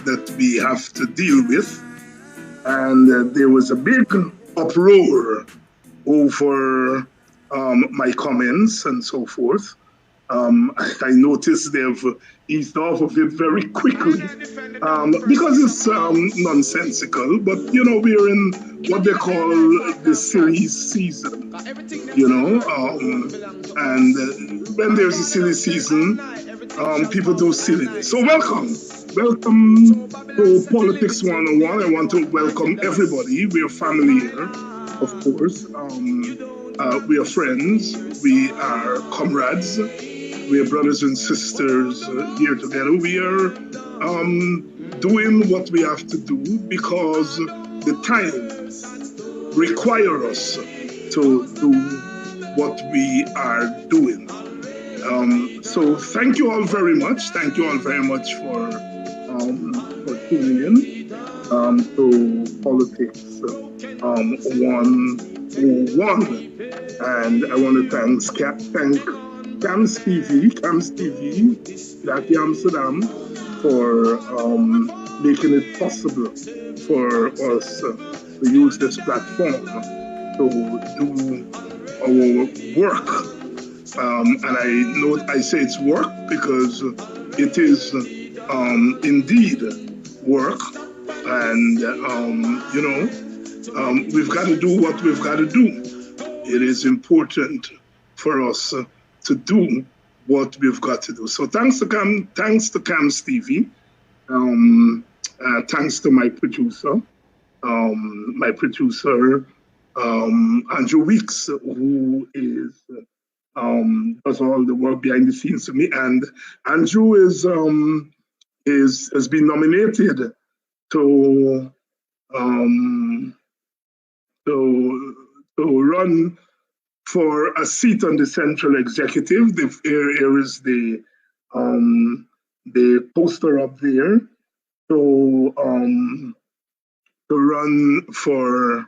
That we have to deal with, and there was a big uproar over my comments and so forth. I noticed they've eased off of it very quickly because it's nonsensical, but you know, we're in what they call the silly season, you know, and when there's a silly season, people do silliness. So welcome to Politics 101. I want to welcome everybody. We are family here, of course. We are friends. We are comrades. We are brothers and sisters here together. We are doing what we have to do because the times require us to do what we are doing. So thank you all very much. Thank you all very much for tuning in to Politics 101. And I want to thank KAMSTV, Jackie Amsterdam, for making it possible for us to use this platform to do our work. And I say it's work because it is indeed work. And, we've got to do what we've got to do. It is important for us to do what we've got to do. So thanks to KAMSTV. Thanks to my producer, Andrew Weeks, who does all the work behind the scenes for me. And Andrew has been nominated to run for a seat on the Central Executive. Here is the poster up there to run for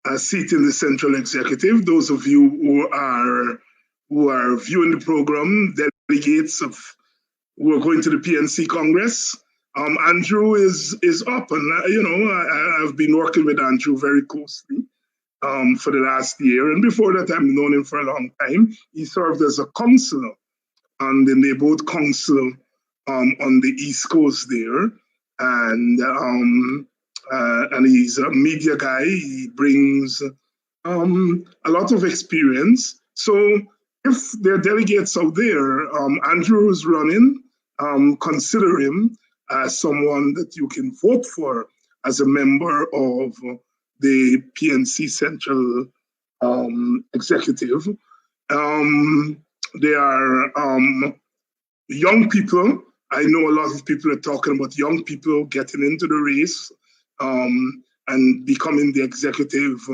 a seat in the Central Executive. Those of you who are viewing the program, delegates who are going to the PNC Congress, Andrew is up, and I've been working with Andrew very closely for the last year, and before that I've known him for a long time. He served as a councillor on the neighborhood council on the East Coast there, and he's a media guy. He brings a lot of experience. So if there are delegates out there, Andrew is running. Consider him as someone that you can vote for as a member of the PNC Central Executive. They are young people. I know a lot of people are talking about young people getting into the race and becoming the executive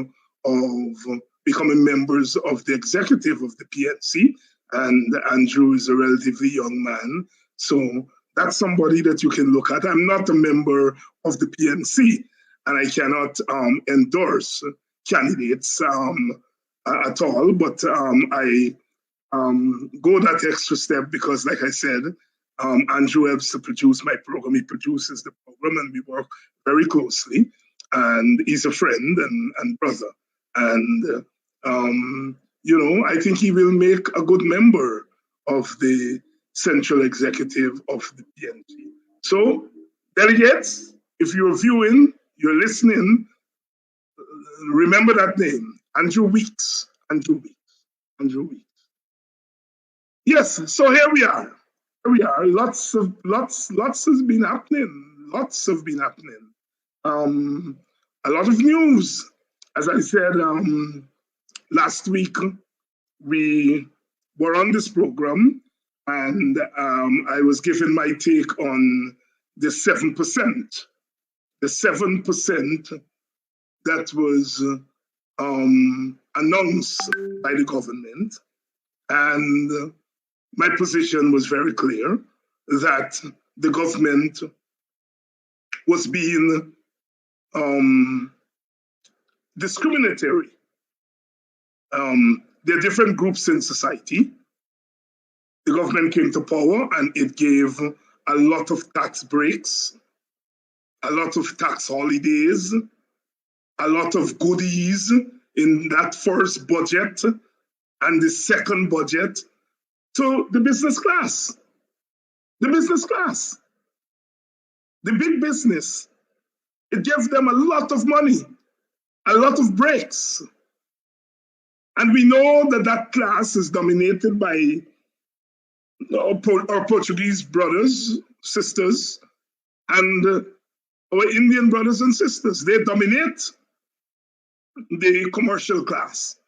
becoming members of the executive of the PNC. And Andrew is a relatively young man. So that's somebody that you can look at. I'm not a member of the PNC, and I cannot endorse candidates at all, but I go that extra step because, like I said, Andrew helps to produce my program. He produces the program, and we work very closely. And he's a friend and brother. And, I think he will make a good member of the Central Executive of the PNC. So, delegates, if you're viewing, you're listening, remember that name, Andrew Weeks. Andrew Weeks. Andrew Weeks. Yes, so here we are. Lots has been happening. Lots have been happening. A lot of news. As I said last week, we were on this program, and I was giving my take on the 7%. The 7% that was announced by the government. And my position was very clear that the government was being discriminatory. There are different groups in society. The government came to power and it gave a lot of tax breaks, a lot of tax holidays, a lot of goodies in that first budget and the second budget to the business class. The business class. The big business. It gave them a lot of money, a lot of breaks. And we know that that class is dominated by our Portuguese brothers, sisters, and our Indian brothers and sisters. They dominate the commercial class.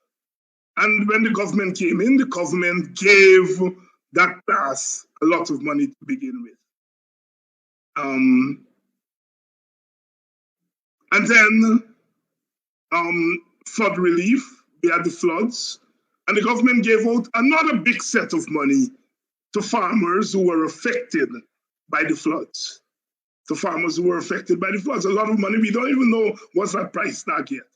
And when the government came in, the government gave that class a lot of money to begin with. And then flood relief. We had the floods, and the government gave out another big set of money to farmers who were affected by the floods. To farmers who were affected by the floods, a lot of money. We don't even know what's that price tag yet.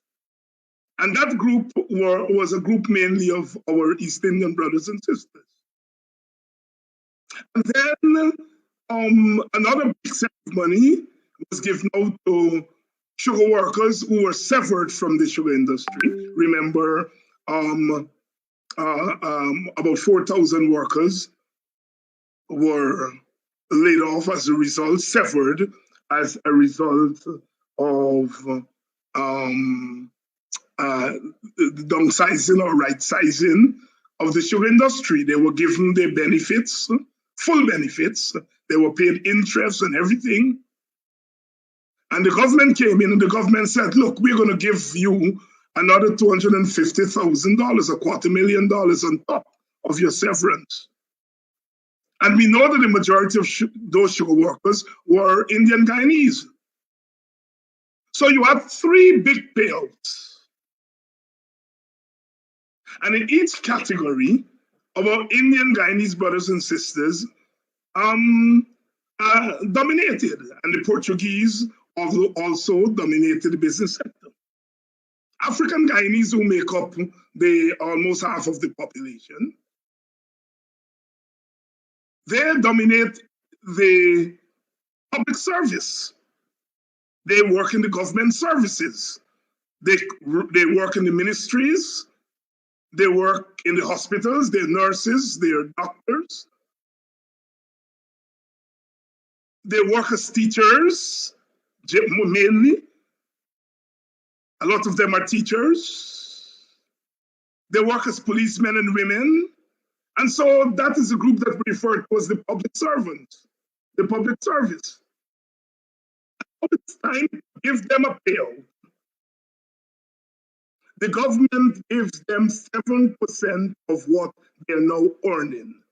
And that group was a group mainly of our East Indian brothers and sisters. And then another big set of money was given out to sugar workers who were severed from the sugar industry. Remember, about 4,000 workers were laid off as a result, severed as a result of the downsizing or right sizing of the sugar industry. They were given their benefits, full benefits. They were paid interest and everything. And the government came in and the government said, look, we're going to give you another $250,000, $250,000 on top of your severance. And we know that the majority of those sugar workers were Indian Guyanese. So you had three big payouts. And in each category, our Indian Guyanese brothers and sisters dominated. And the Portuguese also dominated the business sector. African Guyanese, who make up almost half of the population, they dominate the public service. They work in the government services. They work in the ministries. They work in the hospitals. They're nurses. They're doctors. They work as teachers, mainly. A lot of them are teachers. They work as policemen and women. And so that is a group that we refer to as the public servant, the public service. It's time to give them a payout. The government gives them 7% of what they're now earning.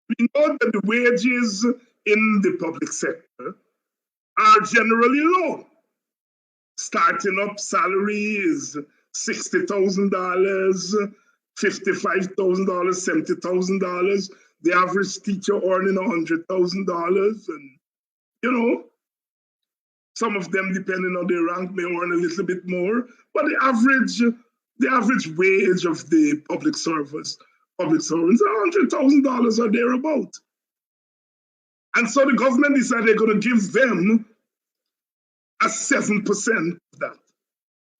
We know that the wages in the public sector are generally low. Starting up salary is $60,000, $55,000, $70,000. The average teacher earning $100,000, and some of them, depending on their rank, may earn a little bit more. But the average wage of the public servants, $100,000 or thereabout. And so the government decided they're going to give them a 7% of that,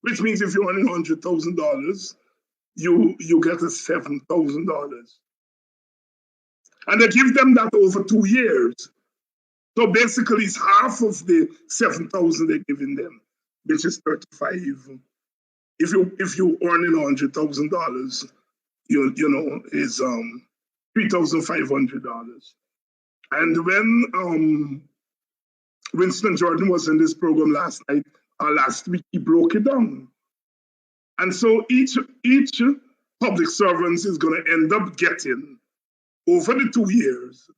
which means if you're earning $100,000, you get a $7,000. And they give them that over 2 years. So basically, it's half of the 7,000 they're giving them, which is 35. If you earning $100,000, is $3,500. And when Winston Jordan was in this program last week, he broke it down. And so each public servant is going to end up getting, over the 2 years,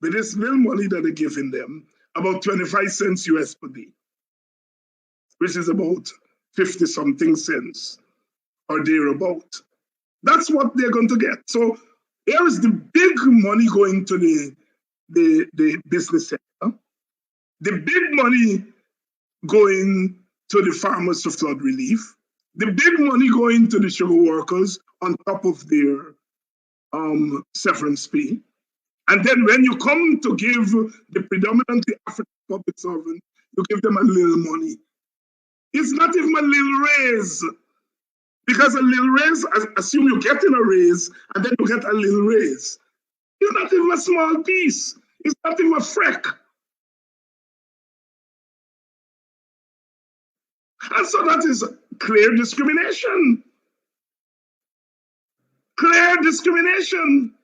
with this little money that they're giving them, about 25 cents US per day, which is about 50-something cents or thereabout. That's what they're going to get. So here is the big money going to the business sector, the big money going to the farmers for flood relief, the big money going to the sugar workers on top of their severance pay. And then when you come to give the predominantly African public servant, you give them a little money. It's not even a little raise. Because a little raise, assume you're getting a raise, and then you get a little raise. It's not even a small piece. It's not even a freck. And so that is clear discrimination. Clear discrimination.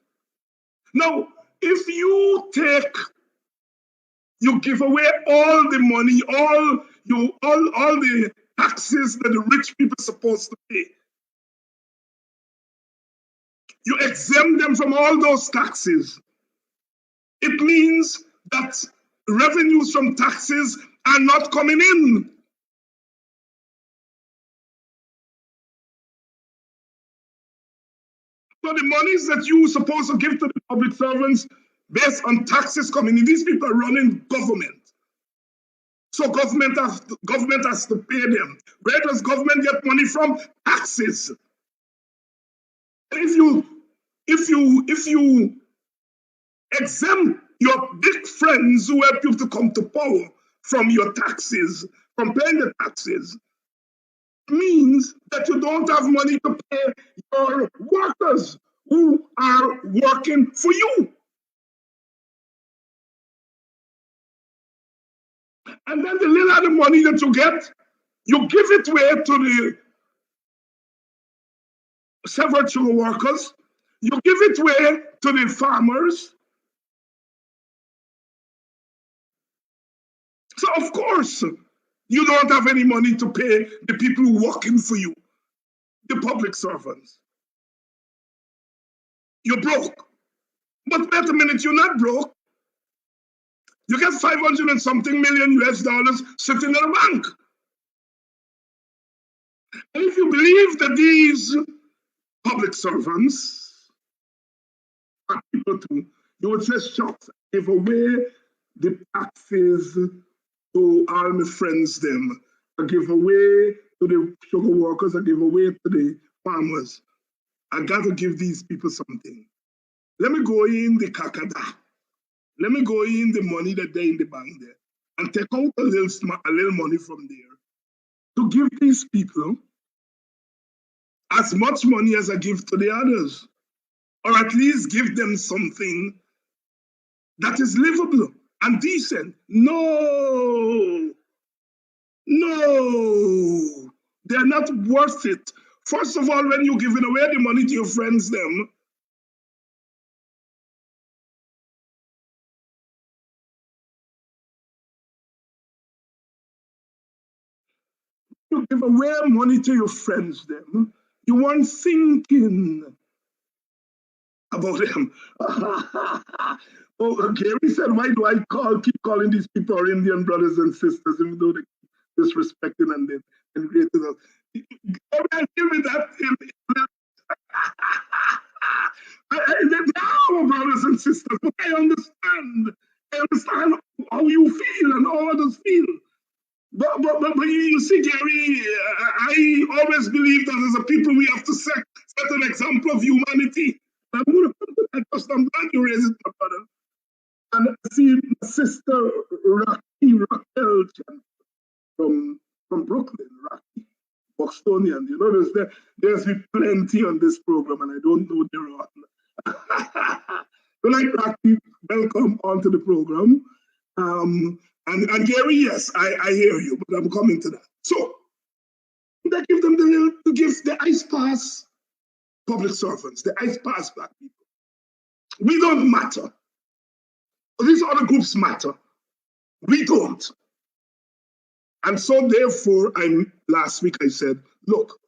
Now, if you give away all the money, all the taxes that the rich people are supposed to pay, you exempt them from all those taxes, it means that revenues from taxes are not coming in. So the monies that you supposed to give to the public servants based on taxes coming in, these people are running government. So government has to pay them. Where does government get money from? Taxes. If you exempt your big friends who help you to come to power from your taxes, from paying the taxes, means that you don't have money to pay your workers who are working for you. And then the little of the money that you get, you give it away to the several sugar workers, you give it away to the farmers. So of course, you don't have any money to pay the people working for you, the public servants. You're broke. But wait a minute, you're not broke. You get 500 and something million US dollars sitting in a bank. And if you believe that these public servants are people too, you would say, shucks, I give away the taxes to all my friends them. I give away to the sugar workers, I give away to the farmers. I got to give these people something. Let me go in the kakada. Let me go in the money that they in the bank there and take out a little money from there to give these people as much money as I give to the others, or at least give them something that is livable and decent. No, they're not worth it. First of all, when you're giving away the money to your friends, them, you give away money to your friends, them, you weren't thinking about them. Oh, Gary said, why do I keep calling these people our Indian brothers and sisters, even though they disrespecting and greeted us? I deal with that. They are our brothers and sisters, but I understand. I understand how you feel and how others feel. But you see, Gary, I always believe that as a people we have to set an example of humanity. I'm going to come to that because I'm glad you raised it, my brother. And I see my sister Raquel from Brooklyn, Rocky, Bostonian. You know, there's plenty on this program, and I don't know they're on. So, like Rocky, welcome onto the program. And Gary, yes, I hear you, but I'm coming to that. So they give them the ice pass public servants, the ice pass black people. We don't matter. These other groups matter. We don't. And so therefore, last week I said, look,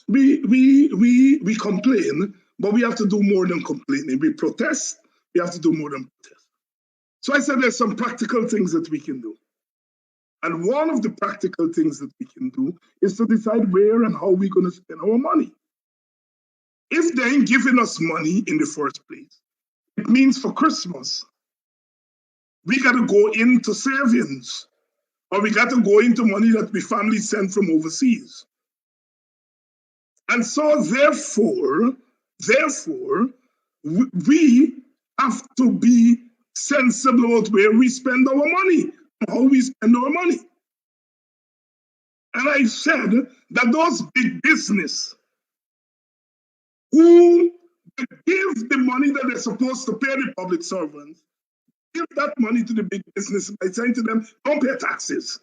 we complain, but we have to do more than complaining. We protest, we have to do more than protest. So I said there's some practical things that we can do. And one of the practical things that we can do is to decide where and how we're going to spend our money. If they ain't giving us money in the first place, it means for Christmas, we got to go into savings, or we got to go into money that we family sent from overseas. And so therefore, we have to be sensible about where we spend our money, how we spend our money. And I said that those big business who give the money that they're supposed to pay the public servants, give that money to the big business by saying to them, don't pay taxes.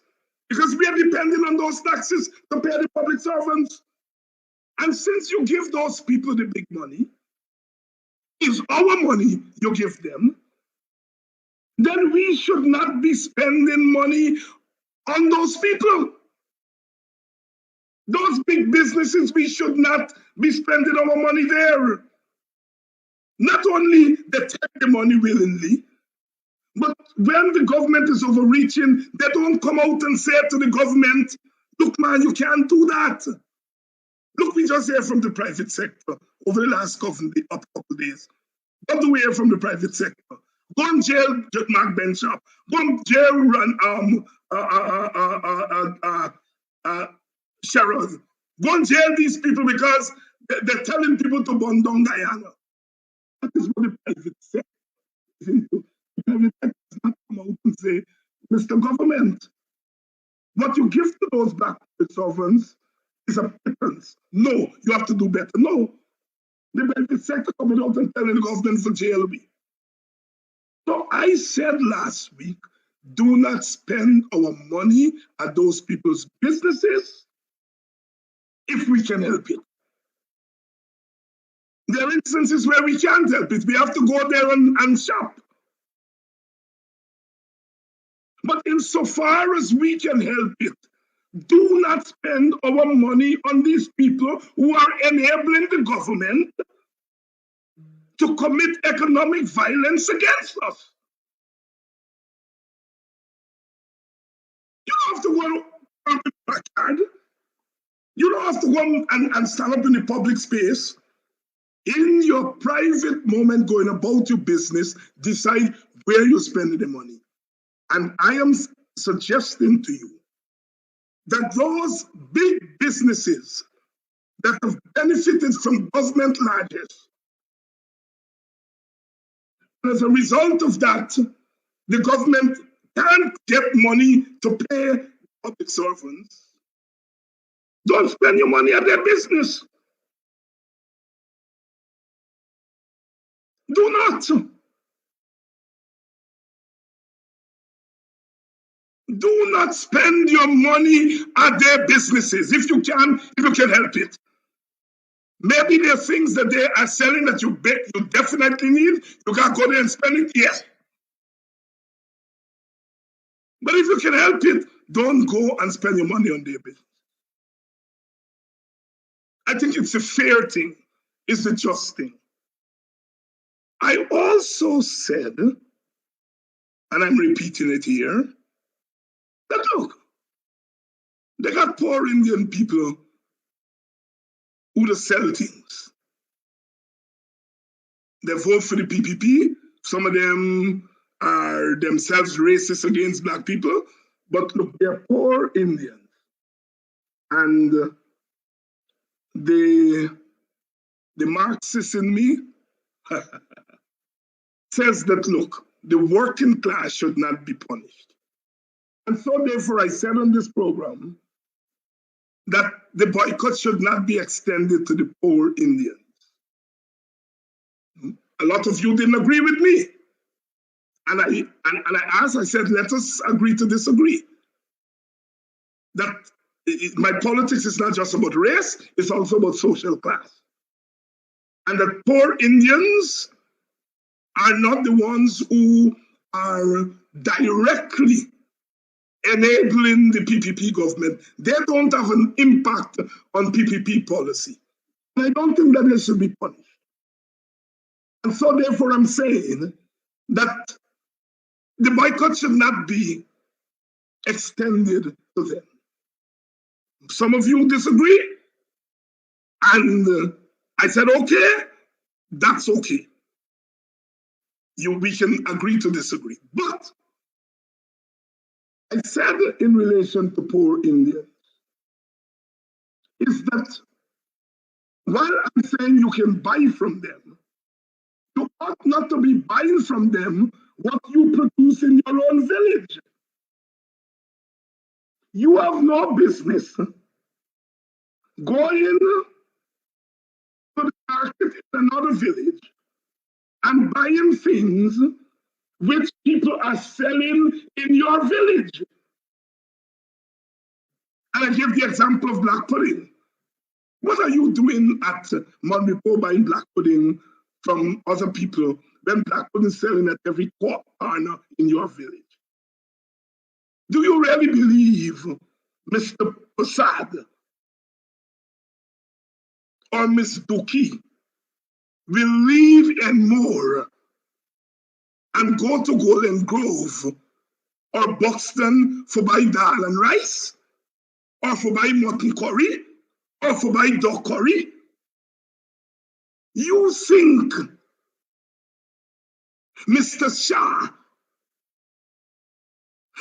Because we are depending on those taxes to pay the public servants. And since you give those people the big money, it's our money you give them, then we should not be spending money on those people. Those big businesses, we should not be spending our money there. Not only they take the money willingly, but when the government is overreaching, they don't come out and say to the government, look, man, you can't do that. Look, we just hear from the private sector over the last couple of days. What do we hear from the private sector? Go and jail Mark Benchop. Go and jail run Sherrod. Go and jail these people because they're telling people to burn down Guyana. That is what the private sector is into. The private sector does not come out and say, Mr. Government, what you give to those black sovereigns is a pittance. No, you have to do better. No. The private sector coming out and telling the government to jail me. So I said last week, do not spend our money at those people's businesses if we can help it. There are instances where we can't help it. We have to go there and shop. But insofar as we can help it, do not spend our money on these people who are enabling the government to commit economic violence against us. You don't have to go out in the backyard. You don't have to go and stand up in the public space. In your private moment, going about your business, decide where you're spending the money. And I am suggesting to you that those big businesses that have benefited from government largesse, and as a result of that, the government can't get money to pay public servants. Don't spend your money at their business. Do not. Do not spend your money at their businesses if you can help it. Maybe there are things that they are selling that you definitely need. You can go there and spend it, yes. But if you can help it, don't go and spend your money on their business. I think it's a fair thing. It's a just thing. I also said, and I'm repeating it here, that look, they got poor Indian people who just sell things. They vote for the PPP. Some of them are themselves racist against black people, but look, they're poor Indians. And the Marxist in me says that, look, the working class should not be punished. And so therefore I said on this program that the boycott should not be extended to the poor Indians. A lot of you didn't agree with me. And I said, let us agree to disagree. That my politics is not just about race, it's also about social class. And that poor Indians are not the ones who are directly enabling the PPP government. They don't have an impact on PPP policy. And I don't think that they should be punished. And so therefore I'm saying that the boycott should not be extended to them. Some of you disagree, and I said, okay, that's okay. We can agree to disagree. But I said in relation to poor Indians, is that while I'm saying you can buy from them, you ought not to be buying from them what you produce in your own village. You have no business going to the market in another village and buying things which people are selling in your village. And I give the example of black pudding. What are you doing at Mondipo buying black pudding from other people when black pudding is selling at every corner in your village? Do you really believe Mr. Prasad or Miss Duki will leave and more and go to Golden Grove or Buxton for buy dal and rice, or for buy mutton curry, or for buy Doc Curry, you think Mr. Shah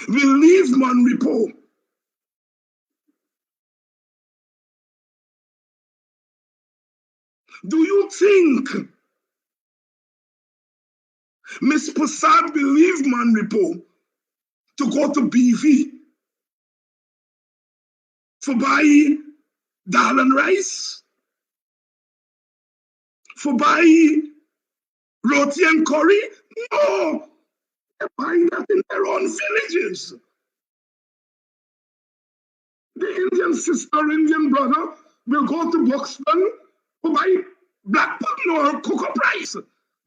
will leave Monrepo do you think Miss Prasad will leave Monrepo to go to BV for buy dal and rice, for buy roti and curry? No, they buy that in their own villages. The Indian sister, Indian brother will go to Buxton to buy black pudding or cocoa rice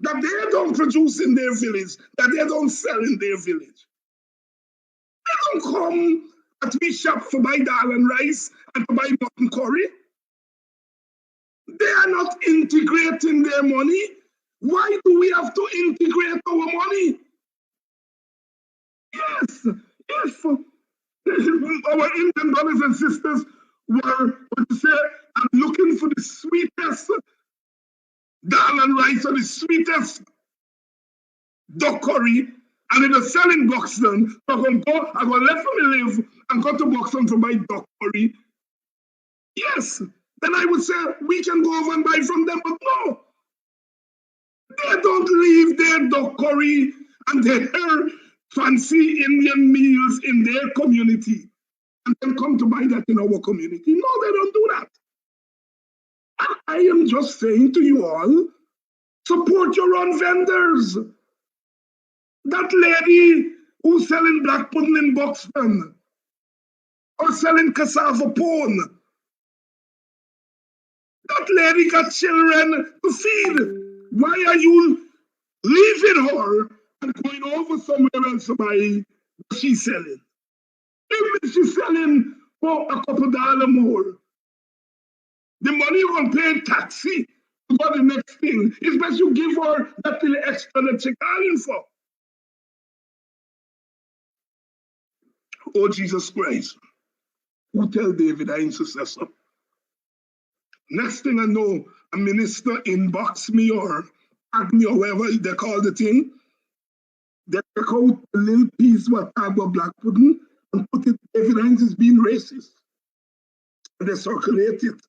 that they don't produce in their village, that they don't sell in their village. They don't come at we shop for buy dal and rice and to buy mutton curry. They are not integrating their money. Why do we have to integrate our money? Yes, if our Indian brothers and sisters were to say, I'm looking for the sweetest dal and rice or the sweetest duck curry, and it is selling Buxton, so I'm going to let me live and go to Buxton to buy duck curry. Yes, then I would say we can go over and buy from them, but no. They don't leave their duck curry and their fancy Indian meals in their community and then come to buy that in our community. No, they don't do that. And I am just saying to you all, support your own vendors. That lady who's selling black pudding in Buxton or selling cassava pone, that lady got children to feed. Why are you leaving her and going over somewhere else to buy what she's selling? Even if she's selling for a couple dollars more, the money you're going to pay in taxi to go the next thing. It's best you give her that little extra that she's calling for. Oh, Jesus Christ. Who tell David I ain't successor? Next thing I know, a minister inbox me or tag me or whatever they call the thing. They take out a little piece what tag of black pudding and put it, David Hines is being racist. And they circulate it.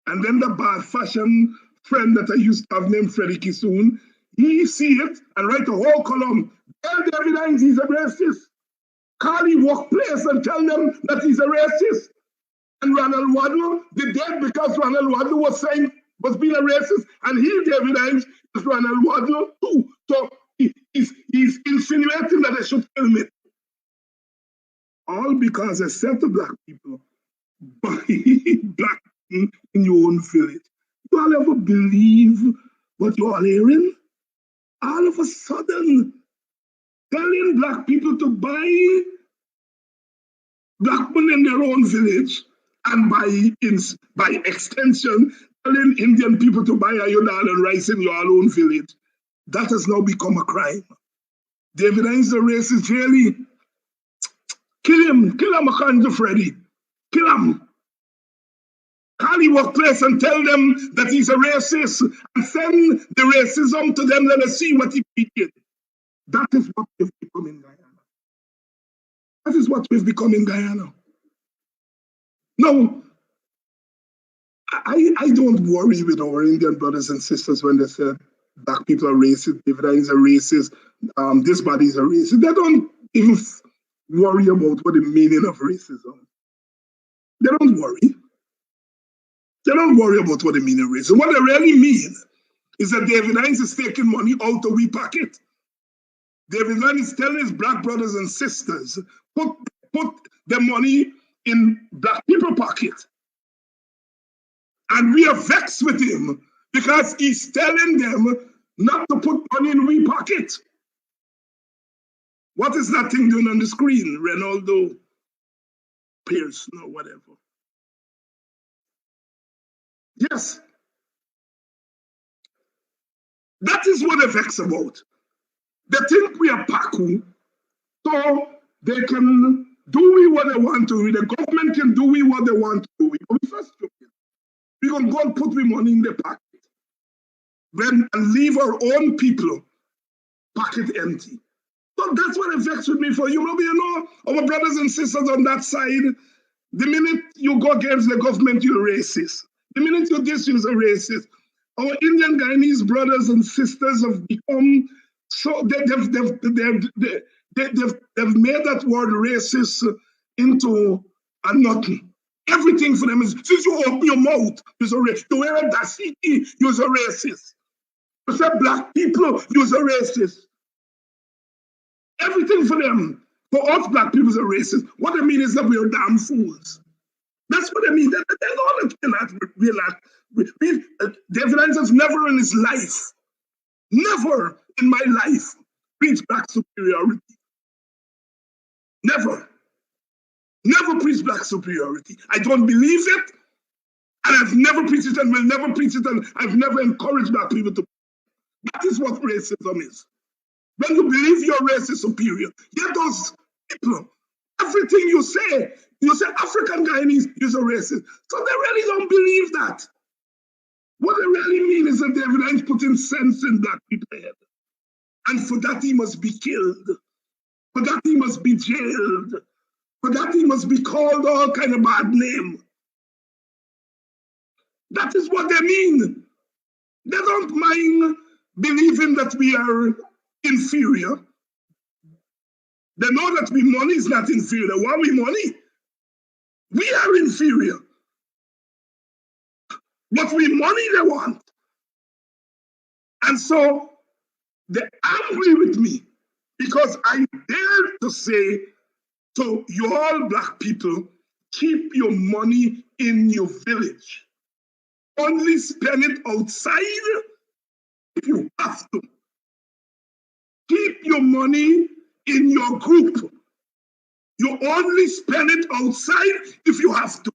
And then the bad fashion friend that I used to have named Freddie Kisoon, he see it and write a whole column. Tell David Hines he's a racist. Call his workplace and tell them that he's a racist. And Ronald Waddle did that because Ronald Waddle was being a racist, and he, David Hines, is Ronald Waddle too. So he's insinuating that they should kill me. All because I said to black people, buy black in your own village. You all ever believe what you all hearing? All of a sudden, telling black people to buy black men in their own village, and by extension, telling Indian people to buy ayodal and rice in your own village, that has now become a crime. David Hines the racist, really. Kill him, Akanjo Freddy. Kill him. Call the workplace and tell them that he's a racist and send the racism to them, let us see what he did. That is what we've become in Guyana. That is what we've become in Guyana. No, I don't worry with our Indian brothers and sisters when they say black people are racist, David Hines are racist, this body is a racist. They don't even worry about what the meaning of racism. They don't worry. They don't worry about what the meaning of racism. What they really mean is that David Hines is taking money out of we pocket. David Hines is telling his black brothers and sisters, put the money in black people pocket. And we are vexed with him because he's telling them not to put money in we pocket. What is that thing doing on the screen? Ronaldo Pearson or whatever. Yes. That is what they're vexed about. They think we are Paku, so they can do what they want to. The government can do what they want to do. We first We're going to go and put we money in the pocket and leave our own people pocket empty. So that's what it vexed with me for you. Our brothers and sisters on that side, the minute you go against the government, you're racist. The minute you this, you're a racist. Our Indian Guyanese brothers and sisters have become so they've made that word racist into a nothing. Everything for them is since you open your mouth, you're a racist. You wear a dashiki, you're a racist. You say black people, you're a racist. Everything for them, for us black people, is a racist. What they mean is that we are damn fools. That's what they mean. That's all they cannot realize. David Hines has never in his life, never in my life, preached black superiority. Never. Never preached black superiority. I don't believe it, and I've never preached it and will never preach it, and I've never encouraged black people to. That is what racism is. When you believe your race is superior, yet those people, everything you say African Guyanese, you're a racist. So they really don't believe that. What they really mean is that David Hines putting sense in black people's head. And for that he must be killed. For that he must be jailed. For that he must be called all kind of bad name. That is what they mean. They don't mind believing that we are inferior. They know that we money is not inferior. Why we money? We are inferior. But we money they want. And so they're angry with me because I dare to say to you all black people, keep your money in your village. Only spend it outside if you have to. Keep your money in your group. You only spend it outside if you have to.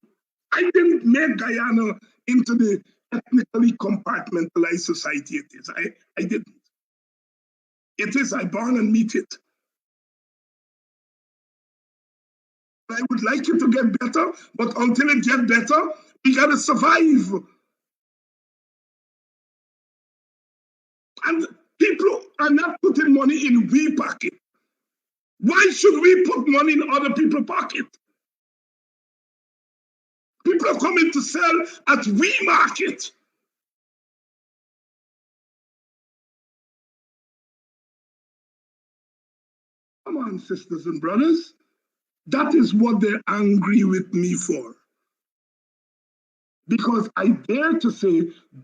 I didn't make Guyana into the ethnically compartmentalized society it is. I didn't. It is, I born and meet it. I would like it to get better, but until it gets better, we gotta survive. And people are not putting money in we pocket. Why should we put money in other people's pocket? People are coming to sell at we market. Come on, sisters and brothers. That is what they're angry with me for. Because I dare to say,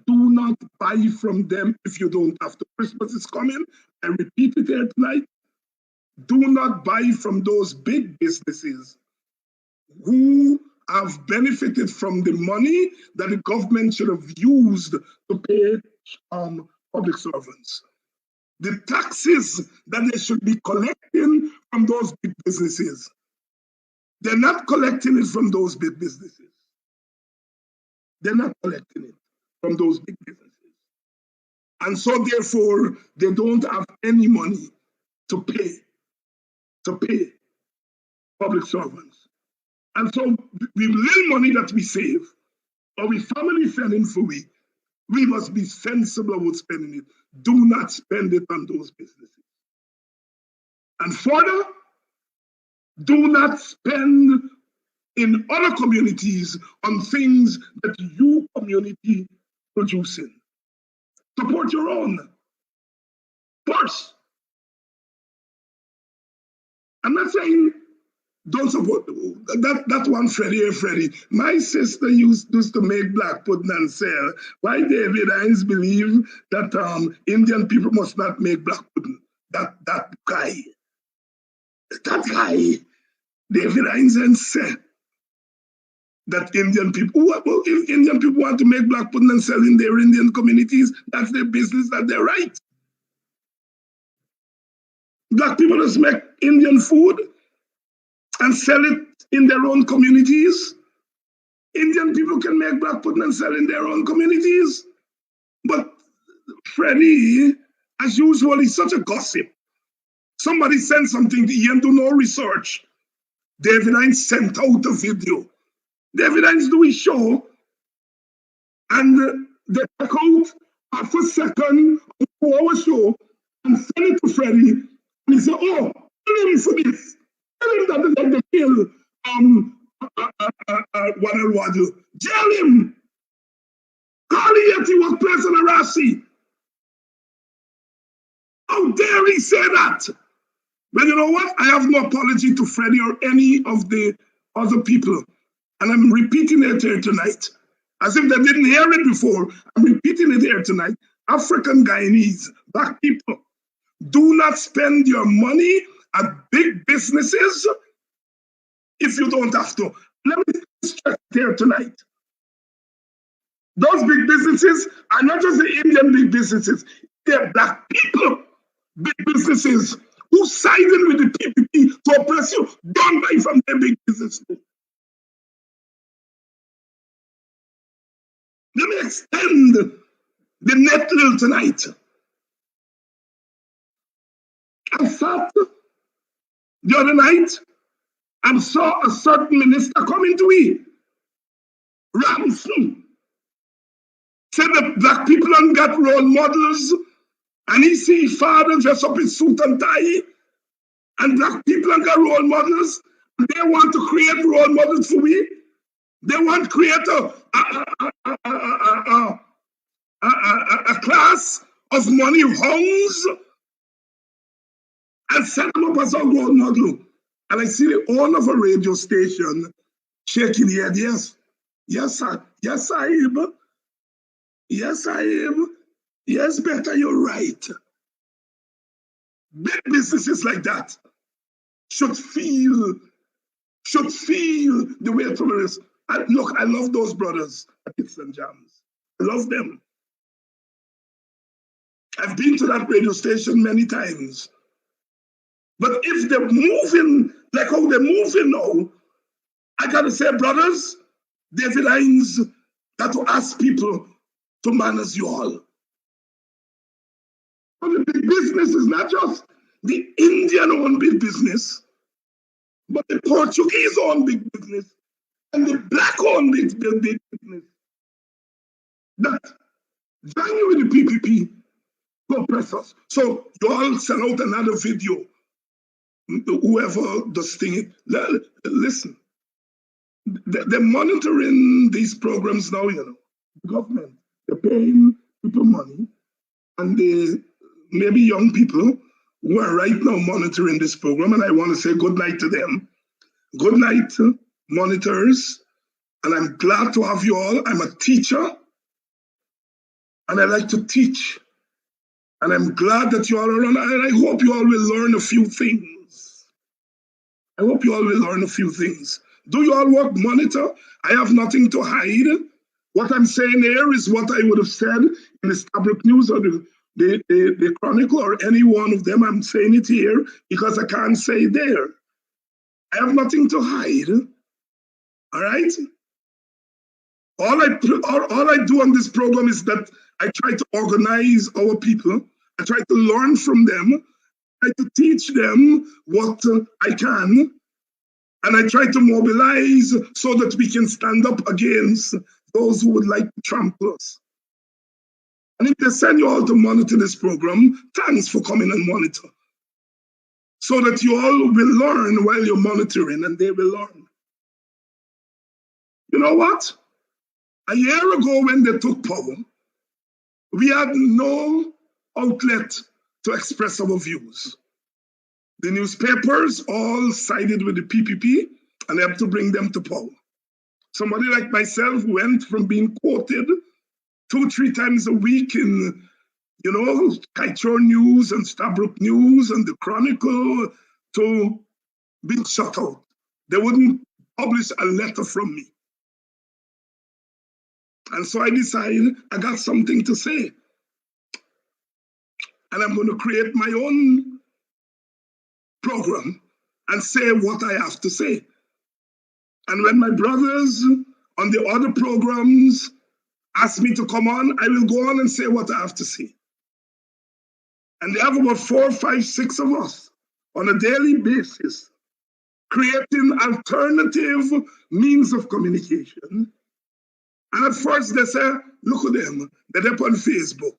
do not buy from them if you don't have to. Christmas is coming. I repeat it here tonight. Do not buy from those big businesses who have benefited from the money that the government should have used to pay public servants. The taxes that they should be collecting from those big businesses. They're not collecting it from those big businesses. They're not collecting it from those big businesses. And so therefore, they don't have any money to pay public servants. And so the little money that we save, or we family spending for we must be sensible with spending it. Do not spend it on those businesses. And further, do not spend in other communities on things that you community producing. Support your own first. I'm not saying don't support that one Freddie. My sister used to make black pudding and sell. Why David Hines believe that Indian people must not make black pudding? That guy, David Hines said that Indian people, well, if Indian people want to make black pudding and sell in their Indian communities, that's their business, that's their right. Black people just make Indian food and sell it in their own communities. Indian people can make black pudding and sell in their own communities. But Freddie, as usual, is such a gossip. Somebody sent something to him, do no research. David Hines sent out a video. David Hines do his show. And they took out half a second of 4 hour show and send it to Freddie. And he said, oh, kill him for this. Tell him that they kill Waddle. Jail him. Call the Yeti workplace in Arashi. How dare he say that? But you know what? I have no apology to Freddie or any of the other people. And I'm repeating it here tonight. As if they didn't hear it before, I'm repeating it here tonight. African Guyanese, black people, do not spend your money at big businesses if you don't have to. Let me stress here tonight. Those big businesses are not just the Indian big businesses, they're black people, big businesses who siding with the PPP to oppress you. Don't buy from their big businesses. Let me extend the net little tonight. I sat the other night and saw a certain minister coming to me. Ramson said that black people don't got role models, and he see father dress up in suit and tie, and black people don't got role models, and they want to create role models for me. They want to create a class of money homes and set them up as a role model. And I see the owner of a radio station shaking the head. Yes, yes, sir. Yes, I am. Yes, I am. Yes, better, you're right. Big businesses like that should feel the way tourists. Look, I love those brothers at Hits and Jams. I love them. I've been to that radio station many times. But if they're moving like how they're moving now, I gotta say, brothers, David Hines got to ask people to manage you all. But the big business is not just the Indian-owned big business, but the Portuguese-owned big business and the black-owned big business. That join you with the PPP to oppress us. So you all send out another video. Whoever does thing, listen. They're monitoring these programs now, you know. The government, they're paying people money, and they maybe young people who are right now monitoring this program, and I want to say good night to them. Good night, monitors, and I'm glad to have you all. I'm a teacher, and I like to teach, and I'm glad that you all are on, and I hope you all will learn a few things. I hope you all will learn a few things. Do you all work monitor? I have nothing to hide. What I'm saying here is what I would have said in the Stabrook News or the Chronicle or any one of them. I'm saying it here because I can't say it there. I have nothing to hide. All right? All I do on this program is that I try to organize our people. I try to learn from them. I try to teach them what I can. And I try to mobilize so that we can stand up against those who would like to trample us. And if they send you all to monitor this program, thanks for coming and monitor. So that you all will learn while you're monitoring, and they will learn. You know what? A year ago when they took power, we had no outlet to express our views. The newspapers all sided with the PPP, and they have to bring them to power. Somebody like myself went from being quoted 2-3 times a week in, you know, Kaitro News and Stabrook News and the Chronicle to being shut out. They wouldn't publish a letter from me. And so I decided I got something to say. And I'm going to create my own program and say what I have to say. And when my brothers on the other programs ask me to come on, I will go on and say what I have to say. And they have about 4, 5, 6 of us on a daily basis, creating alternative means of communication And at first they say, look at them, they're up on Facebook.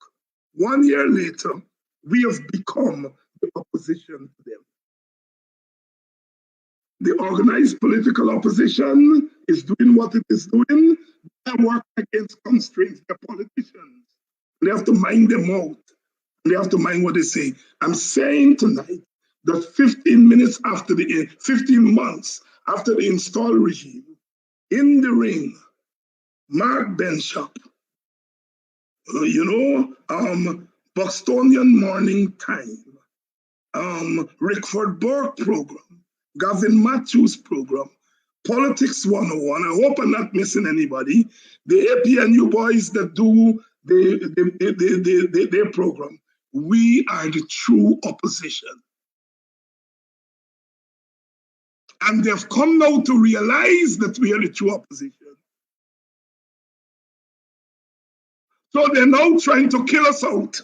1 year later, we have become the opposition to them. The organized political opposition is doing what it is doing. They work against constraints. They're politicians. They have to mind them out. They have to mind what they say. I'm saying tonight that 15 months after the install regime, in the ring, Mark Benshop, Bostonian Morning Time, Rickford Burke program, Gavin Matthews program, Politics 101. I hope I'm not missing anybody. The APNU boys that do their program. We are the true opposition. And they've come now to realize that we are the true opposition. So they're now trying to kill us out.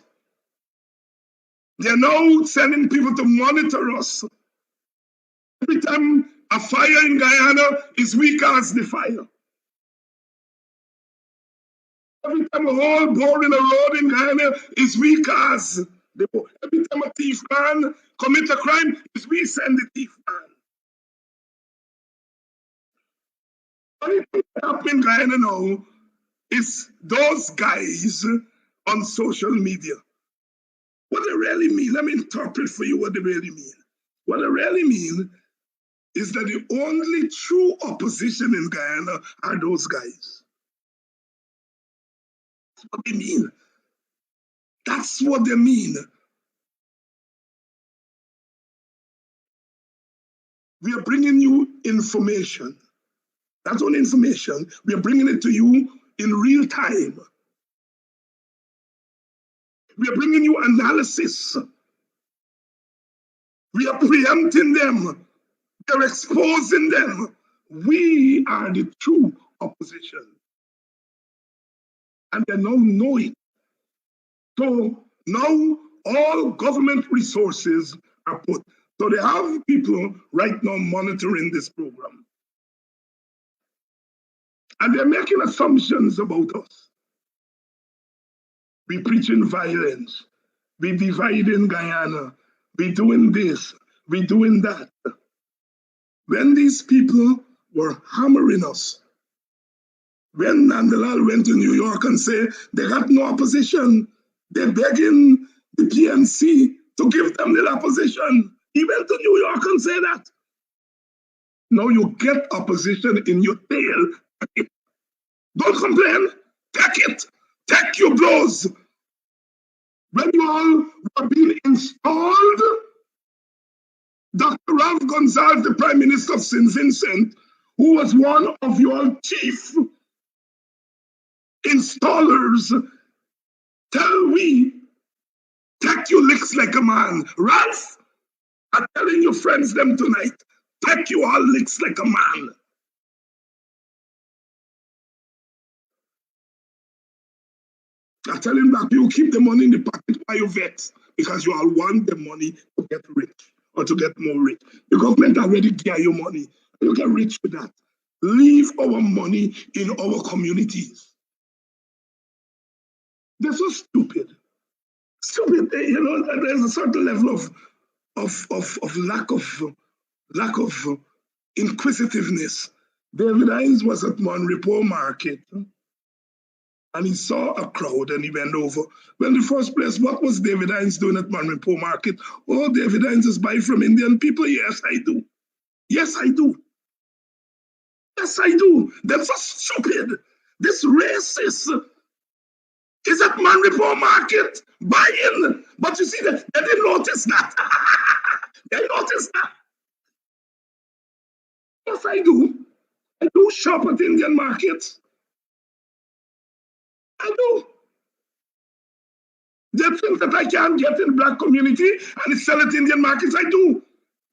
They're now sending people to monitor us. Every time a fire in Guyana is weak as the fire. Every time a hole bored in a road in Guyana is weak as the board. Every time a thief man commit a crime, is we send the thief man. What happening in Guyana now is those guys on social media. What they really mean, let me interpret for you what they really mean. What they really mean is that the only true opposition in Guyana are those guys. That's what they mean. That's what they mean. We are bringing you information. That's only information. We are bringing it to you in real time. We are bringing you analysis. We are preempting them. We are exposing them. We are the true opposition. And they now know it. So now all government resources are put. So they have people right now monitoring this program. And they're making assumptions about us. We preaching violence. We dividing Guyana. We doing this. We doing that. When these people were hammering us, when Nandalal went to New York and said they got no opposition, they're begging the PNC to give them the opposition. He went to New York and said that. Now you get opposition in your tail. Don't complain. Take it. Take your blows. When you all were being installed, Dr. Ralph Gonsalves, the Prime Minister of St. Vincent, who was one of your chief installers, tell we, take your licks like a man. Ralph, I'm telling your friends them tonight, take you all licks like a man. I tell him that you keep the money in the pocket while you vex, because you all want the money to get rich or to get more rich. The government already give you money. You get rich with that. Leave our money in our communities. They're so stupid. Stupid. You know, there's a certain level of lack of inquisitiveness. David Hines was at Monrepo Market and he saw a crowd and he went over. Well, in the first place, what was David Hines doing at Monrepo Market? Oh, David Hines is buying from Indian people. Yes, I do. Yes, I do. Yes, I do. They're so stupid. This racist is at Monrepo Market buying. But you see, they didn't notice that. They noticed that. Yes, I do. I do shop at Indian markets. I do. They think that I can get in black community and sell it in Indian markets. I do.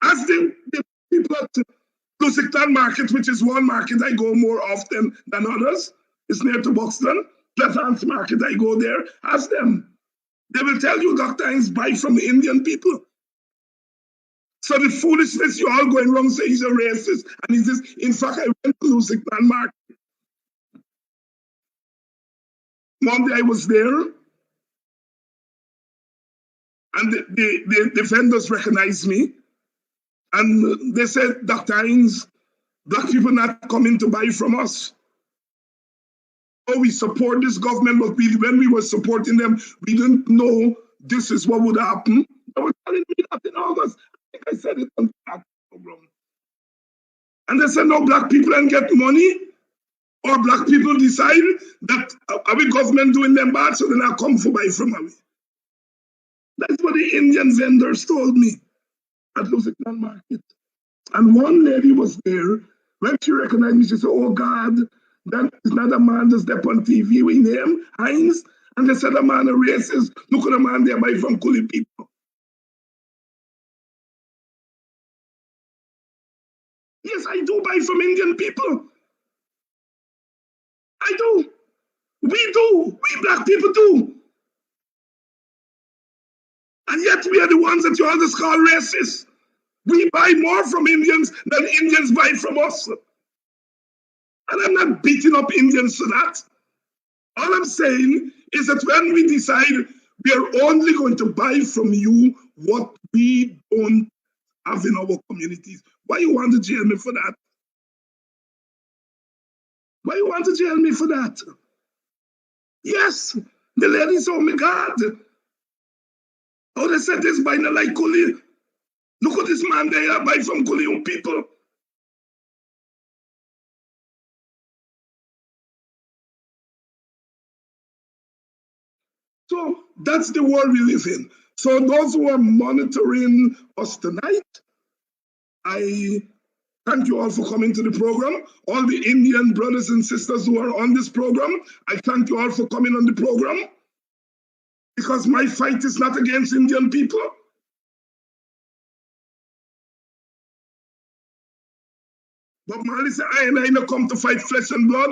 As the people at Lusiktan market, which is one market I go more often than others. It's near to Buxton. Pleasance market, I go there. Ask them. They will tell you Dr. Hines buy from Indian people. So the foolishness you all going wrong say he's a racist and he's this. In fact, I went to Lusiktan market. Monday I was there, and the vendors recognized me, and they said, Dr. Hinds, black people not coming to buy from us. Oh, we support this government, but when we were supporting them, we didn't know this is what would happen. They were telling me that in August. I think I said it on that program. And they said, no, black people don't get money, or black people decide that our government doing them bad, so they not come for buy from us. That's what the Indian vendors told me at Lusican Market. And one lady was there. When she recognized me, she said, oh God, that is not a man that's there on TV with him, Hinds. And they said, a man a racist. Look at the man there buy from Kuli people. Yes, I do buy from Indian people. I do. We do. We black people do. And yet we are the ones that you always call racist. We buy more from Indians than Indians buy from us. And I'm not beating up Indians for that. All I'm saying is that when we decide we are only going to buy from you what we don't have in our communities, why you want to jail me for that? Why you want to jail me for that? Yes, the lady said, oh my God. Oh, they said this buy not like Kuli. Look at this man there, buy from Kuli people. So that's the world we live in. So those who are monitoring us tonight, I thank you all for coming to the program. All the Indian brothers and sisters who are on this program, I thank you all for coming on the program, because my fight is not against Indian people. But Marley said, I and I not come to fight flesh and blood,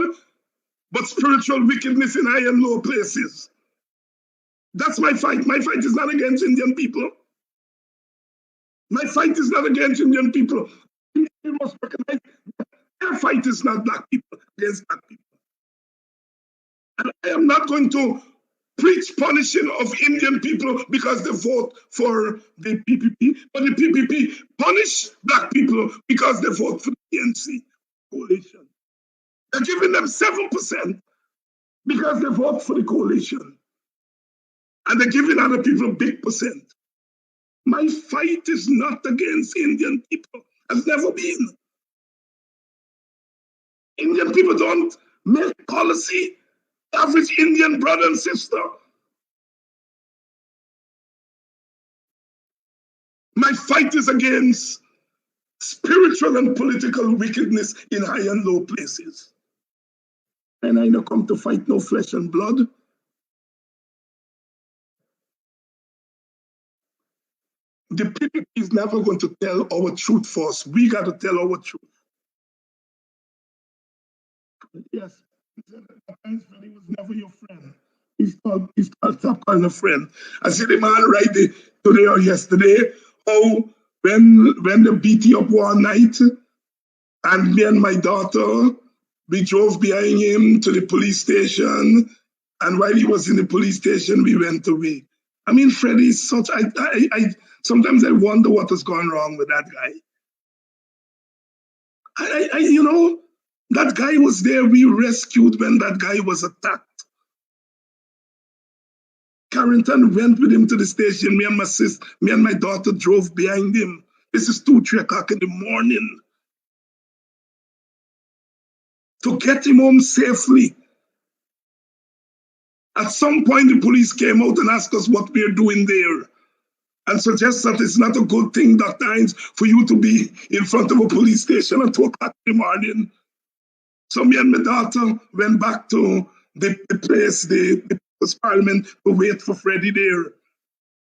but spiritual wickedness in high and low places. That's my fight. My fight is not against Indian people. My fight is not against Indian people. You must recognize that their fight is not black people against black people. And I am not going to preach punishing of Indian people because they vote for the PPP, but the PPP punish black people because they vote for the ANC coalition. They're giving them 7% because they vote for the coalition. And they're giving other people a big percent. My fight is not against Indian people. Has never been. Indian people don't make policy. Average Indian brother and sister. My fight is against spiritual and political wickedness in high and low places. And I don't come to fight no flesh and blood. The PPP is never going to tell our truth for us. We got to tell our truth. Yes, he was never your friend. He's called stop calling a friend. I see the man right there today or yesterday, how when they beat you up one night, and me and my daughter, we drove behind him to the police station, and while he was in the police station, we went away. I mean, Freddie is such, I sometimes I wonder what has gone wrong with that guy. You know, that guy was there, we rescued when that guy was attacked. Carrington went with him to the station, me and my daughter drove behind him. This is 2, 3 o'clock in the morning. To get him home safely. At some point, the police came out and asked us what we are doing there, and suggest that it's not a good thing, Dr. Hinds, for you to be in front of a police station at 2 o'clock in the morning. So me and my daughter went back to the place, the Parliament, to wait for Freddie there.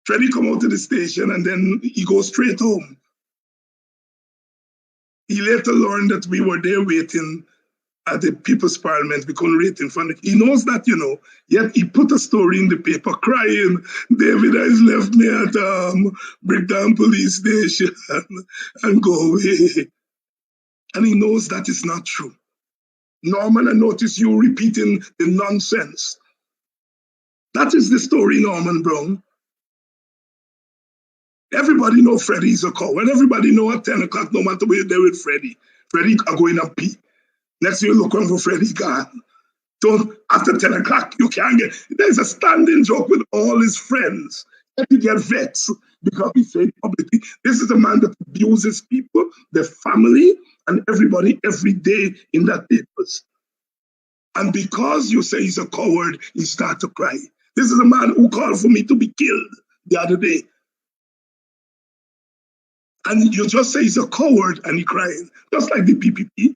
Freddie come out to the station and then he goes straight home. He later learned that we were there waiting at the People's Parliament. We couldn't wait in front of it. He knows that, you know, yet he put a story in the paper crying, David has left me at Brickdown Police Station and go away. And he knows that is not true. Norman, I notice you repeating the nonsense. That is the story, Norman Brown. Everybody know Freddie's a coward. Everybody know at 10 o'clock, no matter where you're there with Freddie, Freddie are going to pee. Next thing you look around for Freddie gone. Don't, after 10 o'clock, you can't get, there's a standing joke with all his friends. And he get vexed because he said publicly, this is a man that abuses people, their family, and everybody every day in that papers. And because you say he's a coward, he start to cry. This is a man who called for me to be killed the other day. And you just say he's a coward and he crying, just like the PPP.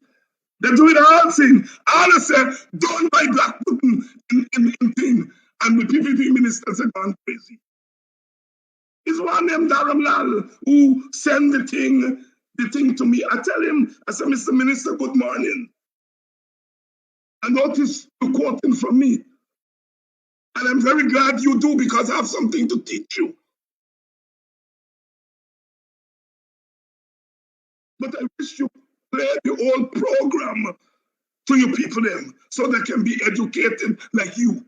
They're doing the hard thing. I say, don't buy black Putin in thing. And the PPP ministers are gone crazy. It's one of them, Daram Lal, who send the thing to me. I tell him, I say, Mr. Minister, good morning. I notice you quoting from me. And I'm very glad you do because I have something to teach you. But I wish you play the whole program to your people them so they can be educated like you.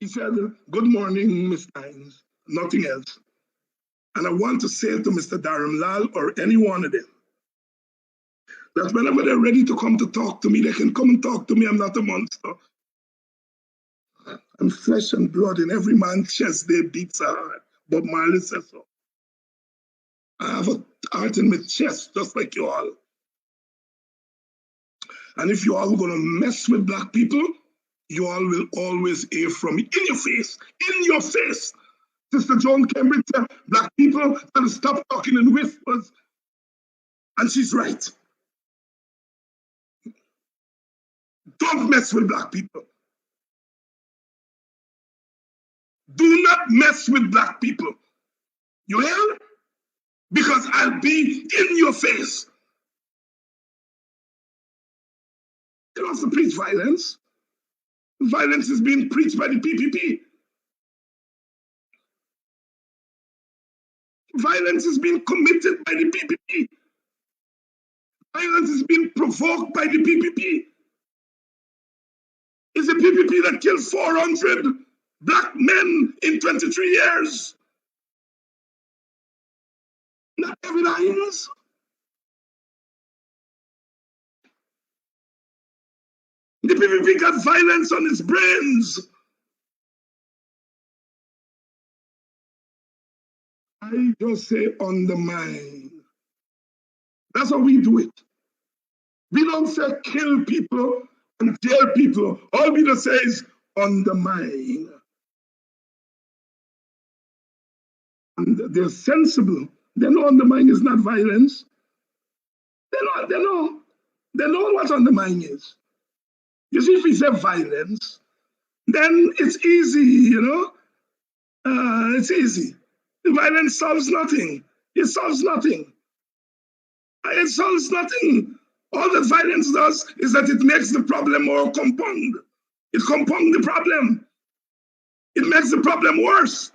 He said, good morning, Mr. HINDS, nothing else. And I want to say to Mr. Dharam Lal or any one of them, that whenever they're ready to come to talk to me, they can come and talk to me. I'm not a monster. I'm flesh and blood in every man's chest. They beats a heart. Bob Marley says so. I have a heart in my chest, just like you all. And if you all are going to mess with black people, you all will always hear from me in your face, in your face. Sister Joan Cambridge said, black people gotta stop talking in whispers. And she's right. Don't mess with black people. Do not mess with black people. You hear? Because I'll be in your face. You don't have to preach violence. Violence is being preached by the PPP. Violence is being committed by the PPP. Violence is being provoked by the PPP. It's the PPP that killed 400 black men in 23 years. Not evidence. The PPP got violence on its brains. I just say undermine. That's how we do it. We don't say kill people and jail people. All we just say is undermine. And they're sensible. They know undermine is not violence. They know what undermine is. You see, if we say violence, then it's easy, you know? It's easy. Violence solves nothing. It solves nothing. It solves nothing. All that violence does is that it makes the problem more compound. It compounds the problem. It makes the problem worse.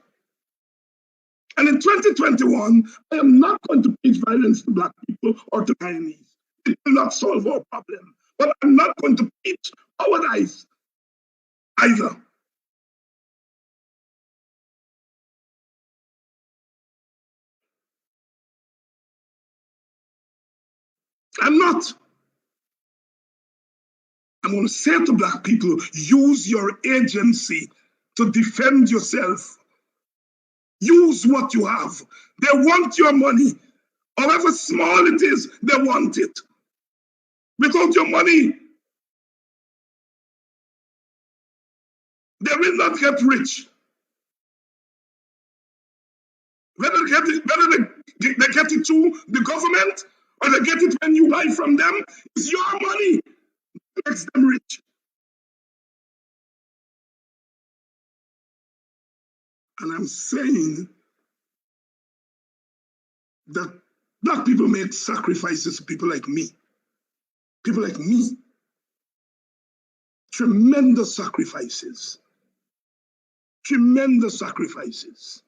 And in 2021, I am not going to preach violence to black people or to Chinese. It will not solve our problem. But I'm not going to preach cowardice either. I'm not. I'm going to say to black people, use your agency to defend yourself. Use what you have. They want your money. However small it is, they want it. Without your money, they will not get rich. Whether they get it through the government or they get it when you buy from them, it's your money that makes them rich. And I'm saying that black people make sacrifices to people like me. People like me. Tremendous sacrifices. Tremendous sacrifices.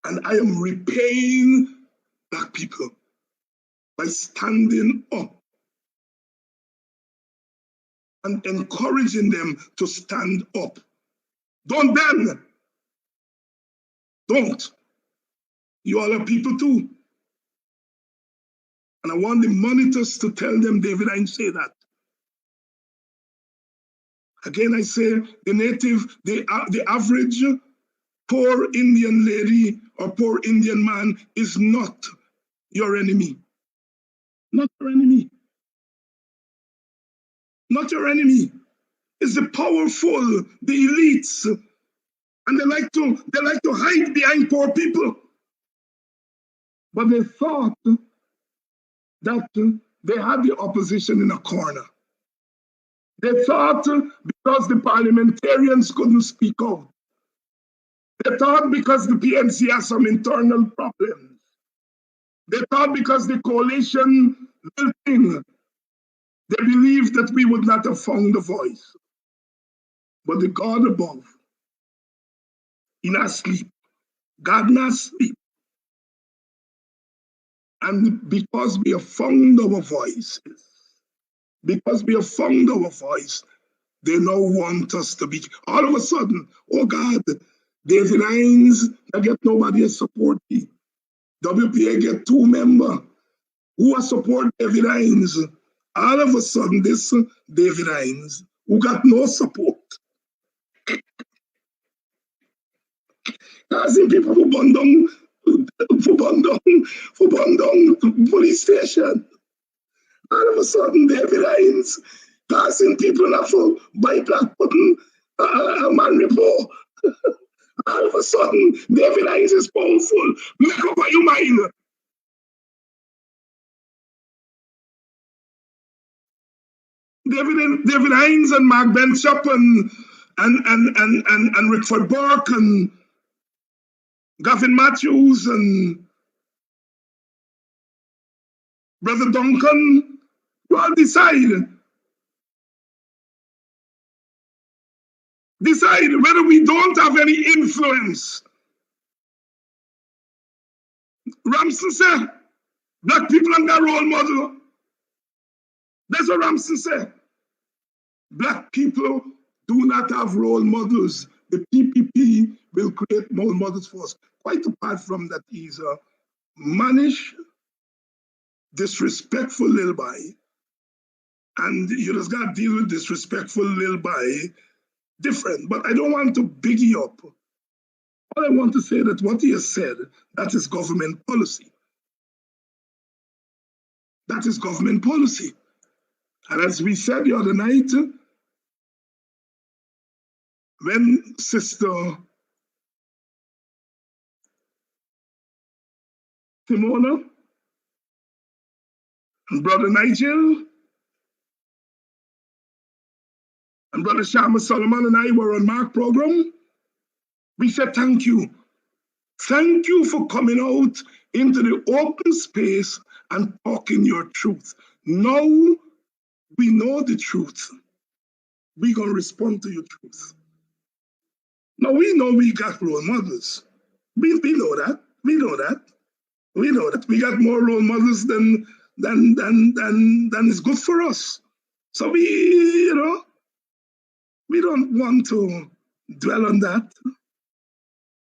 And I am repaying black people by standing up and encouraging them to stand up. Don't bend. Don't. You all are people too. And I want the monitors to tell them, David, I didn't say that. Again, I say the average poor Indian lady or poor Indian man is not your enemy. Not your enemy. Not your enemy. It's the powerful, the elites. And they like to hide behind poor people. But they thought that they had the opposition in a corner. They thought because the parliamentarians couldn't speak out. They thought because the PNC has some internal problems. They thought because the coalition building, they believed that we would not have found a voice. But the God above, he not sleep. God not sleep. And because we have found our voices, because we have found our voice, they now want us to be, all of a sudden, oh God, David HINDS, I get nobody support me. WPA get 2 members who are support David HINDS. All of a sudden, this David HINDS, who got no support. I see people who burn down police station. All of a sudden, David HINDS passing people enough for by black button a man report. All of a sudden, David HINDS is powerful. Make up your mind. David HINDS and Mark Bishop and Rickford Burke and Gavin Matthews and Brother Duncan, you all decide whether we don't have any influence. Ramson said, black people are their role model. That's what Ramson said. Black people do not have role models. The PPP will create role models for us. Quite apart from that, he's a mannish, disrespectful little boy. And you just got to deal with disrespectful little boy different. But I don't want to big you up. All I want to say that what he has said, that is government policy. That is government policy. And as we said the other night, when Sister Simona and Brother Nigel and Brother Shama Solomon and I were on Mark program, we said thank you. Thank you for coming out into the open space and talking your truth. Now we know the truth. We're going to respond to your truth. Now we know we got role models. We know that. We know that. We know that. We got more role models than is good for us. So we don't want to dwell on that.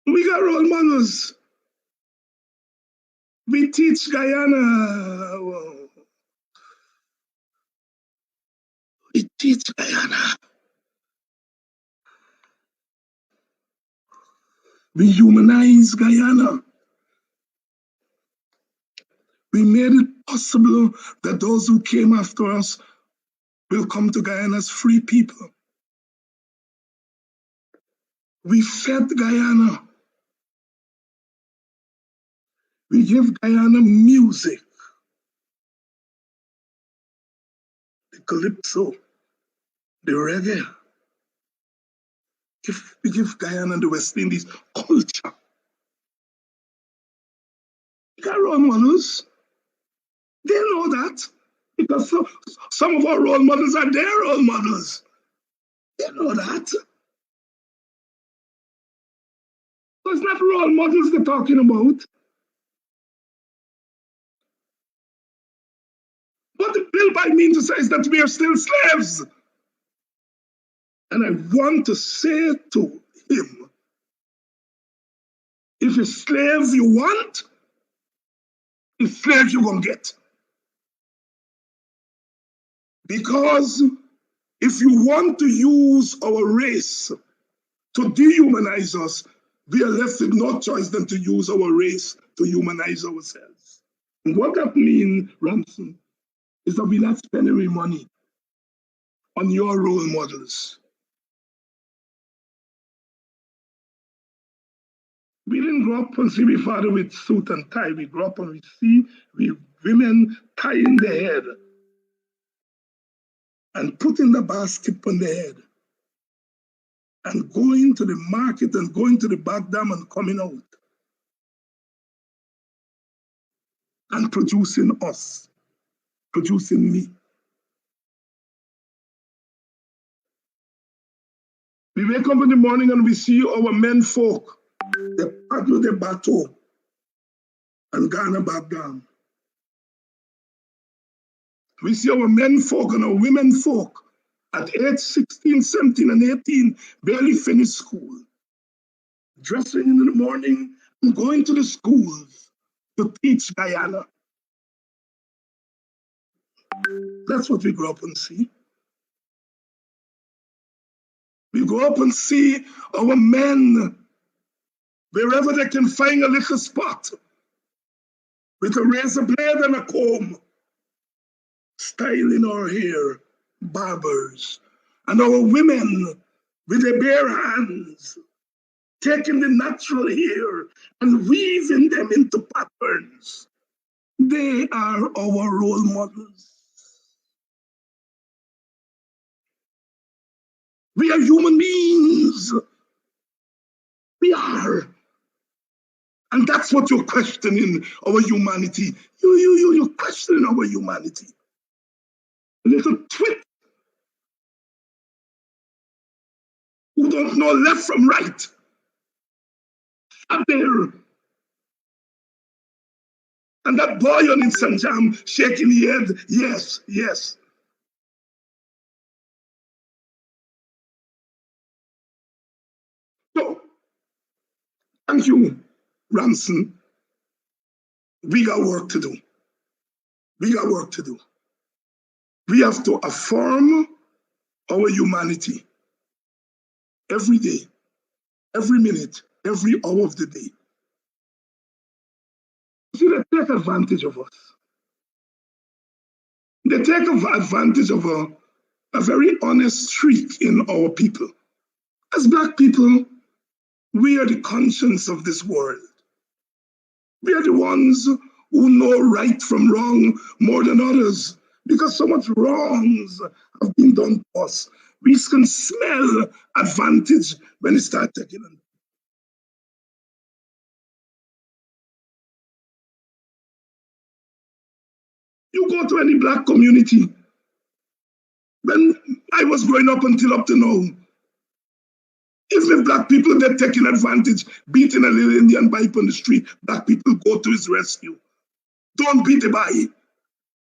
We got role models. We teach Guyana. We teach Guyana. We humanize Guyana. We made it possible that those who came after us will come to Guyana as free people. We fed Guyana. We give Guyana music. The calypso, the reggae. We give Guyana and the West Indies culture. We got role models. They know that. Because some of our role models are their role models. They know that. So it's not role models they're talking about. What the bill by means to say is that we are still slaves. And I want to say to him, if a slave you want, a slave you're going to get. Because if you want to use our race to dehumanize us, we are left with no choice than to use our race to humanize ourselves. And what that means, Ransom, is that we're not spending any money on your role models. We didn't grow up and see we father with suit and tie. We grew up and we see women tying their head and putting the basket on their head and going to the market and going to the back dam and coming out and producing us, producing me. We wake up in the morning and we see our men folk, they paddle the bateau and Ghana back down. We see our men folk and our women folk at age 16, 17, and 18, barely finished school, dressing in the morning and going to the schools to teach Guyana. That's what we grow up and see. We grow up and see our men, wherever they can find a little spot, with a razor blade and a comb, styling our hair, barbers, and our women with their bare hands, taking the natural hair and weaving them into patterns. They are our role models. We are human beings. We are. And that's what you're questioning, our humanity. You're questioning our humanity. A little twit who don't know left from right. Up there. And that boy on in St. Jam shaking his head, yes, yes. So, thank you, Ransom. We got work to do. We got work to do. We have to affirm our humanity every day, every minute, every hour of the day. See, they take advantage of us. They take advantage of a very honest streak in our people. As Black people, we are the conscience of this world. We are the ones who know right from wrong more than others, because so much wrongs have been done to us. We can smell advantage when it starts taking them. You go to any Black community, when I was growing up until up to now, even Black people get taking advantage, beating a little Indian boy on the street, Black people go to his rescue. Don't beat the boy.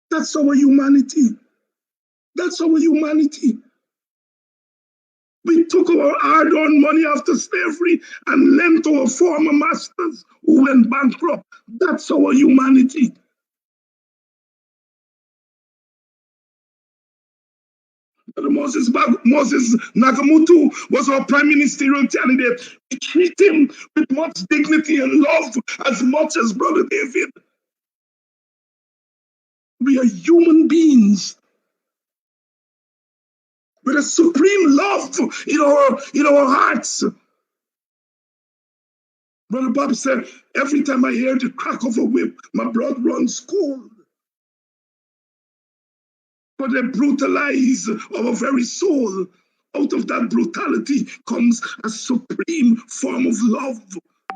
That's our humanity. That's our humanity. We took our hard-earned money after slavery and lent to our former masters who went bankrupt. That's our humanity. Moses Nagamutu was our prime ministerial candidate. We treat him with much dignity and love as much as Brother David. We are human beings with a supreme love in our hearts. Brother Bob said, every time I hear the crack of a whip, my blood runs cold. But they brutalize our very soul. Out of that brutality comes a supreme form of love.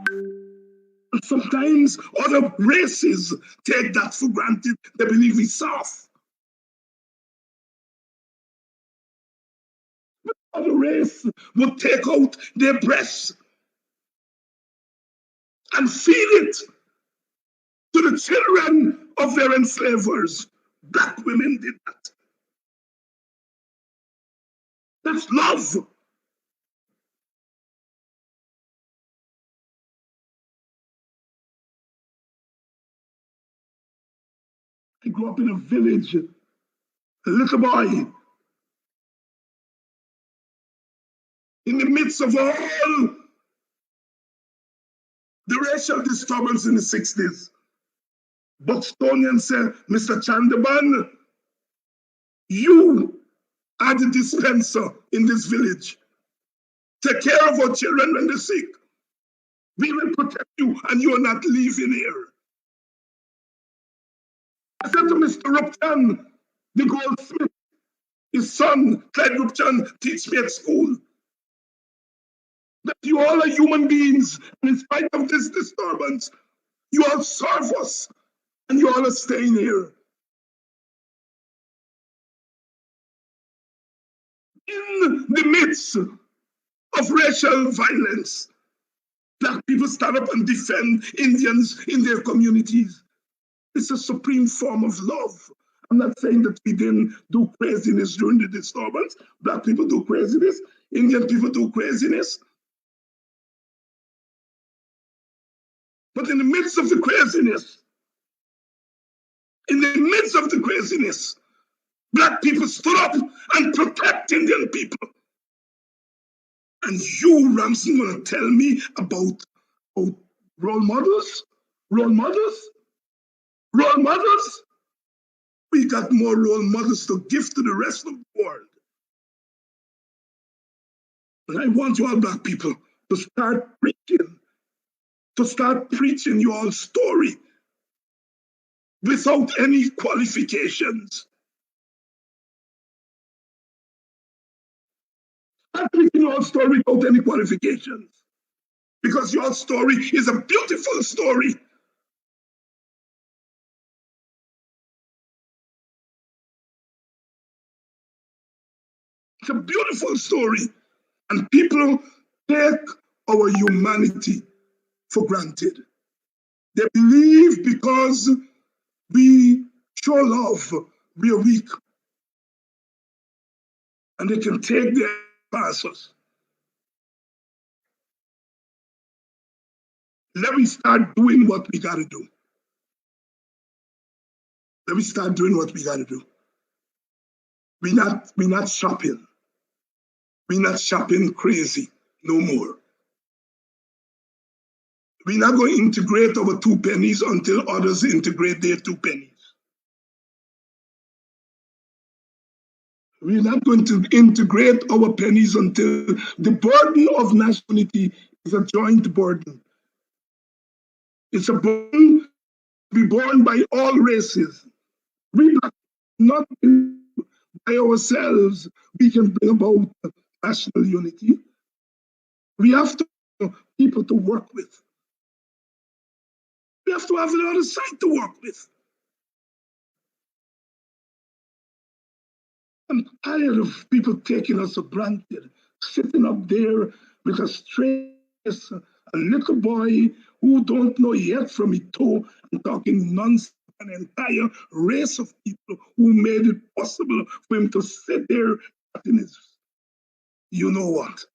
And sometimes other races take that for granted. They believe it's soft. But other race would take out their breasts and feed it to the children of their enslavers. Black women did that. That's love. I grew up in a village, a little boy, in the midst of all the racial disturbance in the 60s. Buxtonian said, Mr. Chandaban, you are the dispenser in this village. Take care of our children when they're sick. We will protect you and you are not leaving here. I said to Mr. Rupchan, the goldsmith, his son, Clyde Rupchan, teach me at school that you all are human beings, and in spite of this disturbance, you all serve us, and you all are staying here. In the midst of racial violence, Black people stand up and defend Indians in their communities. It's a supreme form of love. I'm not saying that we didn't do craziness during the disturbance. Black people do craziness. Indian people do craziness. But in the midst of the craziness, Black people stood up and protect Indian people. And you, Ramsey, want to tell me about role models? Role models? Role models? We got more role models to give to the rest of the world. And I want you all Black people to start preaching your story without any qualifications. Start preaching your story without any qualifications. Because your story is a beautiful story. It's a beautiful story. And people take our humanity for granted. They believe because we show love, we are weak. And they can take their past us. Let me start doing what we gotta do. Let me start doing what we gotta do. We're not shopping. We're not shopping crazy no more. We're not going to integrate our 2 pennies until others integrate their 2 pennies. We're not going to integrate our pennies until the burden of nationality is a joint burden. It's a burden to be borne by all races. We not by ourselves, we can bring about national unity. We have to have people to work with. We have to have another side to work with. I'm tired of people taking us for granted, sitting up there with a stress, a little boy who don't know yet from his toe and talking nonsense, an entire race of people who made it possible for him to sit there in his, you know what.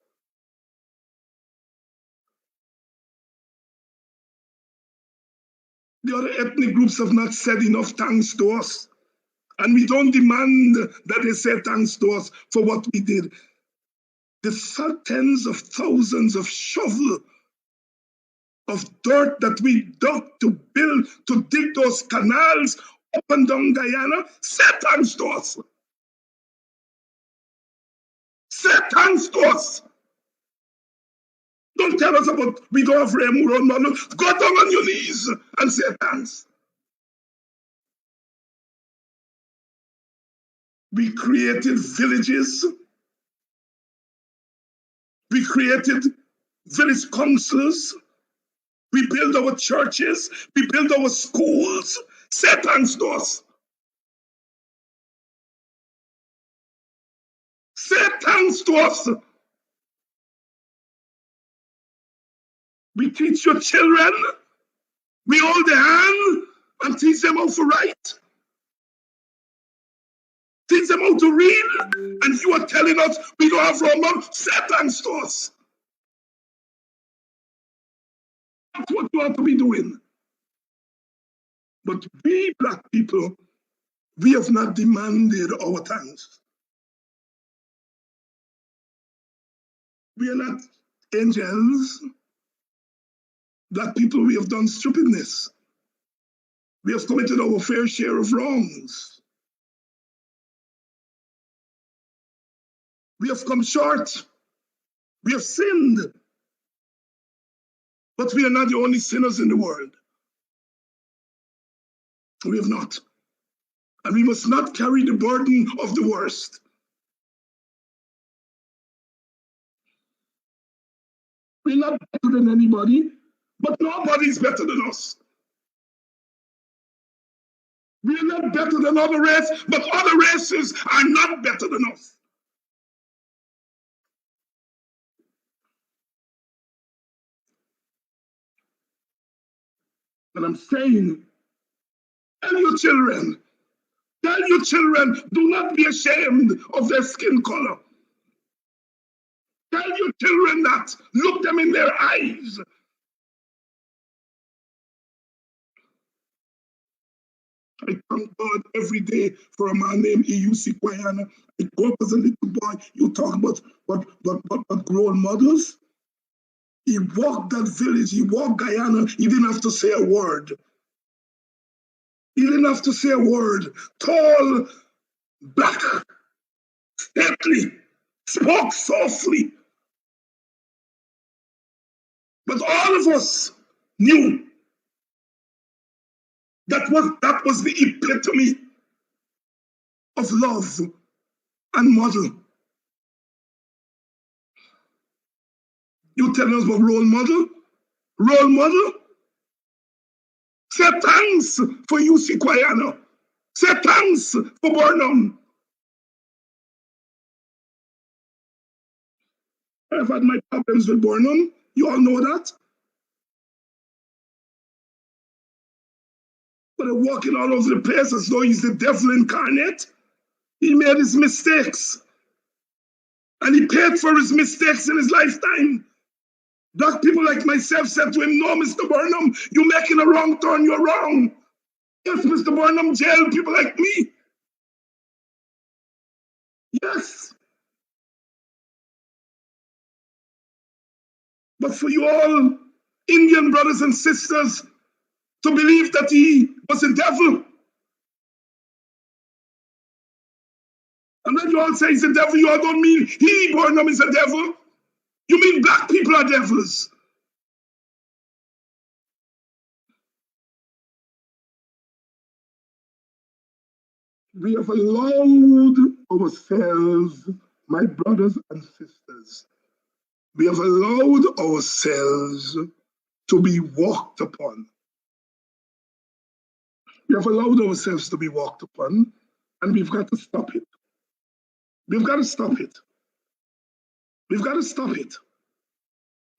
The other ethnic groups have not said enough thanks to us. And we don't demand that they say thanks to us for what we did. The tens of thousands of shovels of dirt that we dug to build, to dig those canals up and down Guyana, say thanks to us. Say thanks to us. Don't tell us about we don't have role models. Go down on your knees and say thanks. We created villages. We created village councils. We build our churches. We build our schools. Say thanks to us. Say thanks to us. We teach your children. We hold their hand and teach them how to write. teach them how to read, and you are telling us we don't have role models. Say thanks to us. That's what you ought to be doing. But we black people, we have not demanded our thanks. We are not angels. Black people, we have done stupidness. We have committed our fair share of wrongs. We have come short. We have sinned. But we are not the only sinners in the world. We have not. And we must not carry the burden of the worst. We're not better than anybody, but nobody's better than us. We're not better than other races, but other races are not better than us. And I'm saying, tell your children, do not be ashamed of their skin color. Tell your children that. Look them in their eyes. I thank God every day for a man named E.U.C. Kwayana. I grew up as a little boy. You talk about what grown mothers. He walked that village. He walked Guyana. He didn't have to say a word. He didn't have to say a word. Tall, black, stately, spoke softly. But all of us knew that was the epitome of love and model. You tell us about role model? Role model? Say thanks for U.C. Kwayana. Say thanks for Burnham. I've had my problems with Burnham. You all know that. But I'm walking all over the place as though he's the devil incarnate. He made his mistakes. And he paid for his mistakes in his lifetime. Black people like myself said to him, no, Mr. Burnham, you're making a wrong turn, you're wrong. Yes, Mr. Burnham, jail people like me. Yes. But for you all, Indian brothers and sisters, to believe that he was a devil. And when you all say he's a devil, you all don't mean he, Burnham, is a devil. You mean black people are devils. We have allowed ourselves, my brothers and sisters, we have allowed ourselves to be walked upon. We have allowed ourselves to be walked upon, and we've got to stop it. We've got to stop it. We've got to stop it.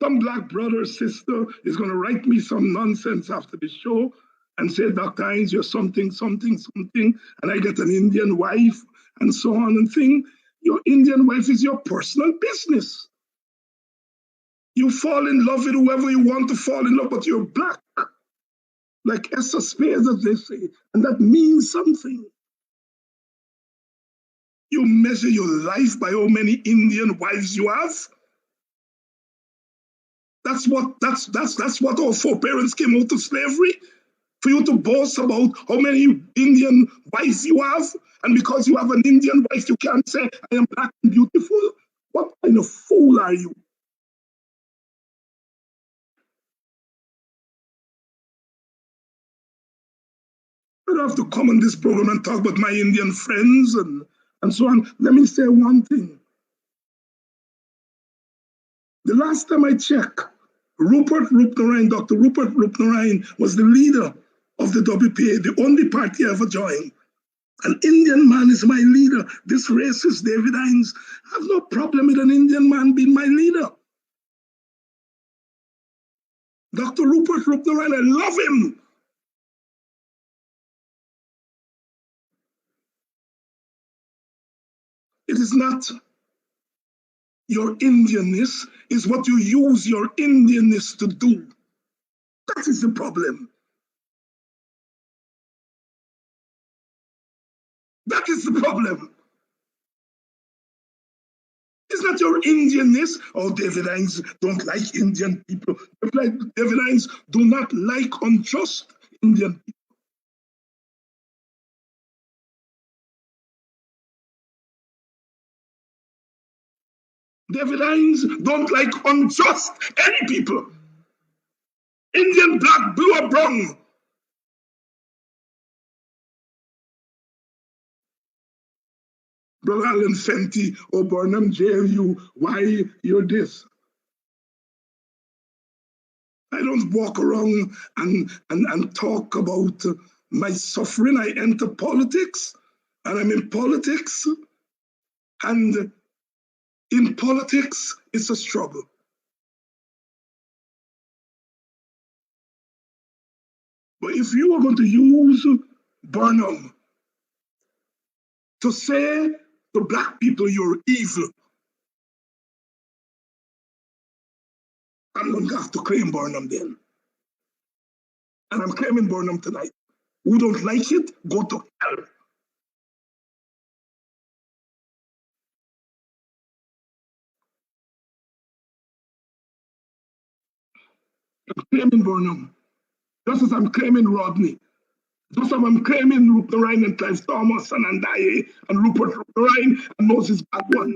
Some black brother or sister is going to write me some nonsense after the show and say, Dr. Hines, you're something, something, something, and I get an Indian wife and so on and thing. Your Indian wife is your personal business. You fall in love with whoever you want to fall in love, but you're black. Like Esther Spears, as they say, and that means something. You measure your life by how many Indian wives you have. That's what our foreparents came out of slavery. For you to boast about how many Indian wives you have, and because you have an Indian wife, you can't say, I am black and beautiful. What kind of fool are you? I don't have to come on this program and talk about my Indian friends and so on. Let me say one thing. The last time I checked, Rupert Rupnaraine, Dr. Rupert Rupnaraine was the leader of the WPA, the only party I ever joined. An Indian man is my leader. This racist David Hines have no problem with an Indian man being my leader. Dr. Rupert Rupnaraine, I love him. It is not your Indianness, is what you use your Indianness to do. That is the problem. That is the problem. It's not your Indianness. Oh, David Hines don't like Indian people. David Hines do not like unjust Indian people. David Hines don't like unjust any people. Indian, black, blue, or brown. Brother Alan Fenty or Burnham JLU, why you're this? I don't walk around and talk about my suffering. I enter politics, and I'm in politics, and in politics, it's a struggle. But if you are going to use Burnham to say to black people you're evil, I'm going to have to claim Burnham then. And I'm claiming Burnham tonight. Who don't like it, go to hell. I'm claiming Burnham. Just as I'm claiming Rodney. Just as I'm claiming Rupert Ryan and Clive Thomas and Andaye and Rupert Ryan and Moses Bagwan.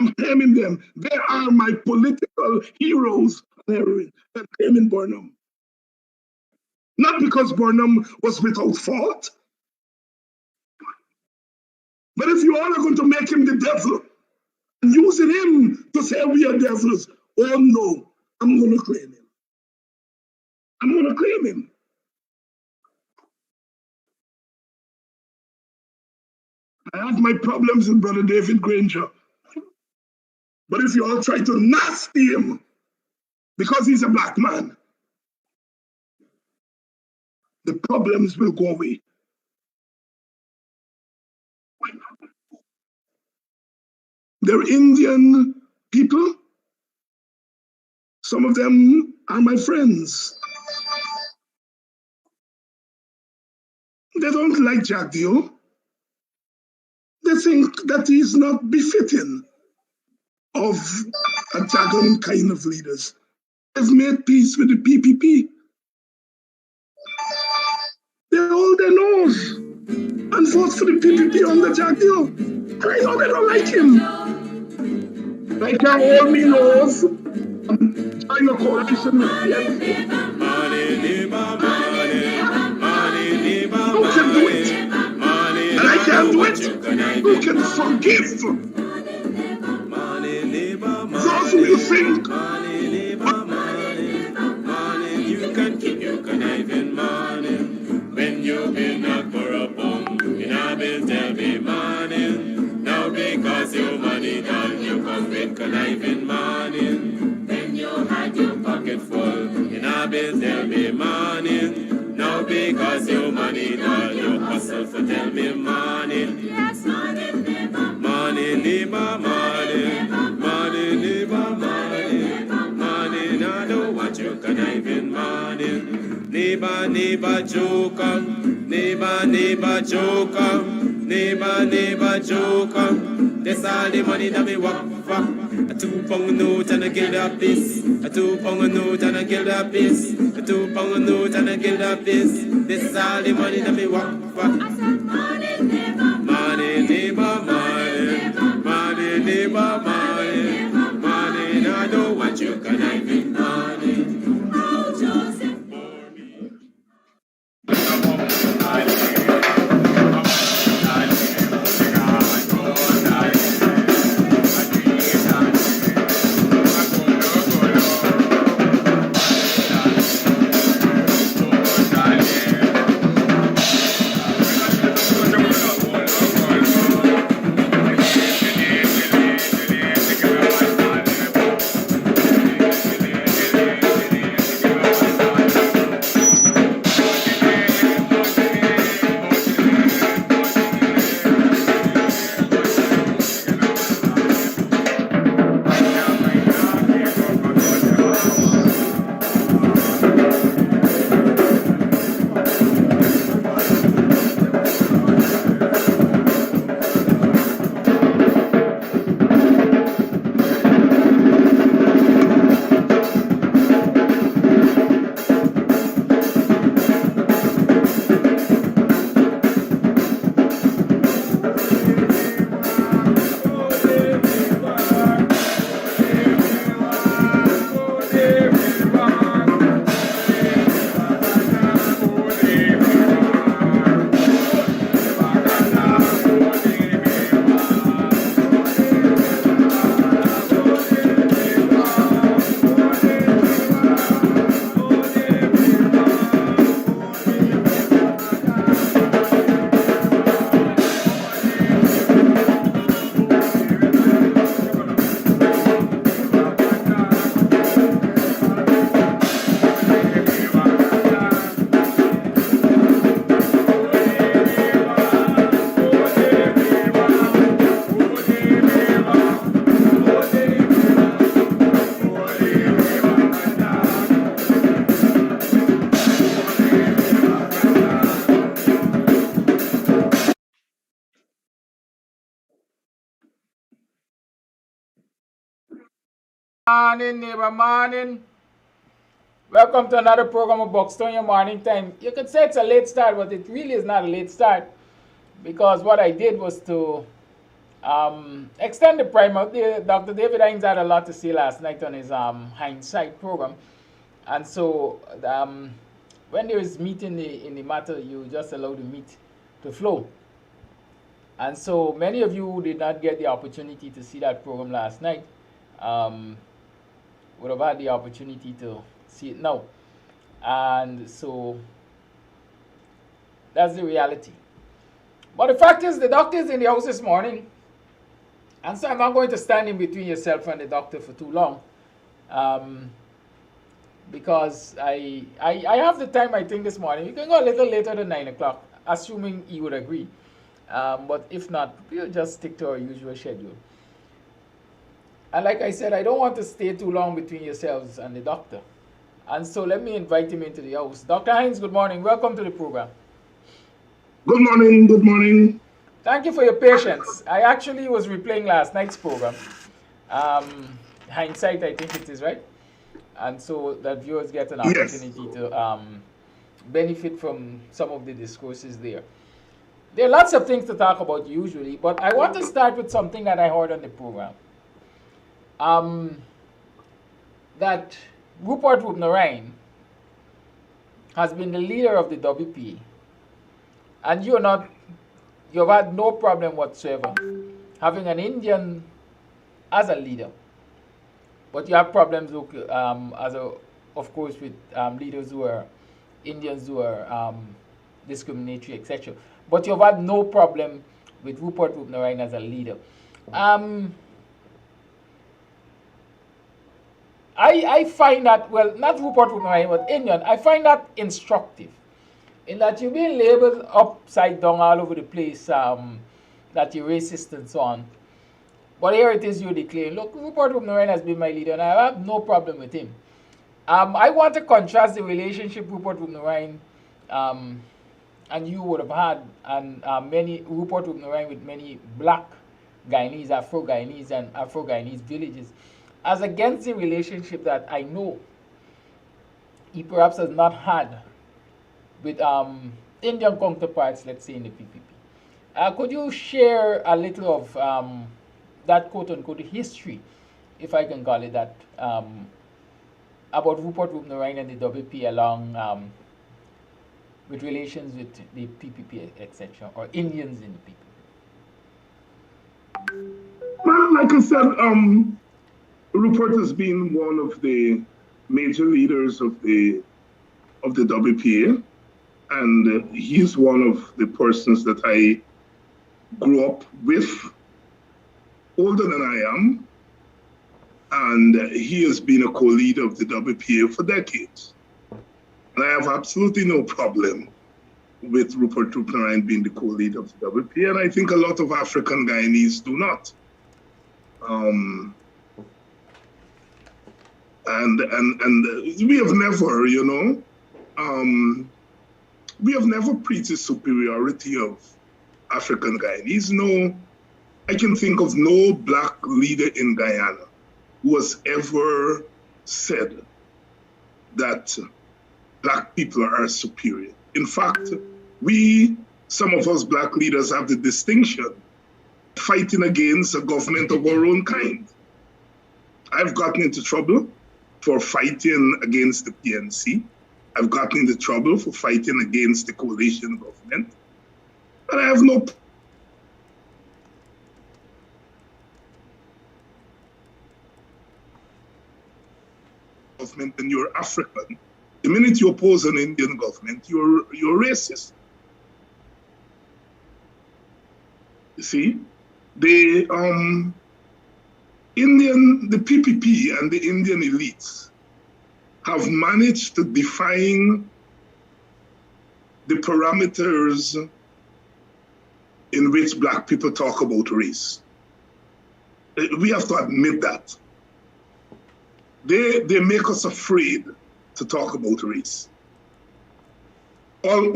I'm claiming them. They are my political heroes and heroines. I'm claiming Burnham. Not because Burnham was without fault. But if you all are going to make him the devil and using him to say we are devils, oh no, I'm going to claim him. I'm going to claim him. I have my problems with Brother David Granger. But if you all try to nasty him because he's a black man, the problems will go away. They're Indian people. Some of them are my friends. They don't like Jagdeo. They think that he's not befitting of a Jagan kind of leaders. They've made peace with the PPP. They hold their nose and vote for the PPP under Jagdeo. And I know they don't like him. They can hold me nose and join a coalition with them. Who can do it? And I can't do it. Who can forgive? Those who you think. You can keep your conniving money. When you've been a corrupt in a bill, tell me money. Now because your money done, you come with conniving money. When you had your pocket full in a bill, tell me money. Now because your money done, you hustle for tell me money. Yes, money, neighbor. Money, neighbor, money. Money, neighbor, money. Money, now I don't want you conniving money. Neighbor, neighbor, joker. Neighbor, neighbor, joker. Neighbor, neighbor, joker. That's all the money that me walk for. A 2 pound note and a guild piece. A 2 pound note and a guild piece. A 2 pound note and a guild piece. This all the money that me walk for. I said money, neighbor. Money, neighbor, money. Money, neighbor, money. Money, now I don't want you conniving money. Oh, Joseph. Morning, neighbor, morning. Welcome to another program of Buxton, your morning time. You could say it's a late start, but it really is not a late start because what I did was to extend the primer. Dr. David Hines had a lot to say last night on his hindsight program. And so when there is meat in the matter, you just allow the meat to flow. And so many of you who did not get the opportunity to see that program last night would have had the opportunity to see it now. And so that's the reality. But the fact is, the doctor is in the house this morning. And so I'm not going to stand in between yourself and the doctor for too long. Because I have the time, I think, this morning. You can go a little later than 9 o'clock, assuming he would agree. But if not, we'll just stick to our usual schedule. And like I said, I don't want to stay too long between yourselves and the doctor. And so let me invite him into the house. Dr. Hines, good morning. Welcome to the program. Good morning. Good morning. Thank you for your patience. I actually was replaying last night's program. Hindsight, I think it is, right? And so that viewers get an opportunity to benefit from some of the discourses there. There are lots of things to talk about usually, but I want to start with something that I heard on the program. That Rupert Wubnarine has been the leader of the WPA, and you've had no problem whatsoever having an Indian as a leader, but you have problems, of course, with leaders who are Indians who are discriminatory, etc. But you've had no problem with Rupert Wubnarine as a leader. I find that, well, not Rupert Wubnarine, but Indian, I find that instructive in that you're being labeled upside down all over the place, that you're racist and so on. But here it is, you declare, look, Rupert Wubnarine has been my leader and I have no problem with him. I want to contrast the relationship Rupert Wubnarine and you would have had, and Rupert Wubnarine with many black Guyanese, Afro-Guyanese and Afro-Guyanese villages, as against the relationship that I know he perhaps has not had with Indian counterparts, let's say, in the PPP. Could you share a little of that quote-unquote history, if I can call it that, about Rupert Wubnarine and the WP along with relations with the PPP, etc., or Indians in the PPP? Well, like I said, Rupert has been one of the major leaders of the WPA, and he's one of the persons that I grew up with, older than I am, and he has been a co-leader of the WPA for decades. And I have absolutely no problem with Rupert Wubnarine being the co-leader of the WPA, and I think a lot of African Guyanese do not. And we have never, we have never preached the superiority of African Guyanese. No, I can think of no black leader in Guyana who has ever said that black people are superior. In fact, some of us black leaders have the distinction of fighting against a government of our own kind. I've gotten into trouble for fighting against the PNC. I've gotten into trouble for fighting against the coalition government. But I have no government and you're African. The minute you oppose an Indian government, you're racist. You see, the PPP and the Indian elites have managed to define the parameters in which black people talk about race. We have to admit that. They make us afraid to talk about race. All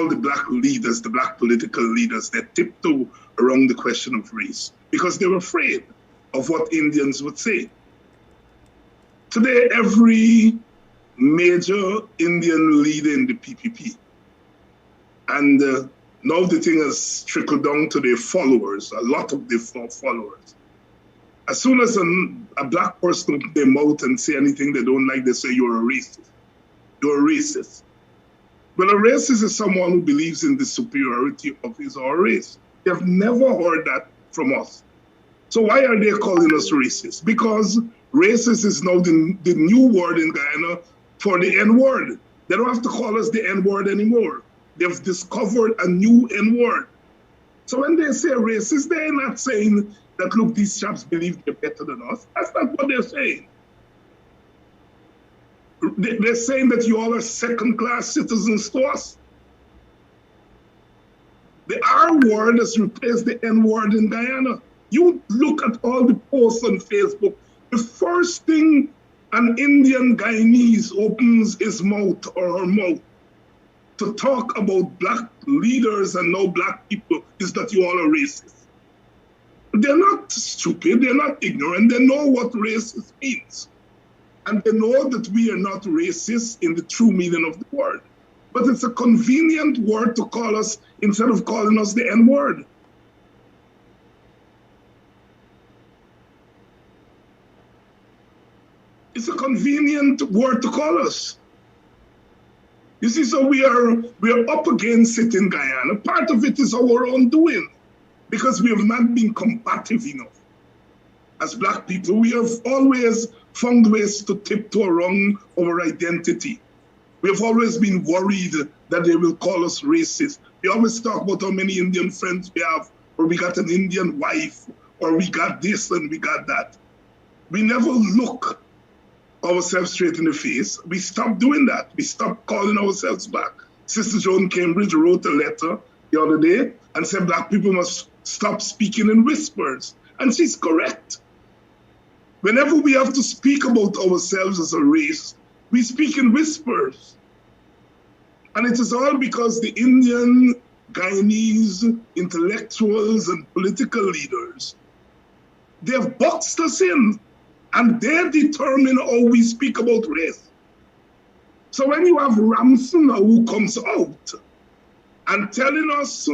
the black leaders, the black political leaders, they tiptoe around the question of race because they were afraid of what Indians would say. Today, every major Indian leader in the PPP, and now the thing has trickled down to their followers, a lot of their followers. As soon as a black person opens their mouth and say anything they don't like, they say, you're a racist. You're a racist. But a racist is someone who believes in the superiority of his or her race. They have never heard that from us. So why are they calling us racist? Because racist is now the new word in Guyana for the N-word. They don't have to call us the N-word anymore. They've discovered a new N-word. So when they say racist, they're not saying that, look, these chaps believe they're better than us. That's not what they're saying. They're saying that you all are second-class citizens to us. The R word has replaced the N word in Guyana. You look at all the posts on Facebook, the first thing an Indian Guyanese opens his mouth or her mouth to talk about black leaders and no black people is that you all are racist. They're not stupid, they're not ignorant, they know what racist means. And they know that we are not racist in the true meaning of the word. But it's a convenient word to call us instead of calling us the N-word. It's a convenient word to call us. You see, so we are up against it in Guyana. Part of it is our own doing, because we have not been combative enough. As black people, we have always found ways to tiptoe around our identity. We have always been worried that they will call us racist. We always talk about how many Indian friends we have, or we got an Indian wife, or we got this and we got that. We never look ourselves straight in the face. We stopped doing that. We stopped calling ourselves back. Sister Joan Cambridge wrote a letter the other day and said black people must stop speaking in whispers. And she's correct. Whenever we have to speak about ourselves as a race, we speak in whispers. And it is all because the Indian Guyanese intellectuals and political leaders, they have boxed us in, and they determine how we speak about race. So when you have Ramson who comes out and telling us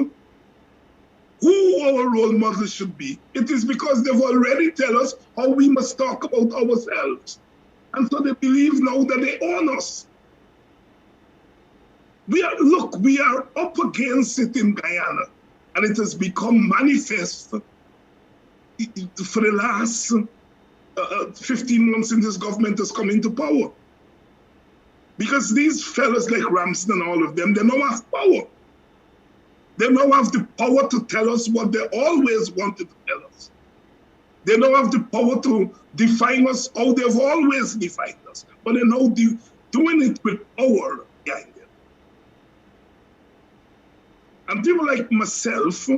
who our role models should be, it is because they've already tell us how we must talk about ourselves. And so they believe now that they own us. We are up against it in Guyana, and it has become manifest for the last 15 months since this government has come into power. Because these fellas like Ramsden and all of them, they now have power. They now have the power to tell us what they always wanted to tell us. They now have the power to define us how they've always defined us. But they're now doing it with power behind them. And people like myself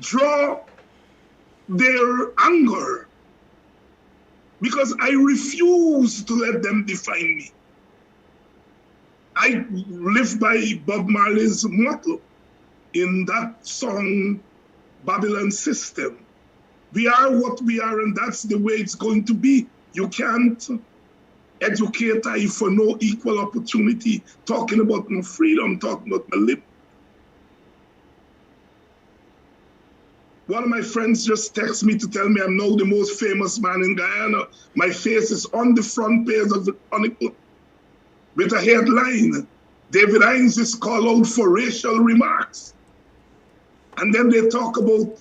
draw their anger because I refuse to let them define me. I live by Bob Marley's motto in that song, Babylon System. We are what we are, and that's the way it's going to be. You can't educate I for no equal opportunity, talking about no freedom, talking about my liberty. One of my friends just texted me to tell me I'm now the most famous man in Guyana. My face is on the front page of the Chronicle with a headline, David HINDS is called out for racial remarks. And then they talk about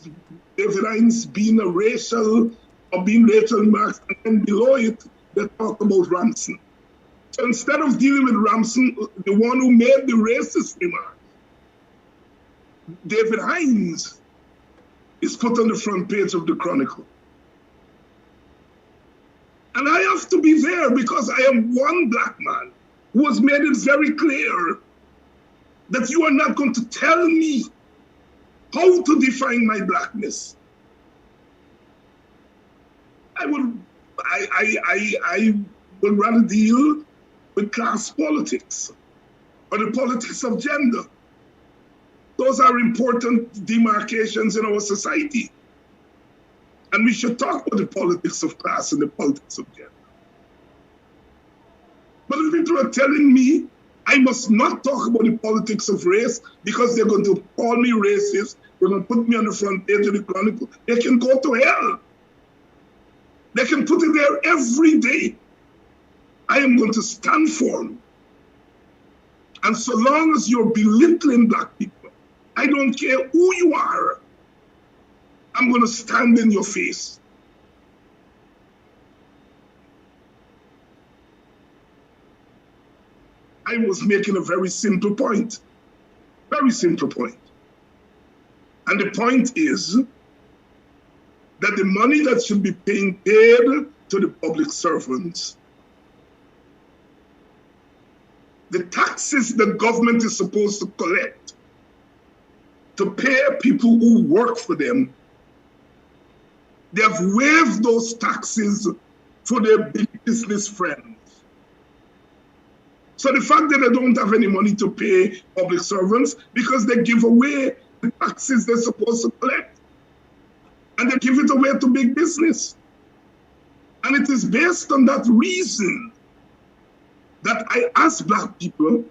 David HINDS being racial remarks, and then below it, they talk about Ramson. So instead of dealing with Ramson, the one who made the racist remark, David HINDS is put on the front page of the Chronicle. And I have to be there because I am one black man who has made it very clear that you are not going to tell me how to define my blackness. I would rather deal with class politics or the politics of gender. Those are important demarcations in our society. And we should talk about the politics of class and the politics of gender. But the people are telling me I must not talk about the politics of race because they're going to call me racist. They're going to put me on the front page of the Chronicle. They can go to hell. They can put it there every day. I am going to stand for them. And so long as you're belittling black people, I don't care who you are, I'm going to stand in your face. I was making a very simple point. Very simple point. And the point is that the money that should be paid to the public servants, the taxes the government is supposed to collect to pay people who work for them, they have waived those taxes for their big business friends. So the fact that they don't have any money to pay public servants because they give away the taxes they're supposed to collect. And they give it away to big business. And it is based on that reason that I ask black people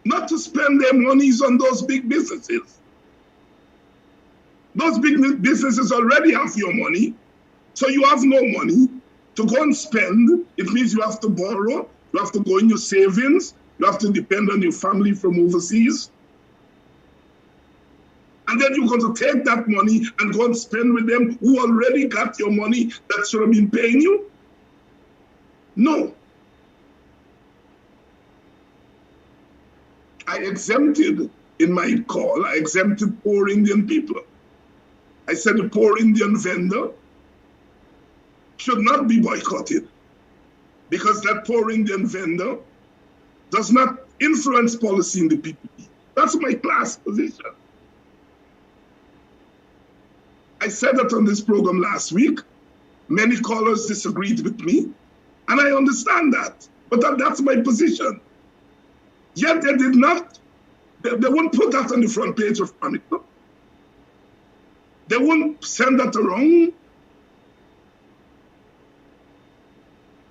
not to spend their monies on those big businesses. Those big businesses already have your money, so you have no money to go and spend. It means you have to borrow, you have to go in your savings, you have to depend on your family from overseas. And then you're going to take that money and go and spend with them who already got your money that should have been paying you? No. I exempted in my call, I exempted poor Indian people. I said the poor Indian vendor should not be boycotted because that poor Indian vendor does not influence policy in the PPP. That's my class position. I said that on this program last week. Many callers disagreed with me, and I understand that, but that's my position. Yet they did not, they won't put that on the front page of Chronicle. They won't send that around.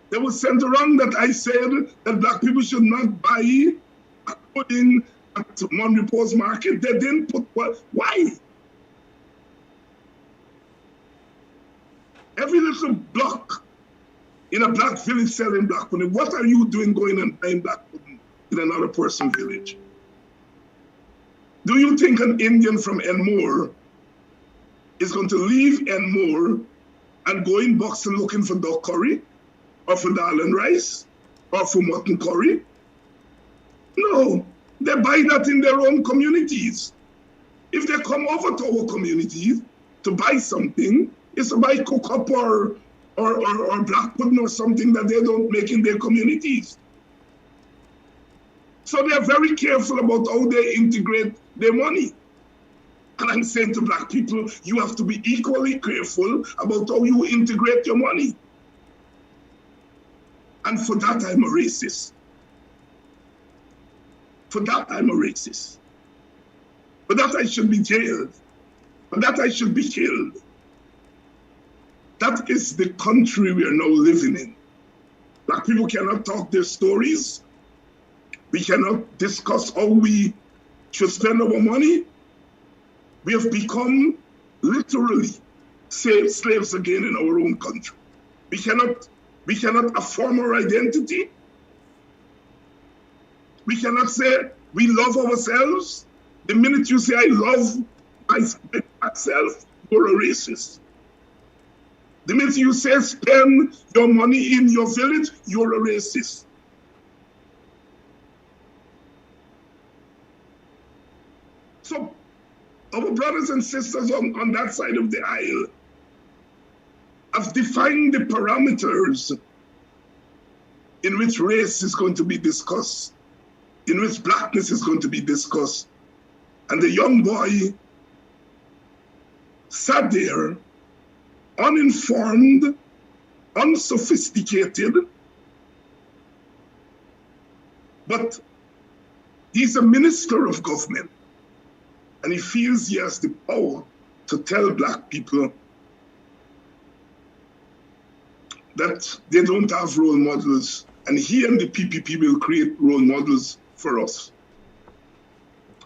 They will send around that I said that black people should not buy pudding at Monday Post Market. They didn't put what? Why? Every little block in a black village selling black pudding. What are you doing going and buying black pudding in another person's village? Do you think an Indian from Enmore is going to leave Enmore and go in Buxton looking for duck curry or for dal and rice or for mutton curry? No, they buy that in their own communities. If they come over to our communities to buy something, it's to buy cook-up or black pudding or something that they don't make in their communities. So they're very careful about how they integrate their money. And I'm saying to black people, you have to be equally careful about how you integrate your money. And for that, I'm a racist. For that, I'm a racist. For that, I should be jailed. For that, I should be killed. That is the country we are now living in. Black people cannot talk their stories. We cannot discuss how we should spend our money. We have become literally slaves again in our own country. We cannot affirm our identity. We cannot say we love ourselves. The minute you say I love myself, you're a racist. The minute you say spend your money in your village, you're a racist. So our brothers and sisters on that side of the aisle have defined the parameters in which race is going to be discussed, in which blackness is going to be discussed. And the young boy sat there, uninformed, unsophisticated, but he's a minister of government, and he feels he has the power to tell black people that they don't have role models, and he and the PPP will create role models for us.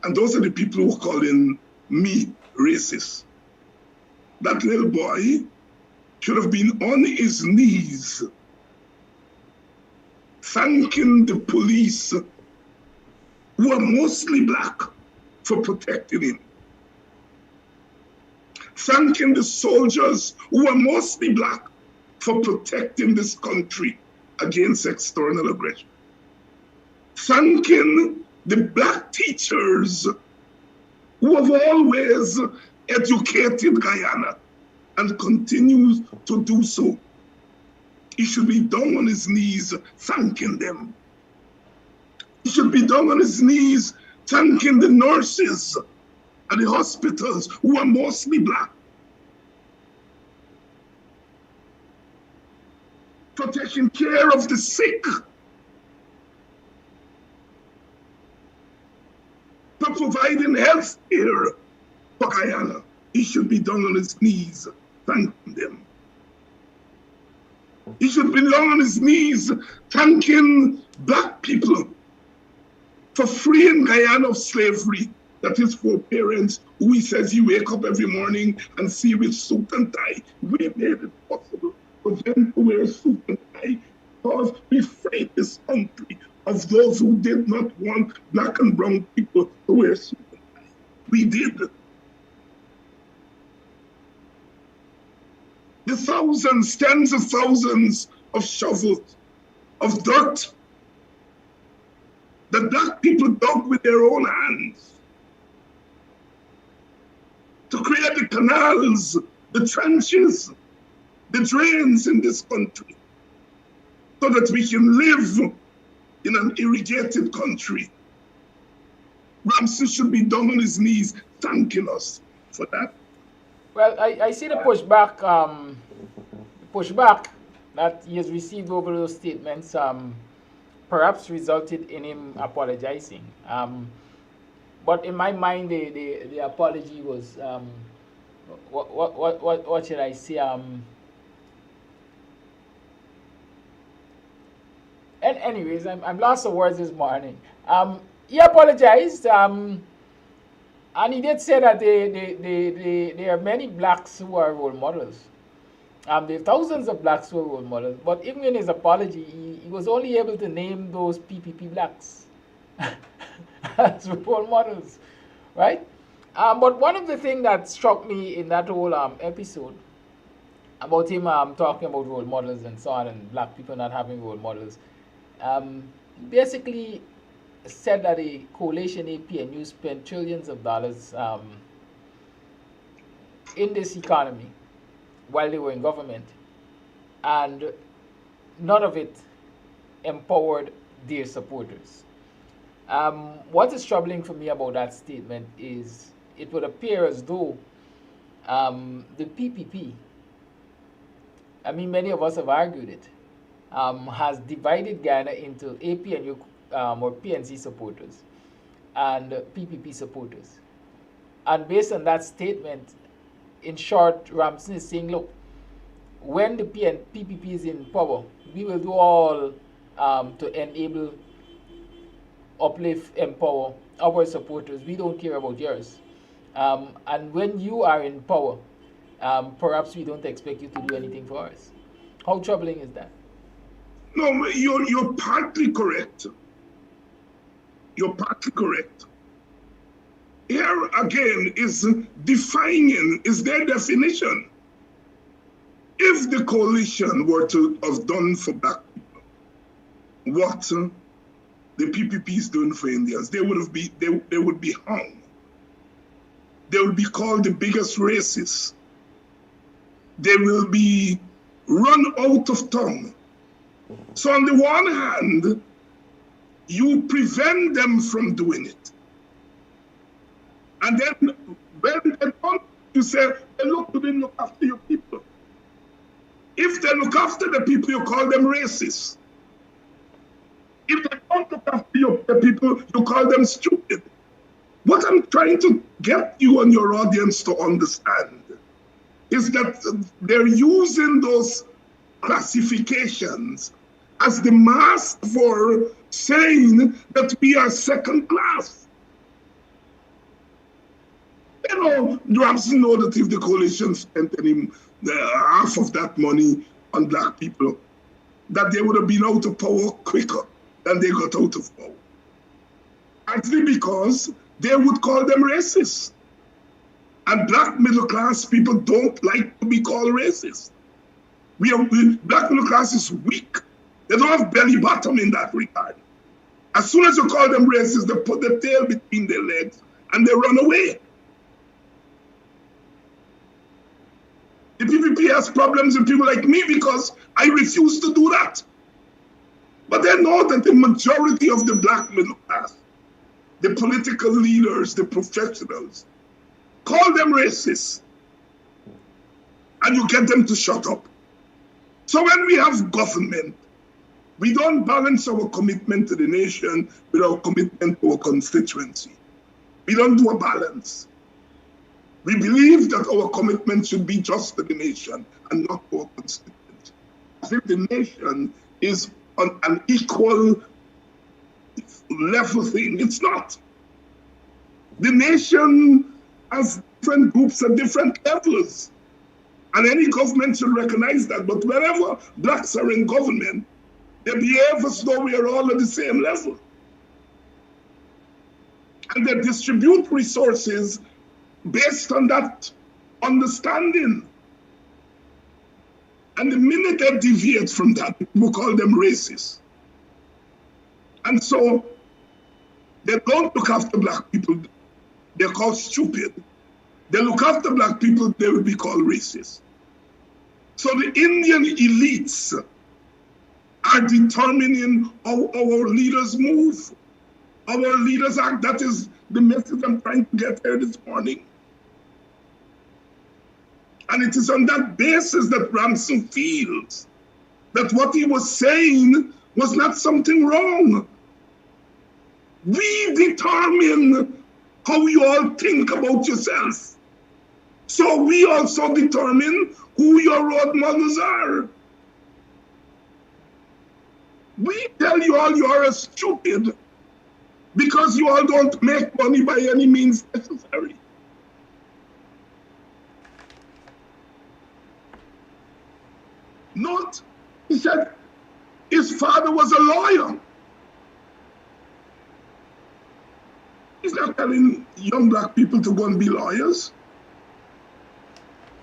And those are the people who are calling me racist. That little boy should have been on his knees, thanking the police, who are mostly black, for protecting him. Thanking the soldiers, who are mostly black, for protecting this country against external aggression. Thanking the black teachers who have always educated Guyana and continues to do so. He should be down on his knees thanking them. He should be down on his knees thanking the nurses at the hospitals who are mostly black for taking care of the sick, for providing health care for Guyana. He should be down on his knees thanking them. He should be down on his knees thanking black people for freeing Guyana of slavery. That his foreparents, who he says he wake up every morning and see with suit and tie. We made it possible for them to wear suit and tie because we freed this country of those who did not want black and brown people to wear suit and tie. We did. The thousands, tens of thousands of shovels of dirt that black people dug with their own hands to create the canals, the trenches, the drains in this country, so that we can live in an irrigated country. Ramsey should be down on his knees thanking us for that. Well, I see the pushback that he has received over those statements perhaps resulted in him apologizing. But in my mind, the apology was what should I say? And anyways, I'm lost of words this morning. He apologized, and he did say that there are many blacks who are role models. There are thousands of blacks who are role models. But even in his apology, he was only able to name those PPP blacks as role models, right? But one of the things that struck me in that whole episode about him talking about role models and so on, and black people not having role models, basically said that the coalition APNU spent trillions of dollars in this economy while they were in government, and none of it empowered their supporters. What is troubling for me about that statement is it would appear as though the PPP, I mean, many of us have argued it, has divided Ghana into APNU or PNC supporters and PPP supporters. And based on that statement, in short, Ramsey is saying, look, when the PPP is in power, we will do all to enable, uplift, empower our supporters. We don't care about yours. And when you are in power, perhaps we don't expect you to do anything for us. How troubling is that? No, you're partly correct. You're partly correct. Here again is defining, is their definition. If the coalition were to have done for black people what the PPP is doing for Indians, they would be hung. They would be called the biggest racists. They will be run out of tongue. So on the one hand, you prevent them from doing it. And then when they don't, you say, they look after your people. If they look after the people, you call them racist. If they don't look after the people, you call them stupid. What I'm trying to get you and your audience to understand is that they're using those classifications as the mask for saying that we are second class. You know, Ramsey know that if the coalition spent half of that money on black people, that they would have been out of power quicker than they got out of power. Actually, because they would call them racist. And black middle class people don't like to be called racist. Black middle class is weak. They don't have belly bottom in that regard. As soon as you call them racist, they put their tail between their legs and they run away. The PPP has problems with people like me because I refuse to do that. But they know that the majority of the black middle class, the political leaders, the professionals, call them racist. And you get them to shut up. So when we have government, we don't balance our commitment to the nation with our commitment to our constituency. We don't do a balance. We believe that our commitment should be just to the nation and not to our constituency. As if the nation is on an equal level thing. It's not. The nation has different groups at different levels. And any government should recognize that. But wherever blacks are in government, they behave as though we are all at the same level. And they distribute resources based on that understanding. And the minute they deviate from that, we call them racist. And so they don't look after black people. They're called stupid. They look after black people, they will be called racist. So the Indian elites are determining how our leaders move, our leaders act. That is the message I'm trying to get here this morning. And it is on that basis that Ramsey feels that what he was saying was not something wrong. We determine how you all think about yourself. So we also determine who your role models are. We tell you all you are stupid because you all don't make money by any means necessary. Not, he said, his father was a lawyer. He's not telling young black people to go and be lawyers.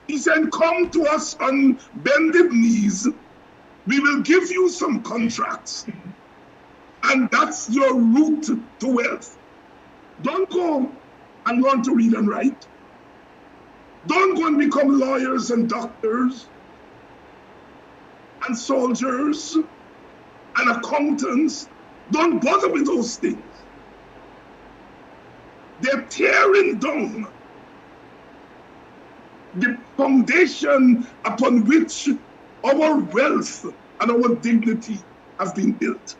He said, come to us on bended knees. We will give you some contracts. And that's your route to wealth. Don't go and learn to read and write. Don't go and become lawyers and doctors and soldiers and accountants. Don't bother with those things. They're tearing down the foundation upon which our wealth and our dignity have been built.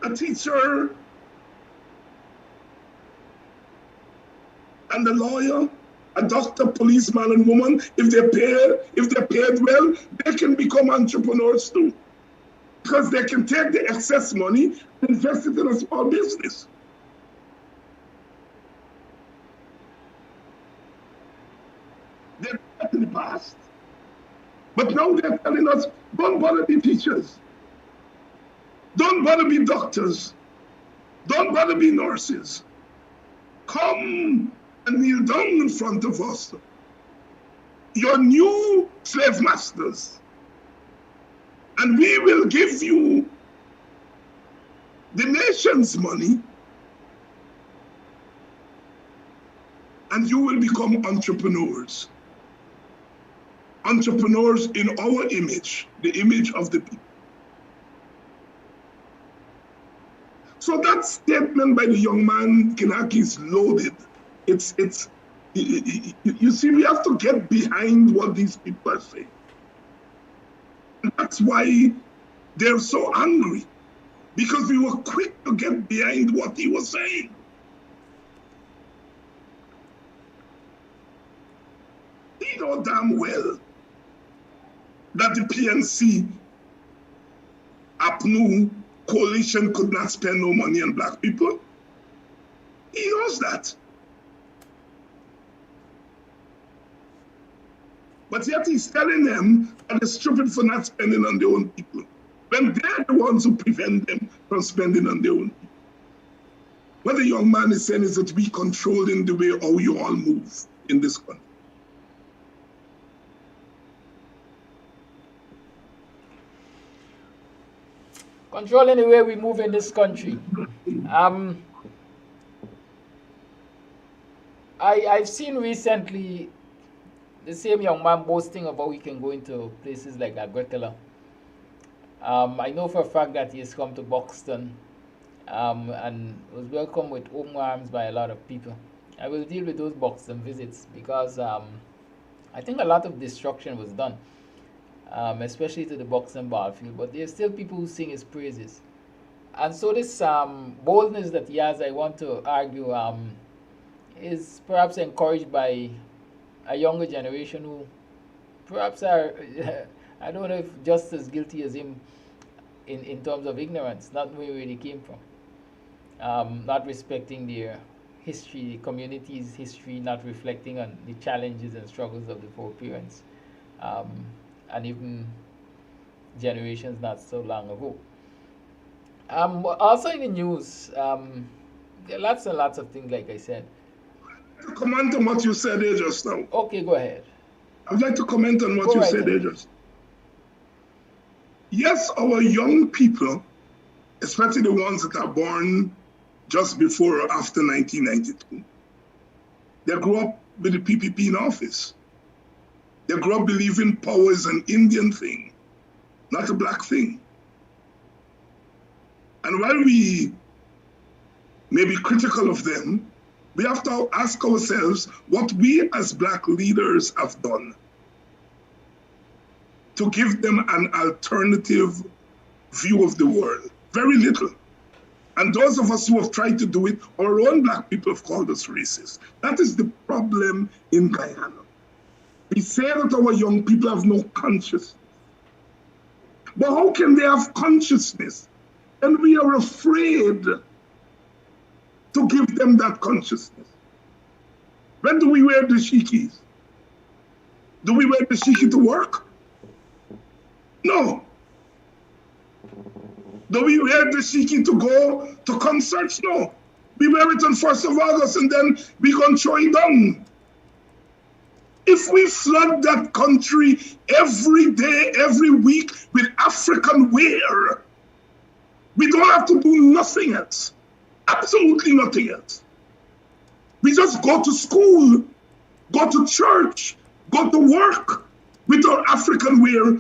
A teacher and a lawyer, a doctor, policeman, and woman, if they're paid well, they can become entrepreneurs too. Because they can take the excess money and invest it in a small business. They did that in the past. But now they're telling us, don't bother be teachers. Don't bother be doctors. Don't bother be nurses. Come and kneel down in front of us. Your new slave masters. And we will give you the nation's money, and you will become entrepreneurs. Entrepreneurs in our image, the image of the people. So that statement by the young man, Kinaki, is loaded. You see, we have to get behind what these people are saying. And that's why they're so angry, because we were quick to get behind what he was saying. know damn well that the PNC APNU coalition could not spend no money on black people. He knows that. But yet he's telling them that they're stupid for not spending on their own people, when they're the ones who prevent them from spending on their own people. What the young man is saying is that we controlling the way how you all move in this country. Controlling the way we move in this country. I've seen recently the same young man boasting about he can go into places like Agricola. I know for a fact that he has come to Buxton and was welcomed with open arms by a lot of people. I will deal with those Buxton visits because I think a lot of destruction was done, especially to the Buxton ball field, but there are still people who sing his praises. And so this boldness that he has, I want to argue, is perhaps encouraged by a younger generation who perhaps are, I don't know if just as guilty as him in terms of ignorance, not knowing where they came from, not respecting their history, the community's history, not reflecting on the challenges and struggles of the foreparents, and even generations not so long ago. Also in the news, there are lots and lots of things, like I said. To comment on what you said there just now. Okay, go ahead. I'd like to comment on what you said there just now. Yes, our young people, especially the ones that are born just before or after 1992, they grew up with the PPP in office. They grew up believing power is an Indian thing, not a black thing. And while we may be critical of them, we have to ask ourselves what we as black leaders have done to give them an alternative view of the world. Very little. And those of us who have tried to do it, our own black people have called us racist. That is the problem in Guyana. We say that our young people have no consciousness. But how can they have consciousness? And we are afraid to give them that consciousness. When do we wear the shikis? Do we wear the shiki to work? No. Do we wear the shiki to go to concerts? No. We wear it on 1st of August and then we go throw it down. If we flood that country every day, every week with African wear, we don't have to do nothing else. Absolutely nothing else. We just go to school, go to church, go to work with our African wear.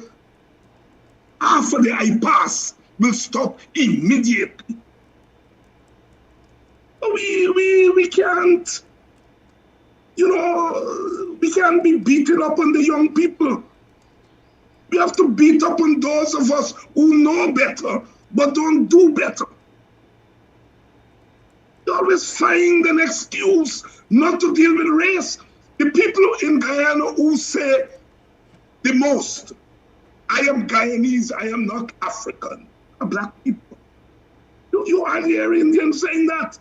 Half of the IPAS will stop immediately. We can't, we can't be beating up on the young people. We have to beat up on those of us who know better, but don't do better. You always find an excuse not to deal with race. The people in Guyana who say the most, I am Guyanese, I am not African, are black people. You hardly hear Indians saying that.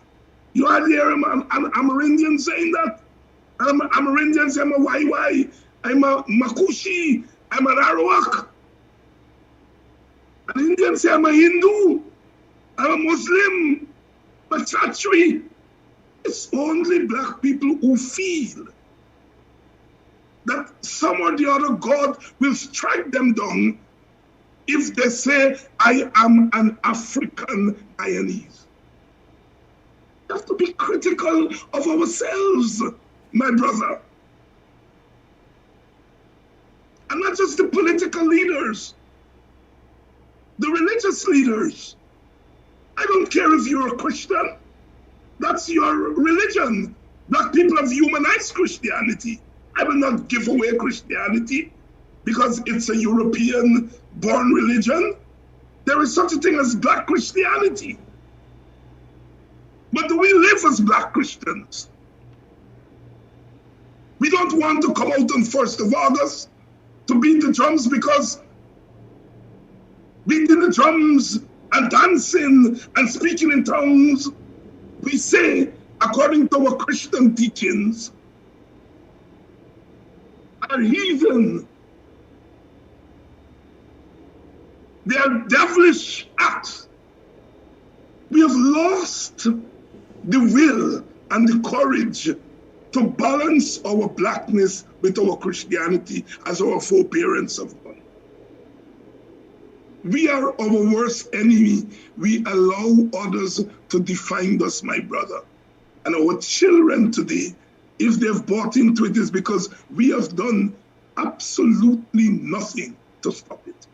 You hardly hear Amerindians saying that. Amerindians say I'm a YY, I'm a Makushi, I'm an Arawak. An Indian say I'm a Hindu, I'm a Muslim, but Chatri. It's only black people who feel that some or the other God will strike them down if they say, I am an African Guyanese. We have to be critical of ourselves, my brother. And not just the political leaders, the religious leaders. I don't care if you're a Christian. That's your religion. Black people have humanized Christianity. I will not give away Christianity because it's a European-born religion. There is such a thing as black Christianity. But do we live as black Christians? We don't want to come out on 1st of August to beat the drums, because beating the drums and dancing and speaking in tongues, we say, according to our Christian teachings, are heathen. They are devilish acts. We have lost the will and the courage to balance our blackness with our Christianity as our foreparents have done. We are our worst enemy. We allow others to define us, my brother. And our children today, if they've bought into it, is because we have done absolutely nothing to stop it.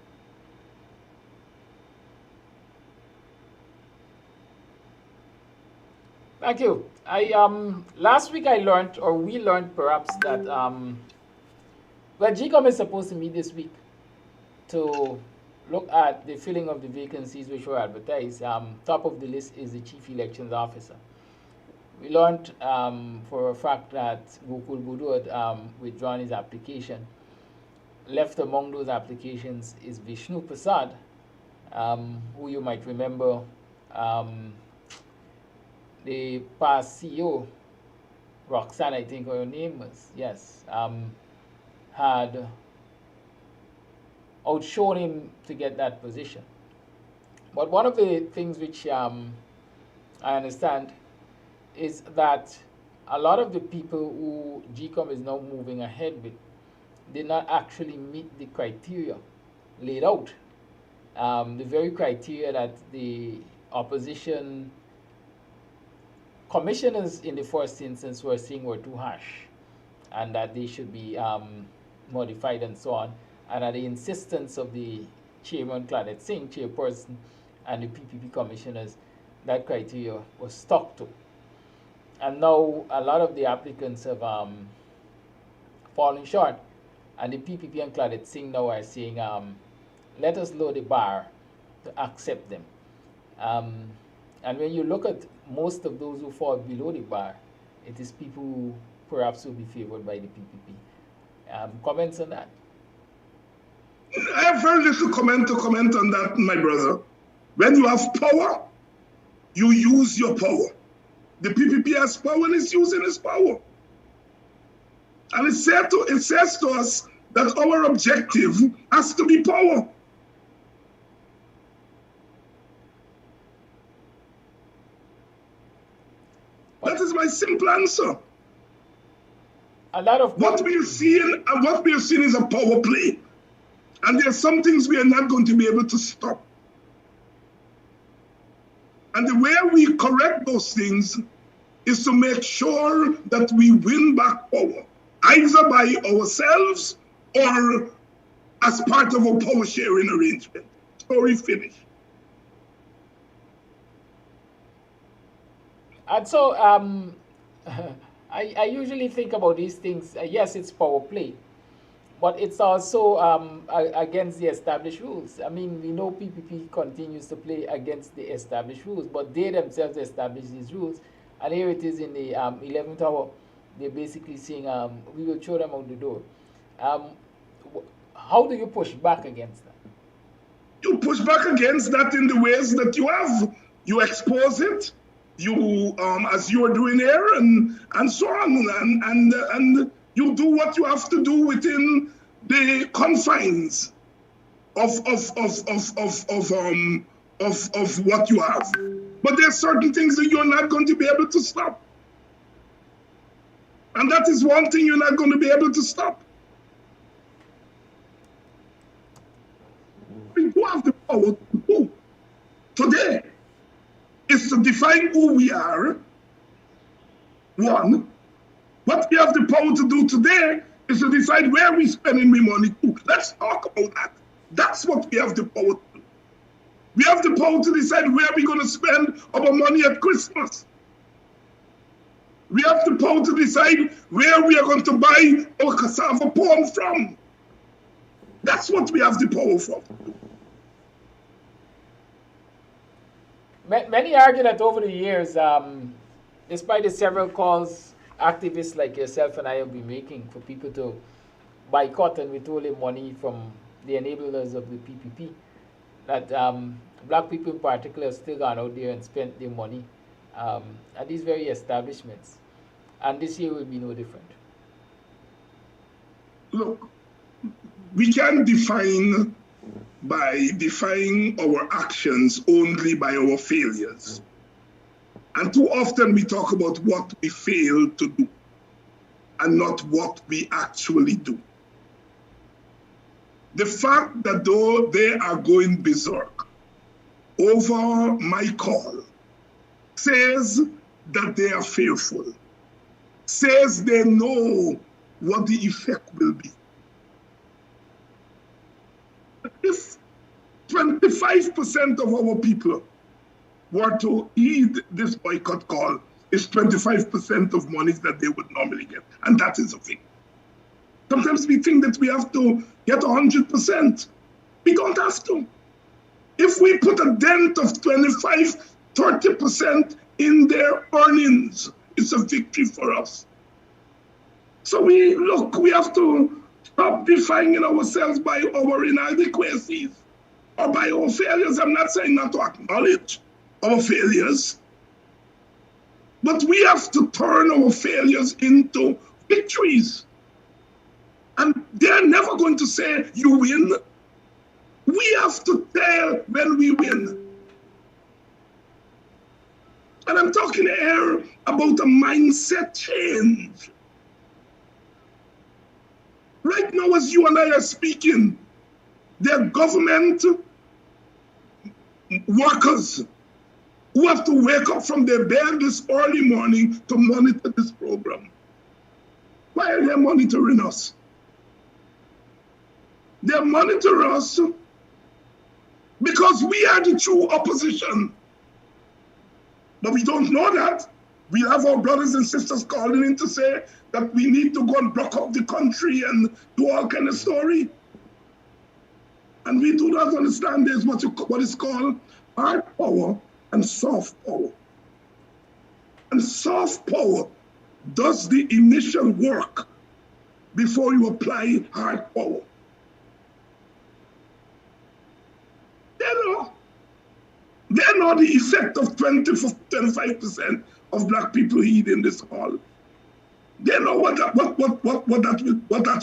Thank you. Last week we learned perhaps that GCOM is supposed to meet this week to look at the filling of the vacancies which were advertised. Top of the list is the Chief Elections Officer. We learned for a fact that Gokul Budu had withdrawn his application. Left among those applications is Vishnu Prasad, who you might remember, the past CEO, Roxanne, I think her name was, yes, had outshone him to get that position. But one of the things which I understand is that a lot of the people who GCOM is now moving ahead with did not actually meet the criteria laid out. The very criteria that the opposition commissioners in the first instance were saying were too harsh, and that they should be modified and so on. And at the insistence of the chairman, Claudette Singh, chairperson, and the PPP commissioners, that criteria was stuck to. And now a lot of the applicants have fallen short, and the PPP and Claudette Singh now are saying, let us lower the bar to accept them. And when you look at most of those who fall below the bar, it is people who perhaps will be favored by the PPP. Comments on that? I have very little comment on that, my brother. When you have power, you use your power. The PPP has power and is using its power. And it says to us that our objective has to be power. That is my simple answer. A lot of what we are seeing is a power play. And there are some things we are not going to be able to stop. And the way we correct those things is to make sure that we win back power, either by ourselves or as part of a power sharing arrangement. Story finished. And so I usually think about these things. Yes, it's power play, but it's also against the established rules. I mean, we know PPP continues to play against the established rules, but they themselves establish these rules. And here it is in the 11th hour. They're basically saying, we will throw them out the door. How do you push back against that? You push back against that in the ways that you have. You expose it. You, as you are doing here, and so on, and you do what you have to do within the confines of what you have. But there are certain things that you're not going to be able to stop, and that is one thing you're not going to be able to stop. We do have the power to do today is to define who we are, one. What we have the power to do today is to decide where we're spending our money to. Let's talk about that. That's what we have the power to do. We have the power to decide where we're going to spend our money at Christmas. We have the power to decide where we are going to buy our cassava palm from. That's what we have the power for. Many argue that over the years, despite the several calls activists like yourself and I have been making for people to boycott and withholding money from the enablers of the PPP, that black people in particular have still gone out there and spent their money at these very establishments. And this year will be no different. Look, we can define by defining our actions only by our failures. And too often we talk about what we fail to do and not what we actually do. The fact that though they are going berserk over my call says that they are fearful, says they know what the effect will be. If 25% of our people were to heed this boycott call, it's 25% of monies that they would normally get, and that is a thing. Sometimes we think that we have to get 100%. We don't have to. If we put a dent of 25, 30% in their earnings, it's a victory for us. So we have to stop defining ourselves by our inadequacies or by our failures. I'm not saying not to acknowledge our failures, but we have to turn our failures into victories. And they're never going to say, you win. We have to tell when we win. And I'm talking here about a mindset change. Right now, as you and I are speaking, there are government workers who have to wake up from their bed this early morning to monitor this program. Why are they monitoring us? They monitor us because we are the true opposition. But we don't know that. We have our brothers and sisters calling in to say that we need to go and block up the country and do all kind of story. And we do not understand there's what is called hard power and soft power. And soft power does the initial work before you apply hard power. They know the effect of 25% of black people heeding this call. They know what that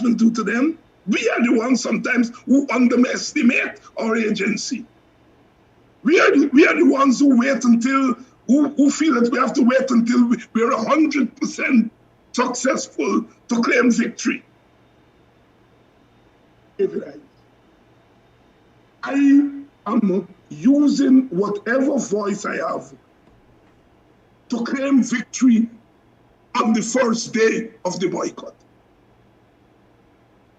will do to them. We are the ones sometimes who underestimate our agency. We are the ones who wait until, who feel that we have to wait until we're 100% successful to claim victory. I am using whatever voice I have to claim victory on the first day of the boycott.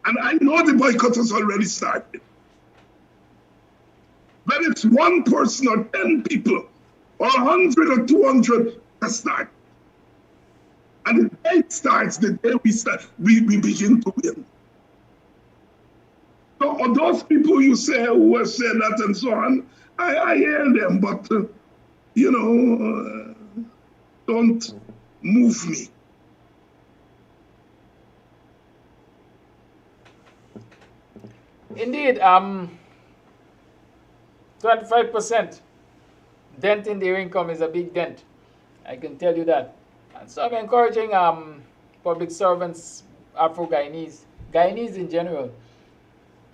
And I know the boycott has already started. But it's one person or 10 people or 100 or 200 that start. And the day it starts, the day we begin to win. So those people you say who have said that and so on, I hear them, but don't move me. Indeed, 25% dent in their income is a big dent. I can tell you that. And so I'm encouraging public servants, Afro-Guyanese, Guyanese in general,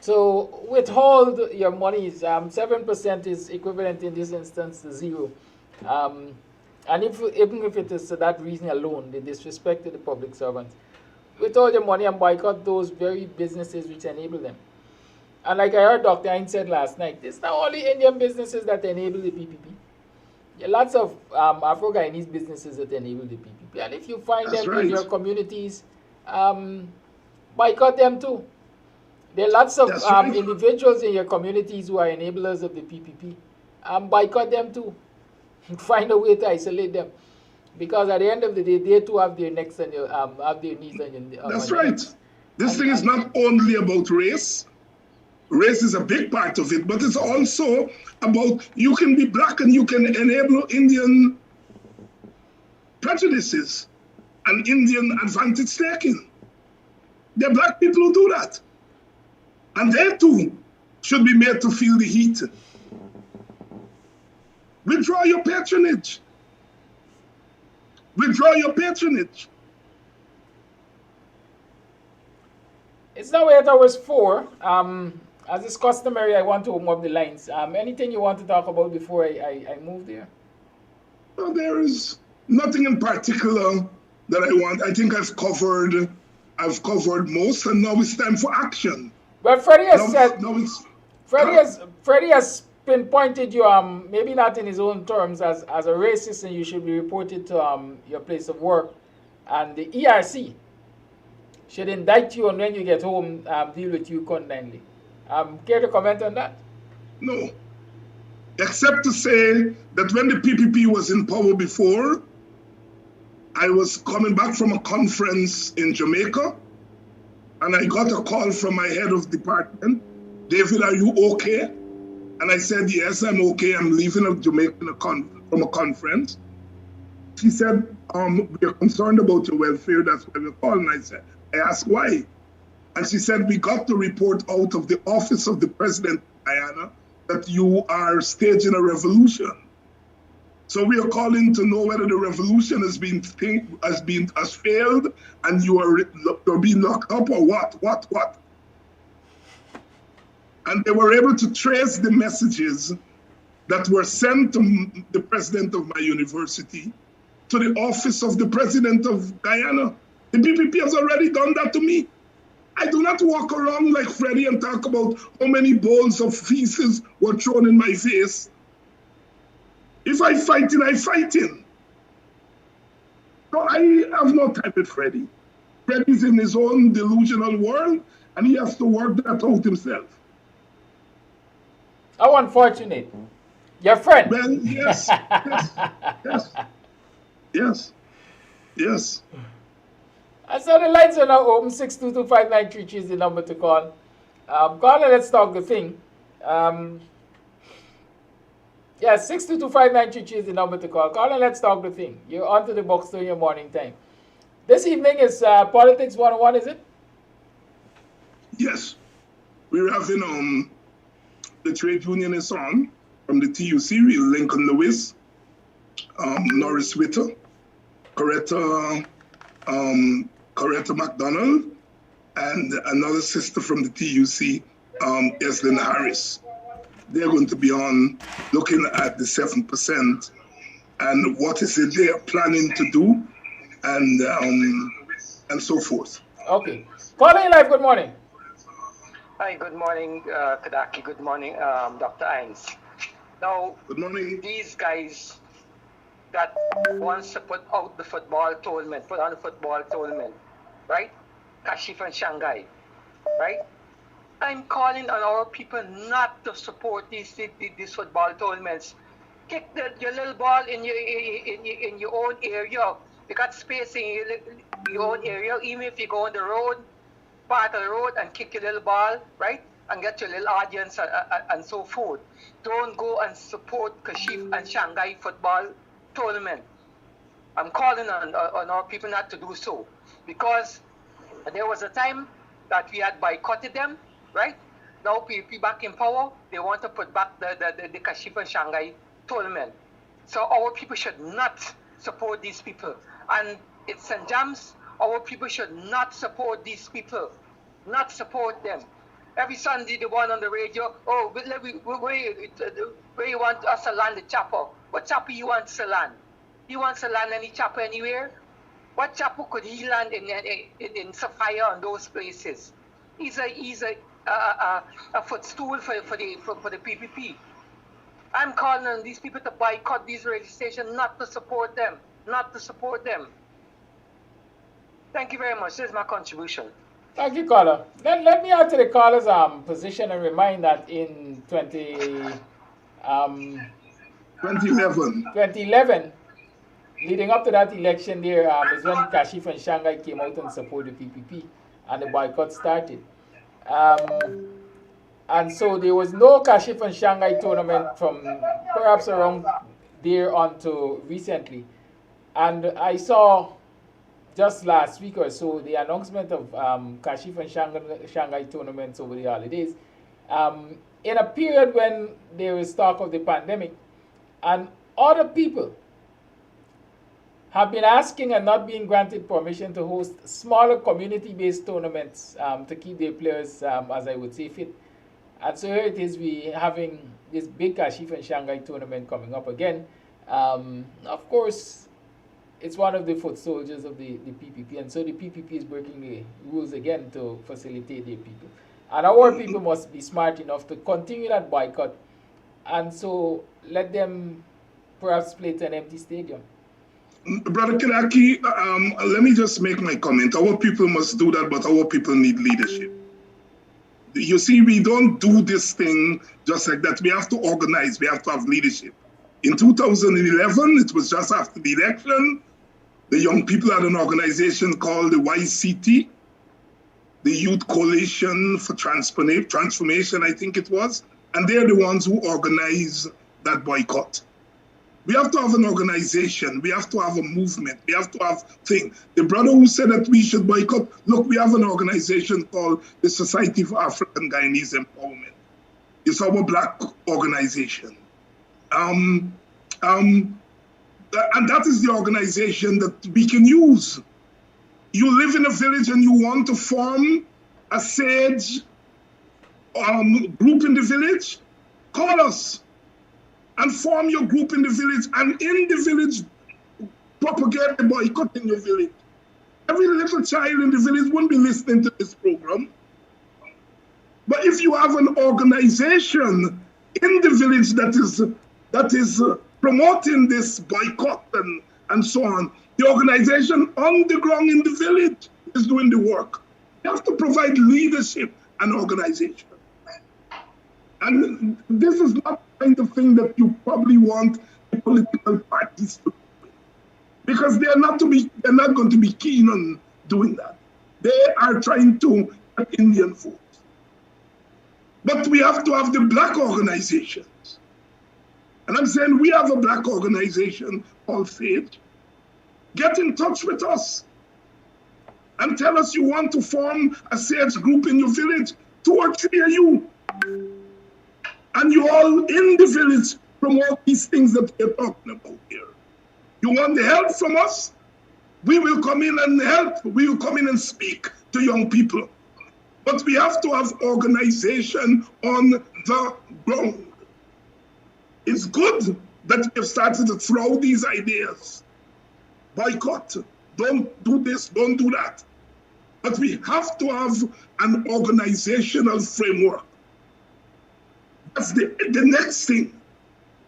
to withhold your monies. 7% is equivalent in this instance to 0. And even if it is for that reason alone, the disrespect to the public servants, withhold your money and boycott those very businesses which enable them. And like I heard Dr. Hines said last night, it's not only Indian businesses that enable the PPP. There are lots of Afro-Guyanese businesses that enable the PPP. And if you find them in your communities, boycott them too. There are lots of individuals in your communities who are enablers of the PPP. Boycott them too. Find a way to isolate them. Because at the end of the day, they too have their necks and have their knees on your That's right. This thing is not only about race. Race is a big part of it, but it's also about you can be black and you can enable Indian prejudices. and Indian advantage taking. There are black people who do that. And they too should be made to feel the heat. Withdraw your patronage. Withdraw your patronage. It's now 8:04. As is customary, I want to open up the lines. Anything you want to talk about before I move there? Well, there is nothing in particular that I want. I think I've covered most, and now it's time for action. Well, Freddie has said. Now it's, Freddie has pinpointed you, maybe not in his own terms, as a racist, and you should be reported to your place of work, and the ERC should indict you, and when you get home, deal with you condemnedly. Care to comment on that? No. Except to say that when the PPP was in power before, I was coming back from a conference in Jamaica, and I got a call from my head of department. David, are you okay? And I said, yes, I'm okay. I'm leaving of Jamaica from a conference. She said, we're concerned about your welfare. That's why we're calling. I asked why. And she said, we got the report out of the office of the president of Guyana that you are staging a revolution. So we are calling to know whether the revolution has failed and you're being locked up or what. And they were able to trace the messages that were sent to the president of my university to the office of the president of Guyana. The PPP has already done that to me. I do not walk around like Freddie and talk about how many bowls of feces were thrown in my face. If I fight in, I fight in. So I have no time with Freddie. Freddie's in his own delusional world, and he has to work that out himself. How unfortunate. Your friend. Well, yes. I saw the lines are now open. 6225933 is the number to call. Call and let's talk the thing. Yeah, 6225933 is the number to call. Call and let's talk the thing. You're on to the box during your morning time. This evening is Politics 101, is it? Yes. We're having the trade unionists on from the TUC, Lincoln Lewis, Norris Witter, Coretta McDonald, and another sister from the TUC, Eslyn Harris. They're going to be on looking at the 7% and what is it they're planning to do and so forth. Okay. Calling live, good morning. Hi, good morning, Kadaki. Good morning, Dr. Hines. Now, good morning. These guys that wants to put out the football tournament, put on the football tournament, right? Kashif and Shanghai, right? I'm calling on our people not to support these football tournaments. Kick your little ball in your own area. You got space in your own area, even if you go on the road, part of the road, and kick your little ball, right? And get your little audience and so forth. Don't go and support Kashif and Shanghai football tournament. I'm calling on our people not to do so, because there was a time that we had boycotted them, right? Now PPP back in power, they want to put back the Kashif and Shanghai tournament. So our people should not support these people. And it's St. James, our people should not support these people, not support them. Every Sunday they want on the radio, oh, where you want us to land the chopper? What chopper you want to land? He wants to land any chopper anywhere? What chopper could he land in Sapphire and those places? He's a footstool for the PPP. I'm calling on these people to boycott these registrations, not to support them, Thank you very much. This is my contribution. Thank you, caller. Let me add to the caller's position and remind that in 2011, leading up to that election there is when Kashif and Shanghai came out and supported the PPP and the boycott started. And so there was no Kashif and Shanghai tournament from perhaps around there on to recently. And I saw just last week or so, the announcement of Kashif and Shanghai tournaments over the holidays, in a period when there is talk of the pandemic, and other people have been asking and not being granted permission to host smaller community-based tournaments to keep their players, as I would say, fit. And so here it is, we having this big Kashif and Shanghai tournament coming up again. Of course, it's one of the foot soldiers of the PPP, and so the PPP is breaking the rules again to facilitate their people. And our people must be smart enough to continue that boycott, and so let them perhaps play to an empty stadium. Brother Kidaki, let me just make my comment. Our people must do that, but our people need leadership. You see, we don't do this thing just like that. We have to organize. We have to have leadership. In 2011, it was just after the election, the young people had an organization called the YCT, the Youth Coalition for Transformation, I think it was, and they're the ones who organize that boycott. We have to have an organization. We have to have a movement. We have to have things. The brother who said that we should boycott, look, we have an organization called the Society for African Guyanese Empowerment. It's our black organization. And that is the organization that we can use. You live in a village and you want to form a SAGE group in the village, call us and form your group in the village, and in the village, propagate the boycott in your village. Every little child in the village won't be listening to this program. But if you have an organization in the village that is promoting this boycott and so on, the organization on the ground in the village is doing the work. You have to provide leadership and organization. And this is not the kind of thing that you probably want the political parties to do, because they're not going to be keen on doing that. They are trying to get Indian votes. But we have to have the black organizations. And I'm saying we have a black organization called SAGE. Get in touch with us and tell us you want to form a SAGE group in your village, 2 or 3 of you. And you all in the village promote these things that we're talking about here. You want the help from us? We will come in and help. We will come in and speak to young people. But we have to have organization on the ground. It's good that we have started to throw these ideas. Boycott, don't do this, don't do that. But we have to have an organizational framework. That's the next thing.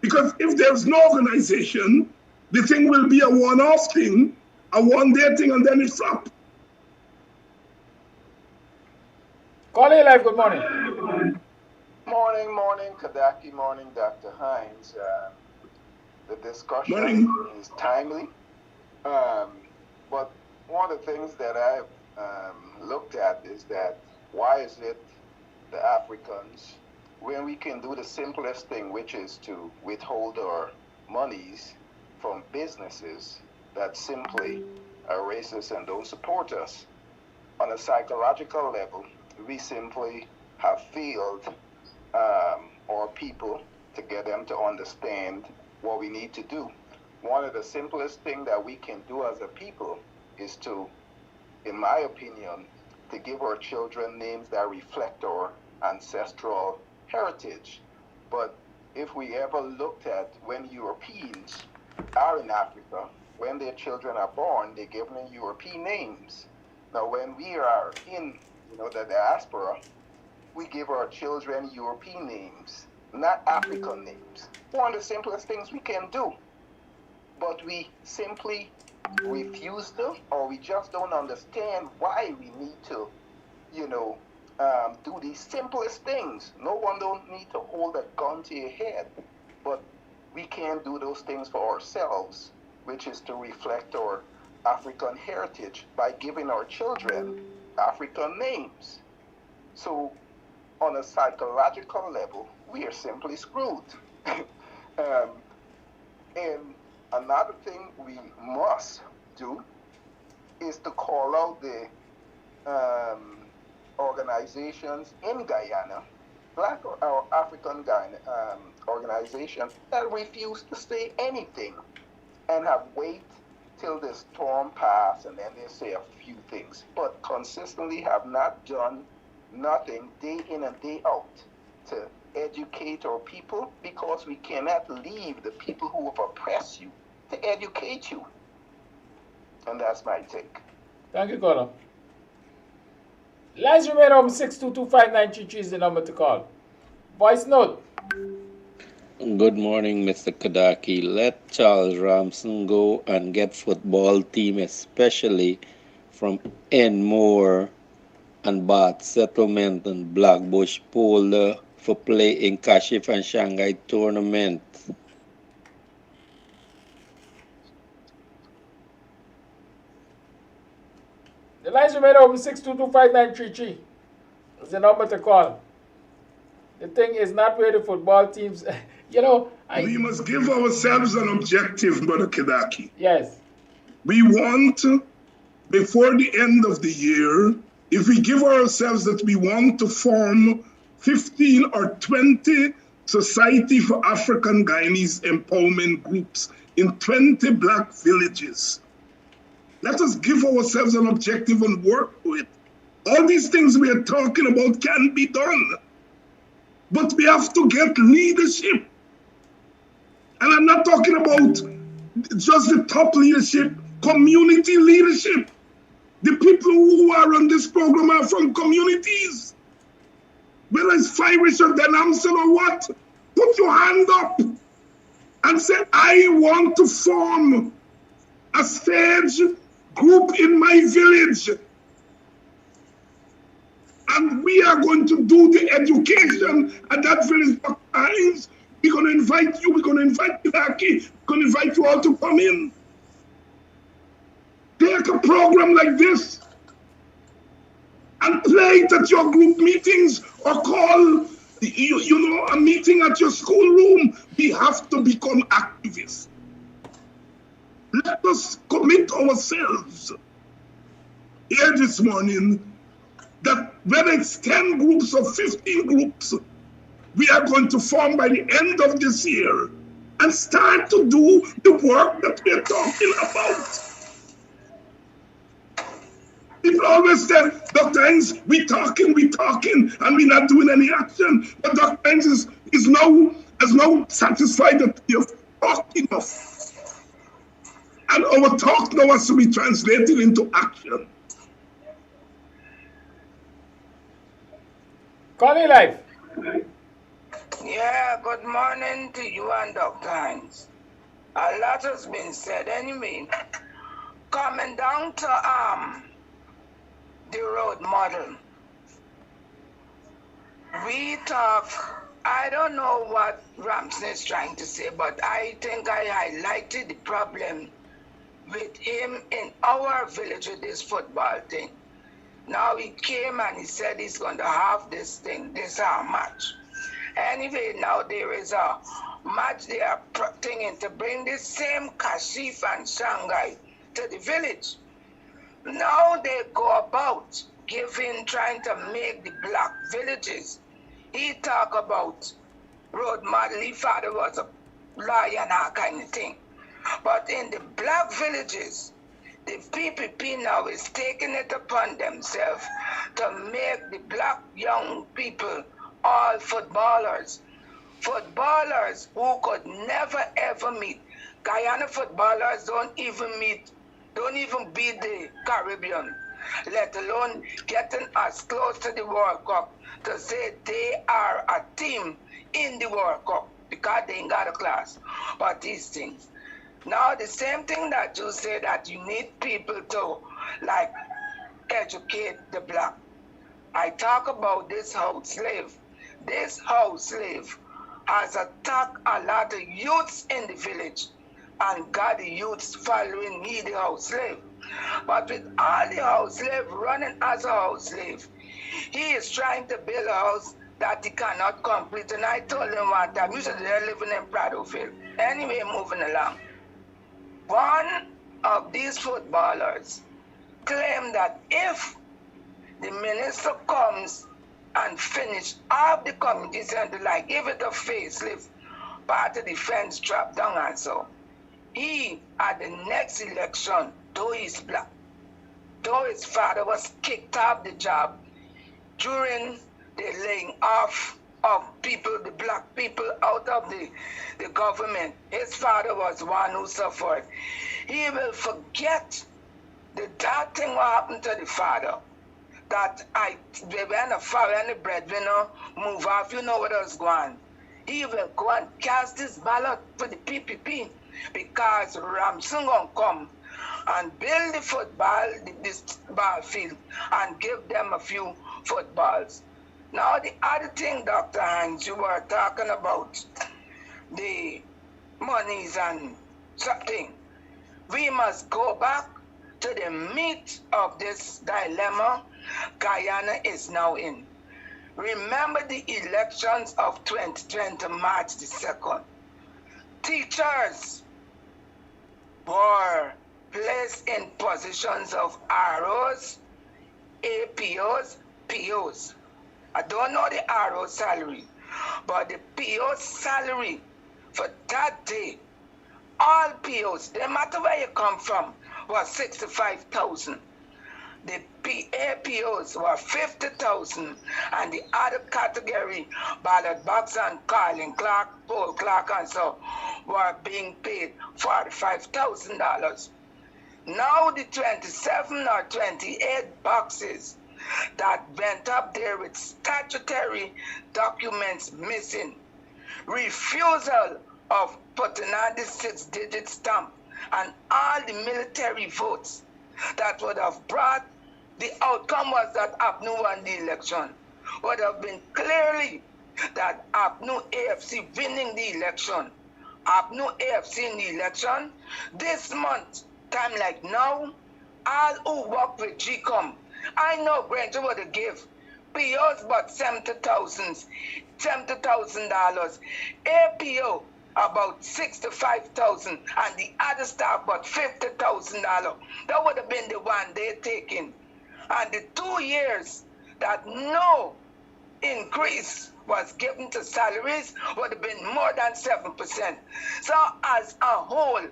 Because if there's no organization, the thing will be a one-off thing, a one-day thing, and then it's up. Calling live, good morning. Morning, Kadaki, morning, Dr. Hinds. The discussion is timely. But one of the things that I've looked at is that why is it the Africans, when we can do the simplest thing, which is to withhold our monies from businesses that simply are racist and don't support us, on a psychological level, we simply have failed our people to get them to understand what we need to do. One of the simplest things that we can do as a people is to, in my opinion, to give our children names that reflect our ancestral heritage. But if we ever looked at when Europeans are in Africa, when their children are born, they give them European names. Now, when we are in the diaspora, we give our children European names, not African names. One of the simplest things we can do. But we simply refuse to, or we just don't understand why we need to, do these simplest things. No one don't need to hold a gun to your head, but we can do those things for ourselves, which is to reflect our African heritage by giving our children African names. So on a psychological level, we are simply screwed. And another thing we must do is to call out the organizations in Guyana, Black or African Guyana organizations that refuse to say anything and have wait till the storm pass and then they say a few things, but consistently have not done nothing day in and day out to educate our people, because we cannot leave the people who have oppressed you to educate you. And that's my take. Thank you, caller. Lines remain open. 6225933 is the number to call. Voice note. Good morning, Mr. Kadaki. Let Charles Ramson go and get football team, especially from Enmore and Bath Settlement and Blackbush Polder for play in Kashif and Shanghai tournament. The lines remain open. 6225933 is the number to call. The thing is not where the football teams, you know. We must give ourselves an objective, Brother Kedaki. Yes. We want, before the end of the year, if we give ourselves that we want to form 15 or 20 Society for African Guyanese empowerment groups in 20 black villages. Let us give ourselves an objective and work to it. All these things we are talking about can be done, but we have to get leadership. And I'm not talking about just the top leadership, community leadership. The people who are on this program are from communities. Whether it's Irish or Denamson or what, put your hand up and say, I want to form a stage group in my village. And we are going to do the education at that village. Times. We're going to invite you, we're going to invite Iraqi, we're going to invite you all to come in. Take a program like this and play it at your group meetings or call, a meeting at your schoolroom. We have to become activists. Let us commit ourselves here this morning that whether it's 10 groups or 15 groups, we are going to form by the end of this year and start to do the work that we're talking about. People always say, Dr. Hines, we talking, and we're not doing any action. But Dr. Hines is now satisfied that we have talked enough. And our talk now has to be translated into action. Call live. Yeah, good morning to you and Dr. Hines. A lot has been said anyway. Coming down to the road model. We talk, I don't know what Ramson is trying to say, but I think I highlighted the problem with him in our village with this football thing. Now he came and he said he's going to have this thing, this match. Anyway, now there is a match they are thinking to bring this same Kashif and Shanghai to the village. Now they go about trying to make the black villages. He talk about road model, his father was a lawyer and that kind of thing. But in the black villages, the PPP now is taking it upon themselves to make the black young people all footballers. Footballers who could never ever meet. Guyana footballers don't even beat the Caribbean, let alone getting as close to the World Cup to say they are a team in the World Cup because they ain't got a class. But these things. Now the same thing that you say that you need people to like educate the black. I talk about this house slave. This house slave has attacked a lot of youths in the village and got the youths following me, the house slave. But with all the house slave running as a house slave, he is trying to build a house that he cannot complete. And I told him one time, you said they're living in Pradofield. Anyway, moving along. One of these footballers claim that if the minister comes and finish all the committees and the like, give it a facelift, part of the fence drop down and so, he, at the next election, though he's black, though his father was kicked off the job during the laying off of people, the black people out of the government, his father was one who suffered. He will forget that thing what happened to the father. That when the breadwinner move off, you know what was going on. He will go and cast his ballot for the PPP because Ramson gonna come and build the football, this ball field, and give them a few footballs. Now the other thing, Dr. Hinds, you were talking about the monies and something. We must go back to the meat of this dilemma Guyana is now in. Remember the elections of 2020, March the 2nd. Teachers were placed in positions of ROs, APOs, POs. I don't know the RO salary, but the PO salary for that day, all POs, no matter where you come from, was 65,000. The APOs were 50,000, and the other category, ballot box and calling clerk, poll clerk, and so, were being paid $45,000. Now the 27 or 28 boxes that went up there with statutory documents missing, refusal of putting on the 6-digit stamp, and all the military votes that would have brought the outcome was that APNU won the election. Would have been clearly that APNU AFC winning the election. APNU AFC in the election this month, time like now, all who work with GCOM, I know Granger would have give POs but $70,000, APO about $65,000, and the other staff about $50,000. That would have been the one they taken. And the 2 years that no increase was given to salaries would have been more than 7%. So as a whole,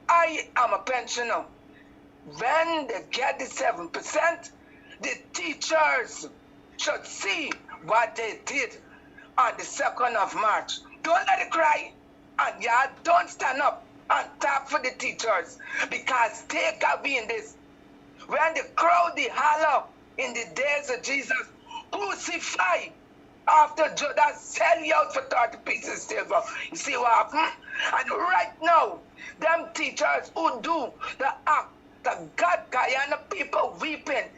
I am a pensioner. When they get the 7%, the teachers should see what they did on the 2nd of March. Don't let it cry, and yeah, don't stand up and talk for the teachers, because they got be in this. When the crowd, the holler in the days of Jesus, crucify after Judas sell you out for 30 pieces silver. You see what happened? And right now, them teachers who do the act, the God Guyana people weeping,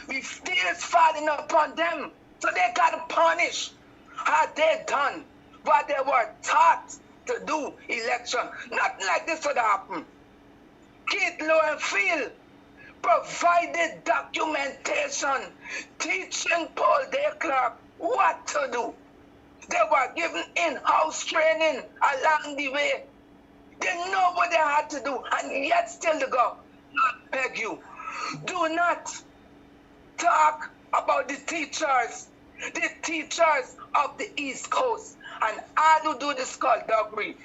with tears falling upon them. So they got to punish. Had they done what they were taught to do election, nothing like this would happen. Keith Lowenfield provided documentation teaching Paul De Klerk what to do. They were given in-house training along the way. They know what they had to do, and yet still to go. I beg you, do not talk about the teachers of the East Coast and all who do the skullduggery.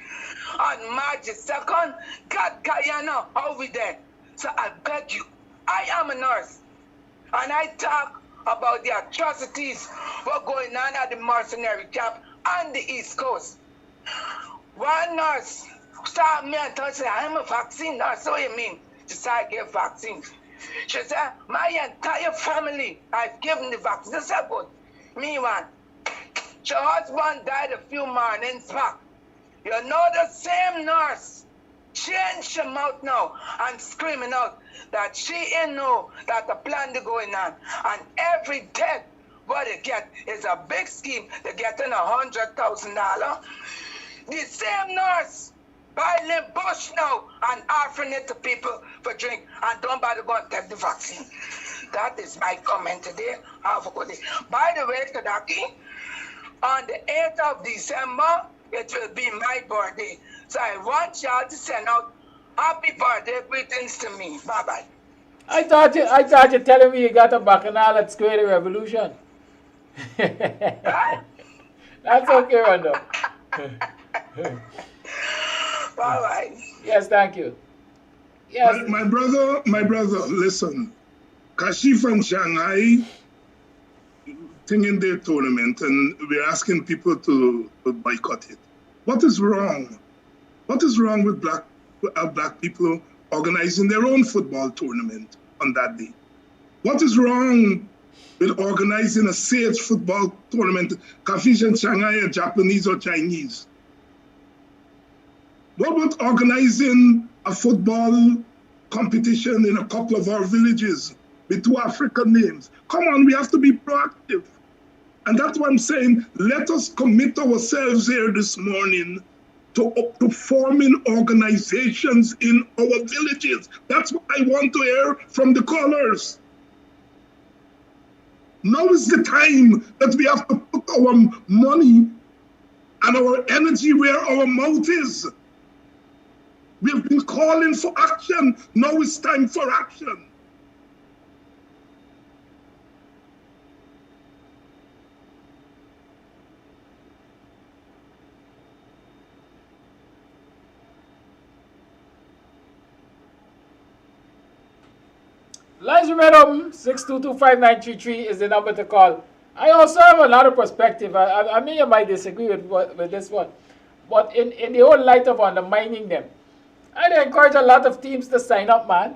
On March 2nd, God Guyana over there. So I beg you, I am a nurse, and I talk about the atrocities what going on at the mercenary camp on the East Coast. One nurse stopped me and told me, I'm a vaccine nurse. So what do you mean? She said, I give vaccines. She said, my entire family, I've given the vaccine. I said, good. Me one. Her husband died a few mornings back. You know the same nurse changed her mouth now and screaming out that she ain't know that the plan is going on. And every death what they get is a big scheme. They're getting $100,000. The same nurse buying bush now and offering it to people for drink, and don't bother go and take the vaccine. That is my comment today. Have a good day. By the way, Kadaki, on the 8th of December, it will be my birthday. So I want y'all to send out happy birthday greetings to me. Bye-bye. I thought you telling me you got a bacchanal at Square Revolution. That's okay, Rondo. All right. Yes, thank you. Yes. My brother, listen. Kashi from Shanghai in their tournament, and we're asking people to boycott it. What is wrong? What is wrong with black people organizing their own football tournament on that day? What is wrong with organizing a sage football tournament? Kafish and Shanghai are Japanese or Chinese. What about organizing a football competition in a couple of our villages with 2 African names? Come on, we have to be proactive. And that's what I'm saying. Let us commit ourselves here this morning to forming organizations in our villages. That's what I want to hear from the callers. Now is the time that we have to put our money and our energy where our mouth is. We've been calling for action. Now it's time for action. Lines remain 6225933 is the number to call. I also have another perspective. I mean, you might disagree with this one, but in the whole light of undermining them, I'd encourage a lot of teams to sign up, man.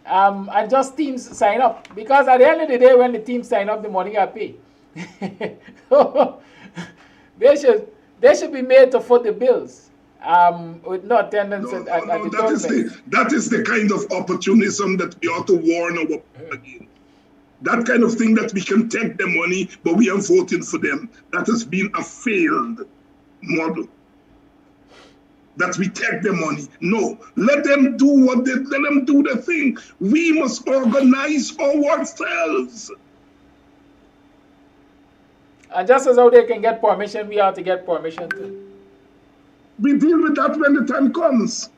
And just teams sign up, because at the end of the day, when the teams sign up, the money got paid. So they should be made to foot the bills. With no attendance at the tournament. That is the kind of opportunism that we ought to warn our people against. That kind of thing that we can take the money, but we are voting for them. That has been a failed model. That we take the money. No, let them do let them do the thing. We must organize ourselves. And just as how they can get permission, we have to get permission too. We deal with that when the time comes.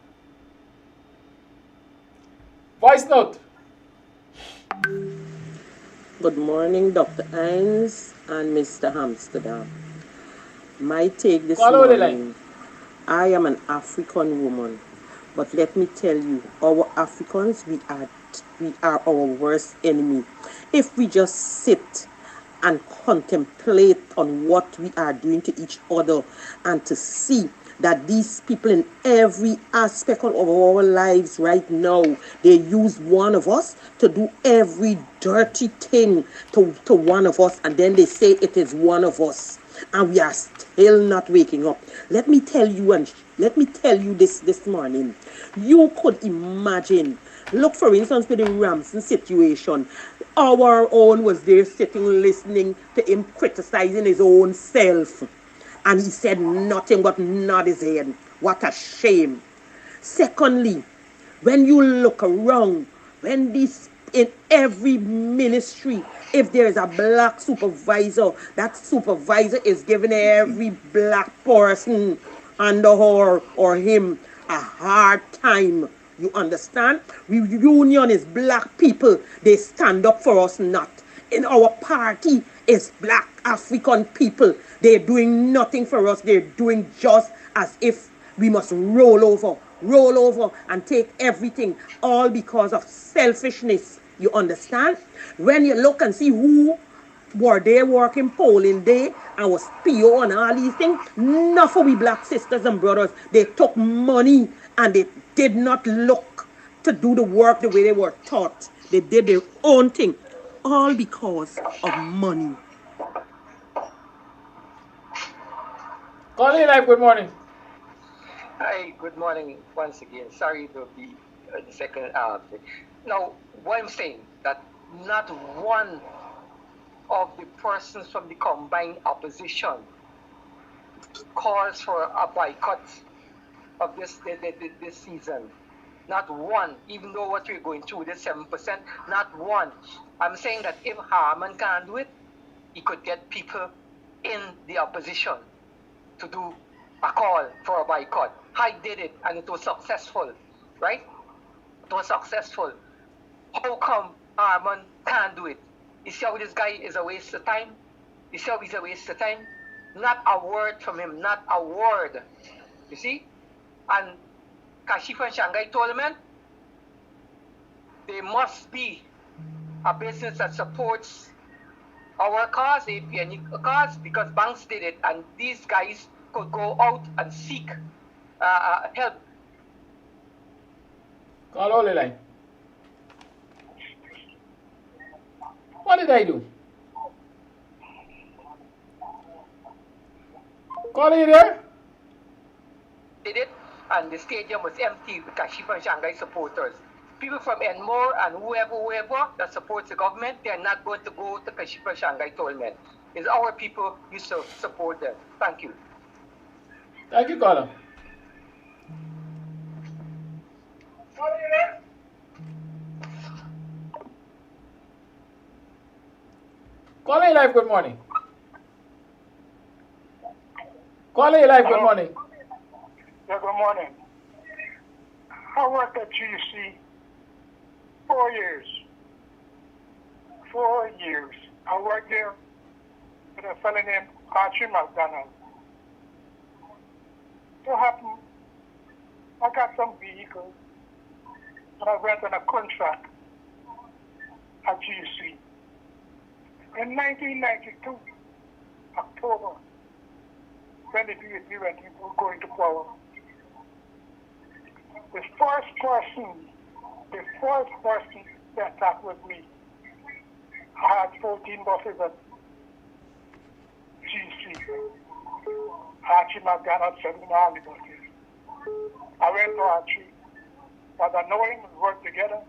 Voice note. Good morning, Dr. HINDS and Mr. Amsterdam. My take this morning, I am an African woman, but let me tell you, our Africans, we are our worst enemy. If we just sit and contemplate on what we are doing to each other, and to see that these people in every aspect of our lives right now, they use one of us to do every dirty thing to one of us, and then they say it is one of us, and we are still not waking up. Let me tell you this morning. You could imagine, look for instance with the Ramson situation. Our own was there sitting listening to him criticizing his own self. And he said nothing but nod his head. What a shame. Secondly, when you look around, when this in every ministry, if there is a black supervisor, that supervisor is giving every black person under her or him a hard time. You understand? Union is black people. They stand up for us not. In our party is black African people. They're doing nothing for us. They're doing just as if we must roll over and take everything, all because of selfishness. You understand? When you look and see who were there working polling day and was PO and all these things, not for we black sisters and brothers. They took money and they did not look to do the work the way they were taught. They did their own thing, all because of money. Calling live, good morning. Hi, good morning once again. Sorry to be the second thing. Now, what I'm saying, that not one of the persons from the combined opposition calls for a boycott of this season. Not one, even though what we're going through, this 7%, not one. I'm saying that if Harman can't do it, he could get people in the opposition to do a call for a boycott. I did it and it was successful, right? It was successful. how come Armand can't do it? You see how this guy is a waste of time? You see how he's a waste of time? Not a word from him, not a word. You see? And Kashifa and Shanghai tournament, there must be a business that supports our cause, APN cause, because banks did it, and these guys could go out and seek help. Call all the line. What did I do? Call you there? Did it, and the stadium was empty with Kashifa and Shanghai supporters. People from Enmore and whoever that supports the government, they are not going to go to Kashifa and Shanghai tournament. It's our people used to support them. Thank you. Thank you, caller. Caller live, good morning. Caller live, good morning. Yeah, good morning. I worked at GC 4 years. 4 years. I worked there with a fellow named Archie McDonald. So happened, I got some vehicles and I went on a contract at GC. In 1992, October, when the DSP went going to power, the first person that talked with me, I had 14 buses at GC. Archie McDonald said, "No, all the buses." I went to Archie, but I know him, we worked together.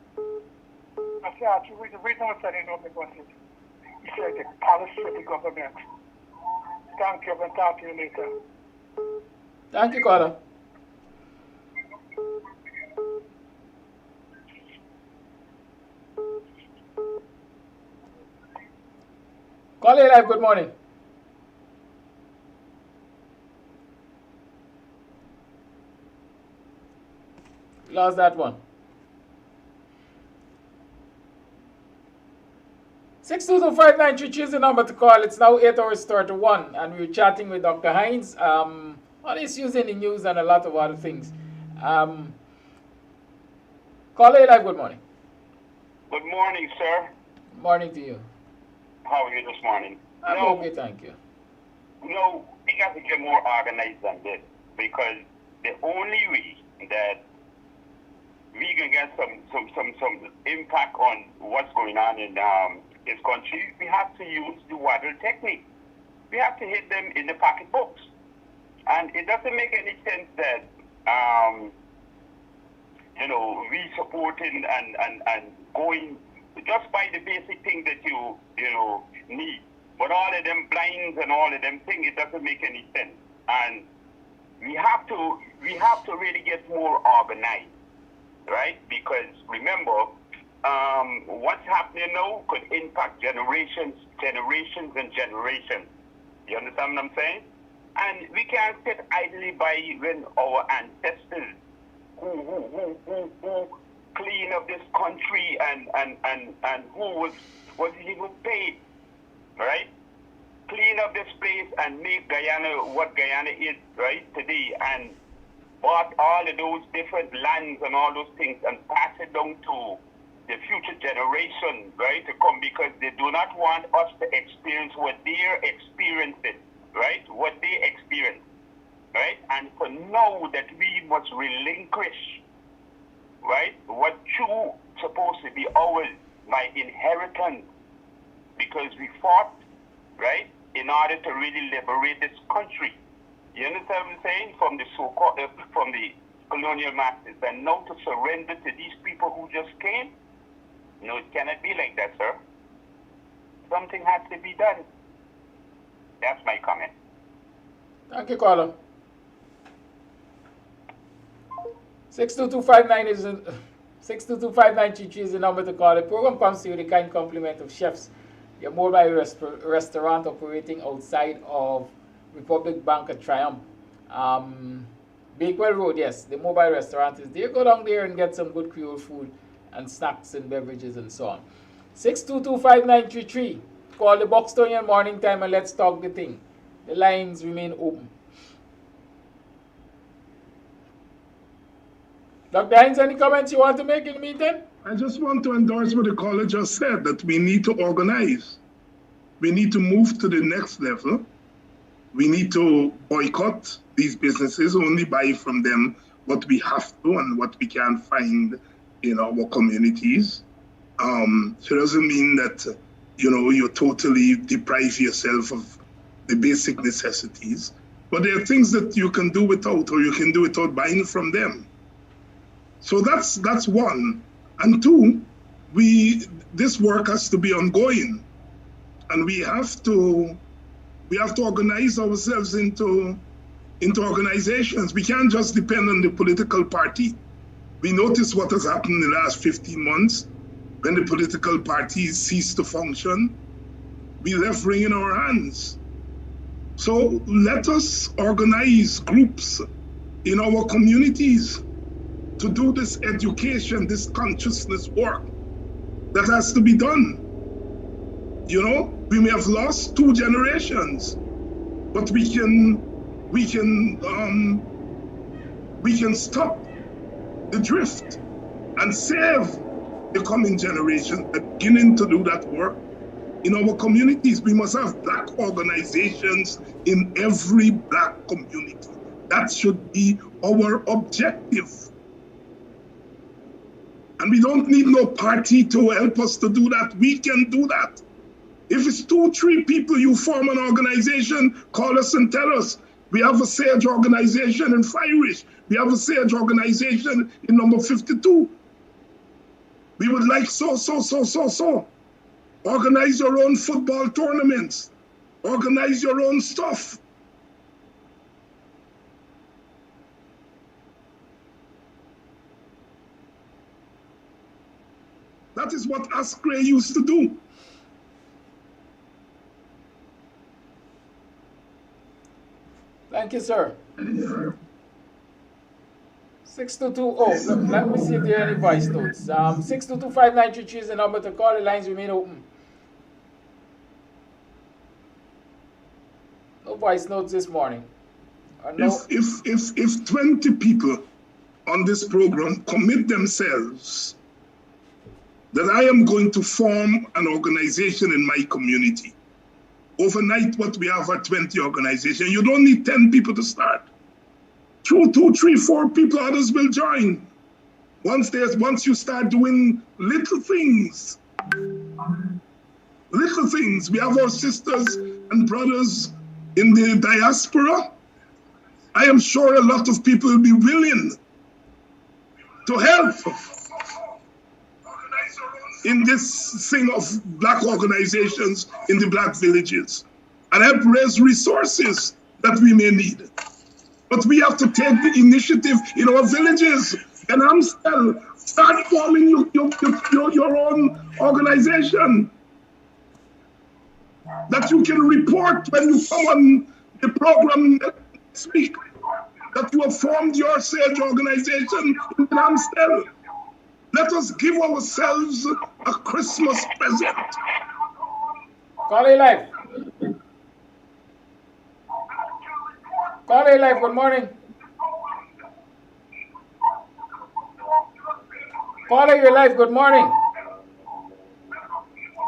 I said, "Archie, the reason I said no the buses." He said, "The policy of the government." Thank you, and talk to you later. Thank you, caller. Caller live, good morning. Lost that one. 6225933 is the number to call. It's now 8 hours 31, and we're chatting with Dr. HINDS on issues in the news and a lot of other things. Caller live, good morning. Good morning, sir. Morning to you. How are you this morning? I'm okay, thank you. No, we got to get more organized than this, because the only way that we can get some impact on what's going on in this country, we have to use the waddle technique. We have to hit them in the pocketbooks. And it doesn't make any sense that we supporting and going just by the basic thing that you need. But all of them blinds and all of them things, it doesn't make any sense. And we have to really get more organized, right? Because remember, what's happening now could impact generations and generations. You understand what I'm saying? And we can't sit idly by when our ancestors who clean up this country and who was even paid, right? Clean up this place and make Guyana what Guyana is, right, today, and bought all of those different lands and all those things and pass it down to the future generation, right, to come, because they do not want us to experience what they're experiencing, right, what they experience, right, and to know that we must relinquish, right, what true supposed to be ours by inheritance, because we fought, right, in order to really liberate this country. You understand what I'm saying? From the so-called, from the colonial masters, and now to surrender to these people who just came. No, it cannot be like that, sir. Something has to be done. That's my comment. Thank you, caller. 62259 is 6225933 is the number to call. The program comes to you with the kind compliment of Chefs, your mobile restaurant operating outside of Republic Bank at Triumph. Bakewell Road, yes, the mobile restaurant is there. Go down there and get some good Creole food and snacks and beverages and so on. 6225933. Call the Buxtonian Morning Time and let's talk the thing. The lines remain open. Dr. Hines, any comments you want to make in the meantime? I just want to endorse what the caller just said, that we need to organize. We need to move to the next level. We need to boycott these businesses, only buy from them what we have to and what we can find in our communities. So it doesn't mean that, you totally deprive yourself of the basic necessities, but there are things that you can do without, or you can do without buying from them. So that's one. And two, this work has to be ongoing, and we have to organize ourselves into organizations. We can't just depend on the political party. We notice what has happened in the last 15 months when the political parties ceased to function. We left ring in our hands. So let us organize groups in our communities to do this education, this consciousness work that has to be done. We may have lost 2 generations, but we can stop the drift and save the coming generation, beginning to do that work in our communities. We must have Black organizations in every Black community. That should be our objective. And we don't need no party to help us to do that. We can do that. If it's 2, 3 people, you form an organization, call us and tell us. We have a SAGE organization in Firish. We have a SAGE organization in number 52. We would like so. Organize your own football tournaments. Organize your own stuff. That is what Ascray used to do. Thank you, sir. 6220. Let me see if there are any voice notes. 6225933 is the number to call. The lines remain open. No voice notes this morning. If 20 people on this program commit themselves that I am going to form an organization in my community, overnight what we have are 20 organizations. You don't need 10 people to start. 2, 3, 4 people, others will join. Once you start doing little things. We have our sisters and brothers in the diaspora. I am sure a lot of people will be willing to help in this thing of Black organizations in the Black villages and help raise resources that we may need. But we have to take the initiative in our villages. And I'm still start forming your own organization that you can report when you come on the program next week that you have formed your SAGE organization in Amstel. Let us give ourselves a Christmas present. Call A Live. Call A Live, good morning. Call A Live, good morning.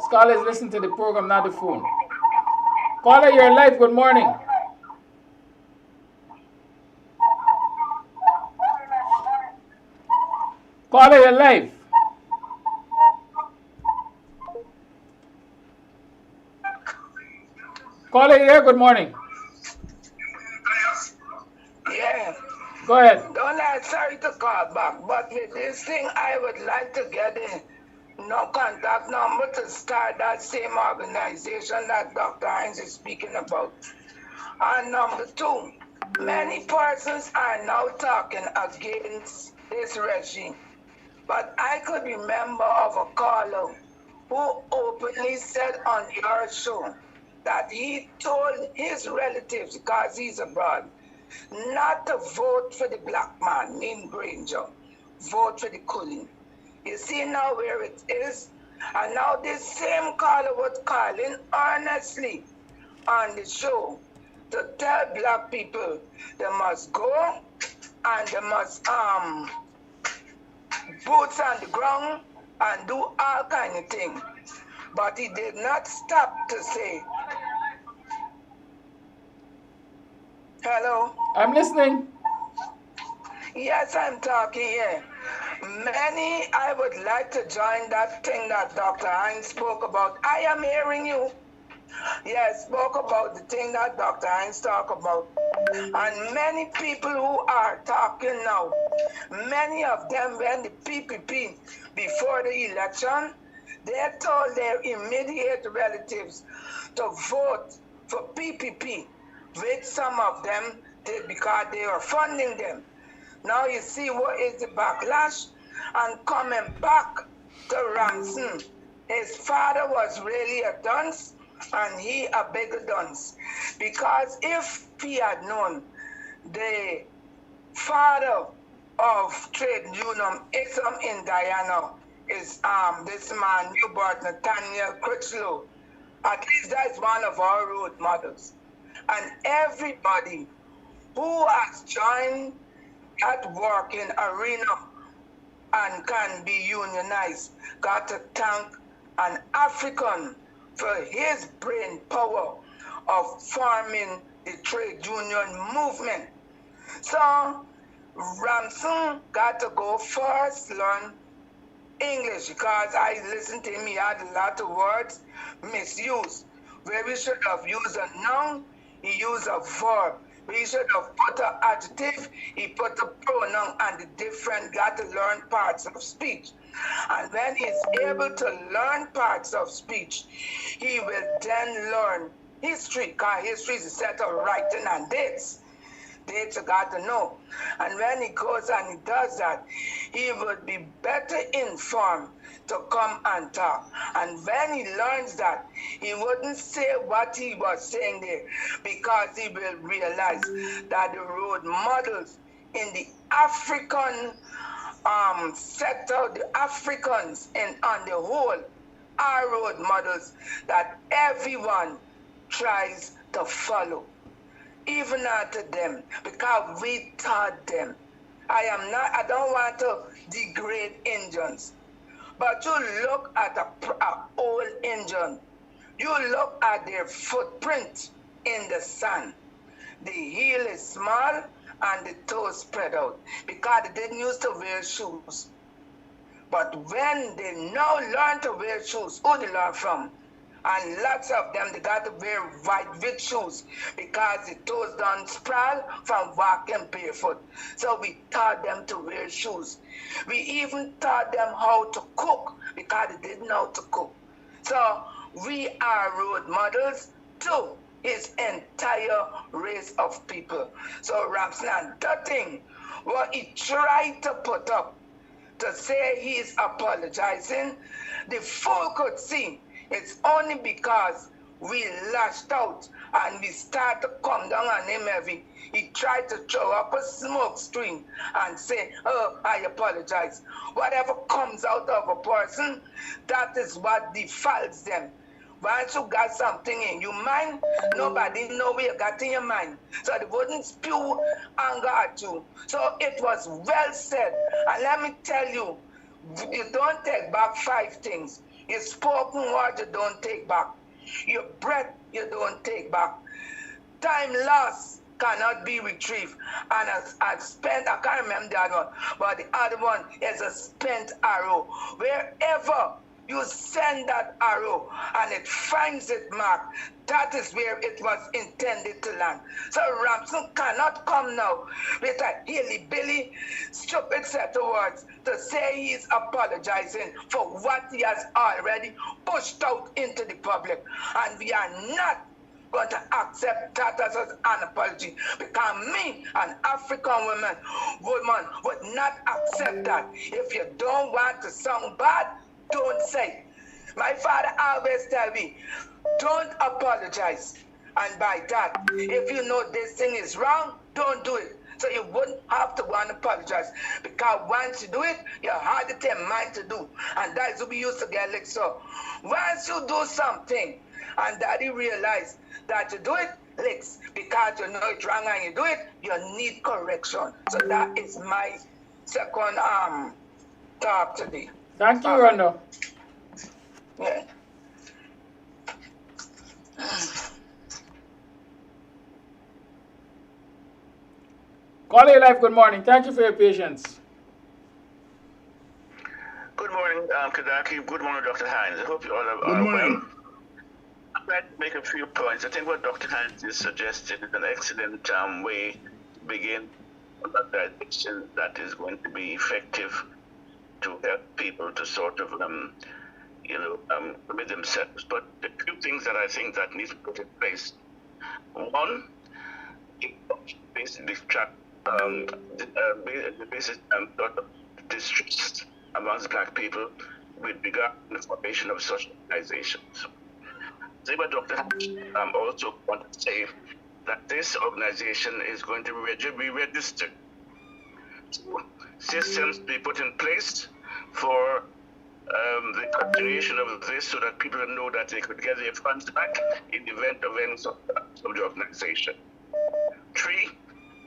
Scholars, listen to the program, not the phone. Caller, you're live. Good morning. Caller, you're live. Caller, you're here. Good morning. Yeah. Go ahead. Donald, sorry to call back, but with this thing, I would like to get no contact number to start that same organization that Dr. Hines is speaking about. And number two, many persons are now talking against this regime. But I could remember of a caller who openly said on your show that he told his relatives, because he's abroad, not to vote for the black man named Granger, vote for the Cullen. You see now where it is? And now this same caller was calling earnestly on the show to tell black people they must go and they must boots on the ground and do all kind of things. But he did not stop to say, hello? I'm listening. Yes, I'm talking here. Many, I would like to join that thing that Dr. Hines spoke about. I am hearing you. Yes, spoke about the thing that Dr. Hines talked about. And many people who are talking now, many of them when the PPP, before the election, they told their immediate relatives to vote for PPP, which some of them did because they were funding them. Now you see what is the backlash, and coming back to Ramson. His father was really a dunce, and he a bigger dunce. Because if he had known the father of trade unionism in Diana is this man, Newport Nathaniel Critchlow, at least that's one of our role models. And everybody who has joined that working arena and can be unionized got to thank an African for his brain power of forming the trade union movement. So Ramson got to go first, learn English, because I listened to him, he had a lot of words misused. Where we should have used a noun, he used a verb. We should have put an adjective, he put a pronoun, and the different got to learn parts of speech. And when he's able to learn parts of speech, he will then learn history, because history is a set of writing and dates. Dates you got to know. And when he goes and he does that, he would be better informed to come and talk. And when he learns that, he wouldn't say what he was saying there, because he will realize that the role models in the African sector, the Africans on the whole, are role models that everyone tries to follow. Even after them, because we taught them. I don't want to degrade Indians, but you look at an old Indian, you look at their footprint in the sand. The heel is small and the toes spread out, because they didn't used to wear shoes. But when they now learn to wear shoes, who they learn from? And lots of them, they got to wear white with shoes because the toes don't sprawl from walking barefoot. So we taught them to wear shoes. We even taught them how to cook because they didn't know how to cook. So we are role models to his entire race of people. So Ramson, that thing, what he tried to put up to say he's apologizing, the fool could see. It's only because we lashed out and we started to come down on him heavy. He tried to throw up a smoke screen and say, oh, I apologize. Whatever comes out of a person, that is what defiles them. Once you got something in your mind, nobody know where you got in your mind. So they wouldn't spew anger at you. So it was well said. And let me tell you, you don't take back 5 things. Your spoken word, you don't take back. Your breath, you don't take back. Time lost cannot be retrieved. And I can't remember the other one, but the other one is a spent arrow. Wherever you send that arrow and it finds its mark, that is where it was intended to land. So Ramson cannot come now with a hilly-billy, stupid set of words to say he's apologizing for what he has already pushed out into the public. And we are not going to accept that as an apology, because me, an African woman would not accept that. If you don't want to sound bad, don't say. My father always tell me, don't apologize. And by that, if you know this thing is wrong, don't do it. So you wouldn't have to go and apologize. Because once you do it, you're hard to tell mind to do. And that's what we used to get licked. So once you do something and daddy realize that you do it, licks, because you know it's wrong and you do it, you need correction. So that is my second talk today. Thank you, Rondo. Yeah. Caller Life, good morning. Thank you for your patience. Good morning, Kadaki. Good morning, Dr. Hines. I hope you all are Good morning. well. I'd like to make a few points. I think what Dr. Hines is suggesting is an excellent way to begin a direction that is going to be effective to help people to sort of, commit themselves. But a few things that I think that need to be put in place. One, basically track the basic sort of distrust amongst black people with regard to the formation of such organizations. But Dr. also want to say that this organization is going to be registered. So systems be put in place for the continuation of this so that people know that they could get their funds back in the event of any sort of the organization. 3,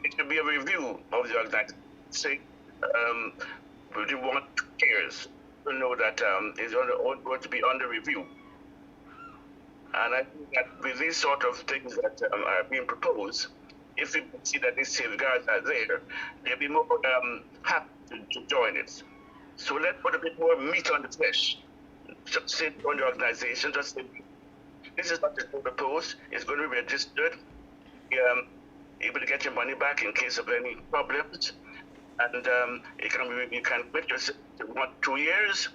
it should be a review of the organization. Say, within 1 or 2 years to know that it's going to be under review. And I think that with these sort of things that are being proposed, if we see that these safeguards are there, they'll be more happy to join it. So let's put a bit more meat on the flesh. Just say on the organization, just say, this is what is proposed, it's going to be registered, able to get your money back in case of any problems, and you can quit yourself in 1 or 2 years.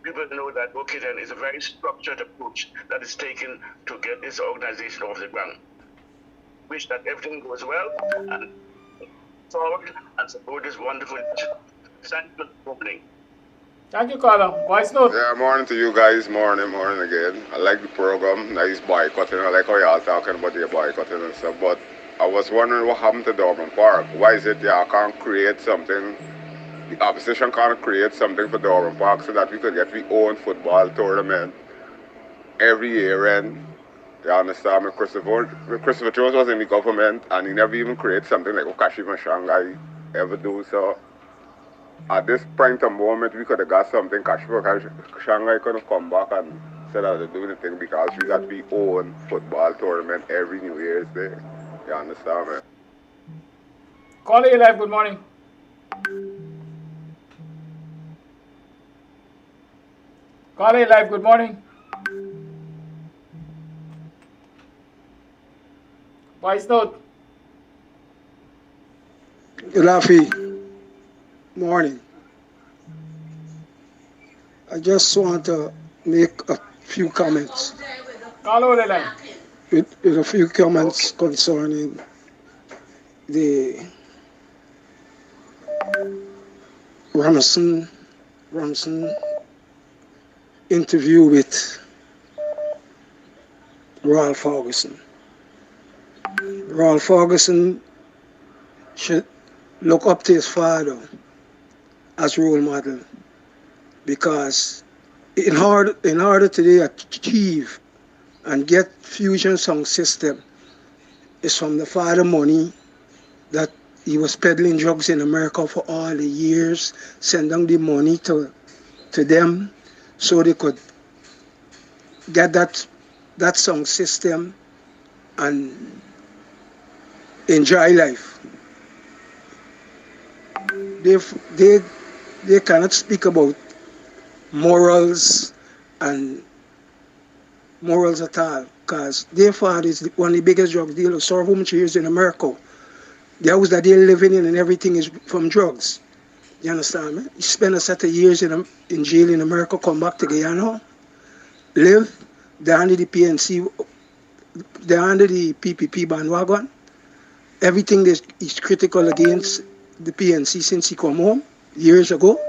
People know that, okay, then it's a very structured approach that is taken to get this organization off the ground. Wish that everything goes well and forward and support this wonderful initiative. Thank you for opening. Thank you, caller. Voice note. Yeah, morning to you guys. Morning again. I like the program. Nice boycotting. I like how y'all talking about your boycotting and stuff. But I was wondering what happened to Dorman Park. Why is it y'all can't create something? The opposition can't create something for Dorman Park so that we could get our own football tournament every year. And you understand me? Christopher Jones was in the government and he never even created something like Okashima Shanghai ever do. So at this point of moment, we could have got something. Shanghai could have come back and said that they're doing the thing because we got our own football tournament every New Year's Day. You understand me? Caller Live, good morning. Caller Live, good morning. Voice note. Rafi, morning. I just want to make a few comments. Caller Line. With a few comments concerning the Ramson interview with Royal Ferguson. Royal Ferguson should look up to his father as role model, because in order to achieve and get Fusion Sound System is from the father money that he was peddling drugs in America for all the years, sending the money to them so they could get that sound system and enjoy life. They cannot speak about morals at all, because their father is one of the biggest drug dealers, served how much years in America. The house that they're living in and everything is from drugs. You understand me? He spent a set of years in jail in America, come back to Guyana, live, they're under the PNC, they're under the PPP bandwagon. Everything is critical against the PNC since he come home years ago.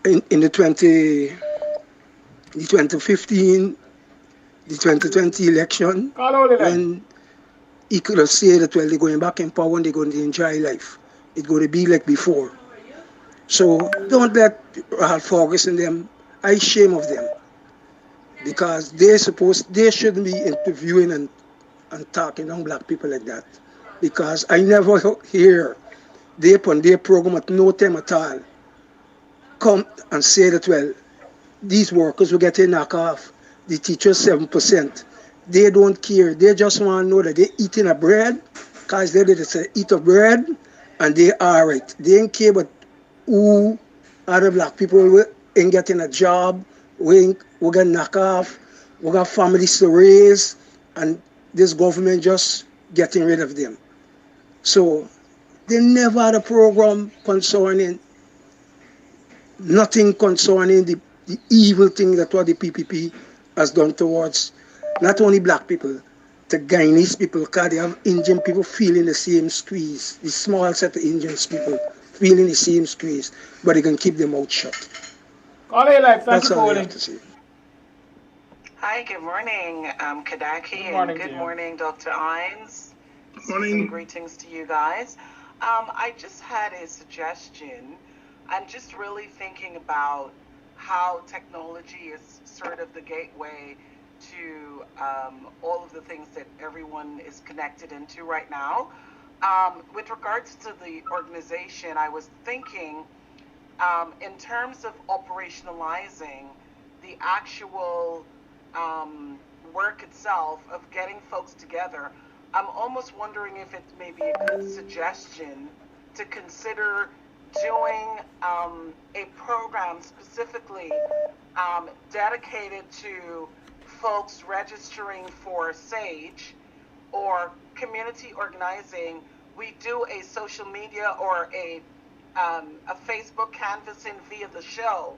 In the 2015, the 2020 election, when he could have said that, well, they're going back in power and they're going to enjoy life. It's going to be like before. So don't let Ralph Ferguson them, I shame of them, because they shouldn't be interviewing and talking on black people like that. Because I never hear they on their program at no time at all come and say that, well, these workers will get a knockoff, the teachers 7%. They don't care. They just want to know that they're eating a bread, because they just say eat a bread and they are right. They don't care about who other black people ain't getting a job, we got knock off, we got families to raise, and this government just getting rid of them. So they never had a program concerning nothing concerning the evil thing that what the PPP has done towards not only black people, the Guyanese people, because they have Indian people feeling the same squeeze, the small set of Indian people feeling the same squeeze, but they can keep them out shut. Caller Life, thank That's you for all I holding. have to say. Hi, good morning, Kadaki, Good morning and to good you. morning, Dr. Ines. Good morning. Greetings to you guys. I just had a suggestion. I'm just really thinking about how technology is sort of the gateway to all of the things that everyone is connected into right now. With regards to the organization, I was thinking in terms of operationalizing the actual work itself of getting folks together, I'm almost wondering if it may be a good suggestion to consider doing a program specifically dedicated to folks registering for SAGE or community organizing. We do a social media or a Facebook canvassing via the show,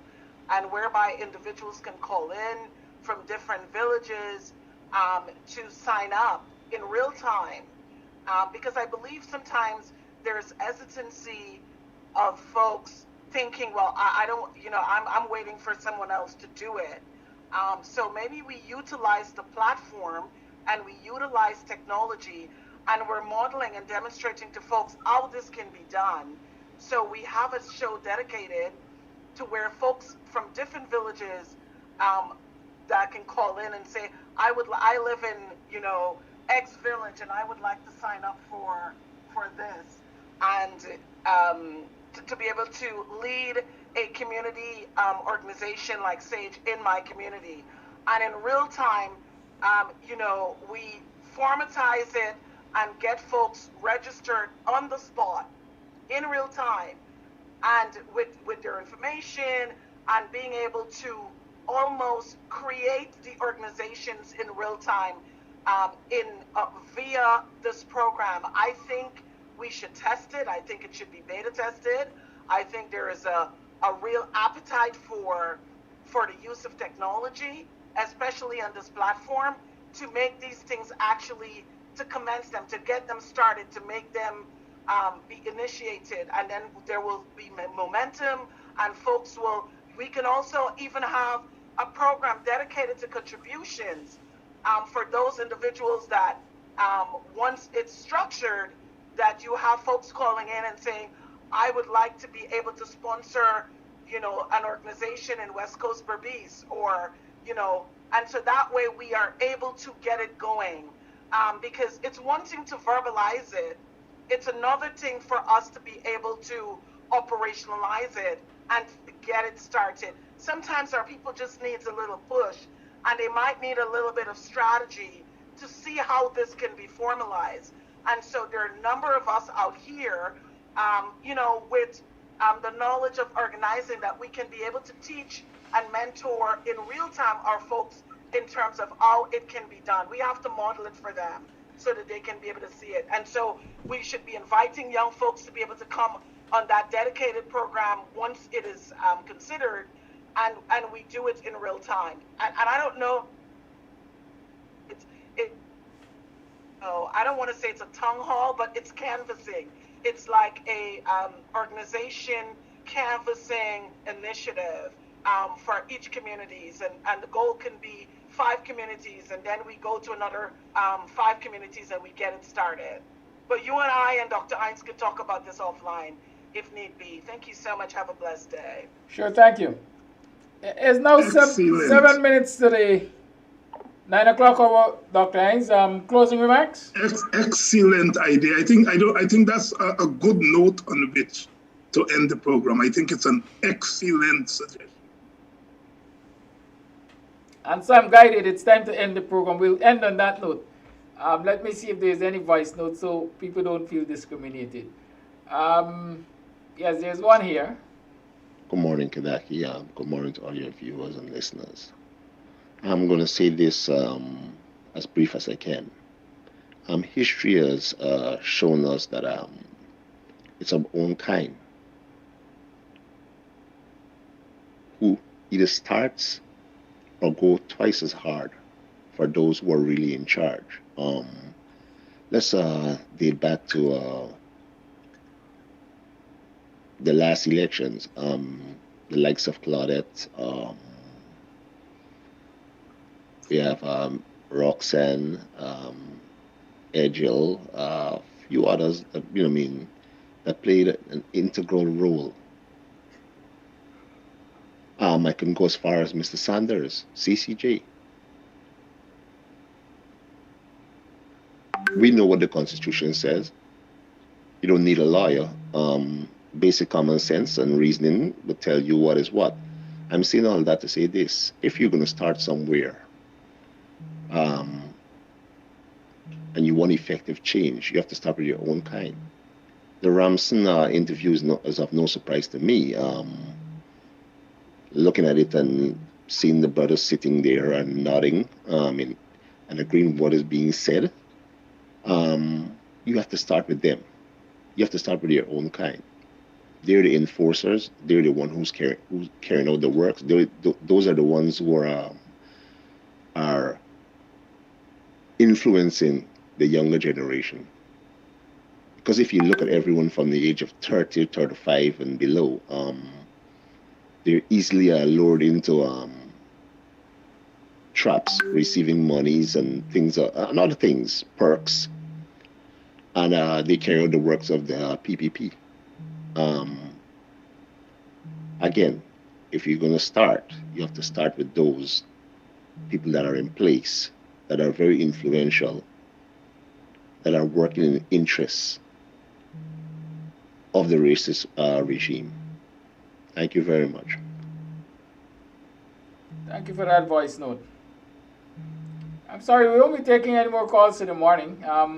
and whereby individuals can call in from different villages to sign up in real time, because I believe sometimes there's hesitancy of folks thinking, well, I don't, I'm waiting for someone else to do it. So maybe we utilize the platform and we utilize technology, and we're modeling and demonstrating to folks how this can be done. So we have a show dedicated to where folks from different villages that can call in and say, I live in, X village, and I would like to sign up for this, and to be able to lead a community organization like SAGE in my community. And in real time, we formatize it and get folks registered on the spot in real time, and with their information, and being able to almost create the organizations in real time via this program. I think we should test it. I think it should be beta tested. I think there is a real appetite for the use of technology, especially on this platform, to make these things actually, to commence them, to get them started, to make them be initiated, and then there will be momentum, and we can also even have a program dedicated to contributions for those individuals that once it's structured, that you have folks calling in and saying, I would like to be able to sponsor, an organization in West Coast Berbice, or, and so that way we are able to get it going, because it's one thing to verbalize it. It's another thing for us to be able to operationalize it and get it started. Sometimes our people just needs a little push, and they might need a little bit of strategy to see how this can be formalized. And so there are a number of us out here, with the knowledge of organizing, that we can be able to teach and mentor in real time our folks in terms of how it can be done. We have to model it for them so that they can be able to see it. And so we should be inviting young folks to be able to come on that dedicated program once it is considered, and we do it in real time. And I don't know, I don't want to say it's a tongue haul, but it's canvassing. It's like a organization canvassing initiative for each communities, and the goal can be 5 communities, and then we go to another 5 communities and we get it started. But you and I and Dr. Hines could talk about this offline if need be. Thank you so much. Have a blessed day. Sure, thank you. It's now 7 minutes to the 9 o'clock hour, Dr. Hines. Closing remarks? Excellent idea. I think that's a good note on which to end the program. I think it's an excellent suggestion. And so I'm guided. It's time to end the program. We'll end on that note. Let me see if there's any voice notes so people don't feel discriminated. Yes, there's one here. Good morning, Kadaki. Good morning to all your viewers and listeners. I'm going to say this as brief as I can. History has shown us that it's our own kind who either starts or go twice as hard for those who are really in charge. Let's date back to the last elections. The likes of Claudette, we have Roxanne, Edgel, a few others that, that played an integral role. I can go as far as Mr. Sanders, CCJ. We know what the Constitution says. You don't need a lawyer. Basic common sense and reasoning will tell you what is what. I'm saying all that to say this. If you're going to start somewhere and you want effective change, you have to start with your own kind. The Ramson interview is of no surprise to me. Looking at it and seeing the brothers sitting there and nodding and agreeing what is being said, you have to start with them. You have to start with your own kind. They're the enforcers. They're the one who's carrying out the work. Those are the ones who are influencing the younger generation. Because if you look at everyone from the age of 30, 35 and below, they're easily lured into traps, receiving monies and things, and other things, perks, and they carry out the works of the PPP. Again, if you're going to start, you have to start with those people that are in place, that are very influential, that are working in the interests of the racist regime. Thank you very much. Thank you for that voice note. I'm sorry, we won't be taking any more calls in the morning. I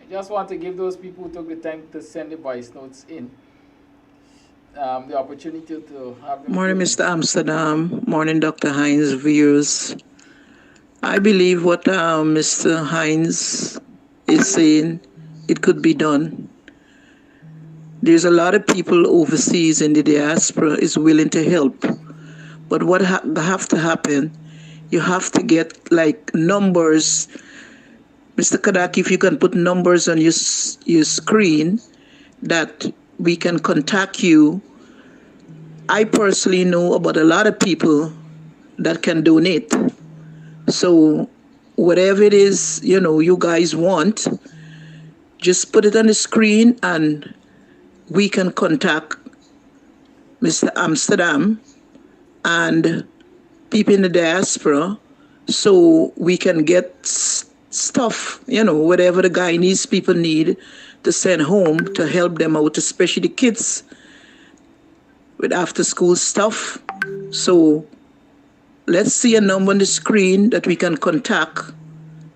just want to give those people who took the time to send the voice notes in the opportunity to have them. Morning, Mr. Amsterdam. Morning, Dr. Hines viewers. I believe what Mr. Hines is saying, it could be done. There's a lot of people overseas in the diaspora is willing to help. But what have to happen, you have to get like numbers. Mr. Kadaki, if you can put numbers on your screen that we can contact you. I personally know about a lot of people that can donate. So whatever it is, you guys want, just put it on the screen and we can contact Mr. Amsterdam and people in the diaspora so we can get stuff, whatever the guy needs, people need to send home to help them out, especially the kids with after school stuff. So let's see a number on the screen that we can contact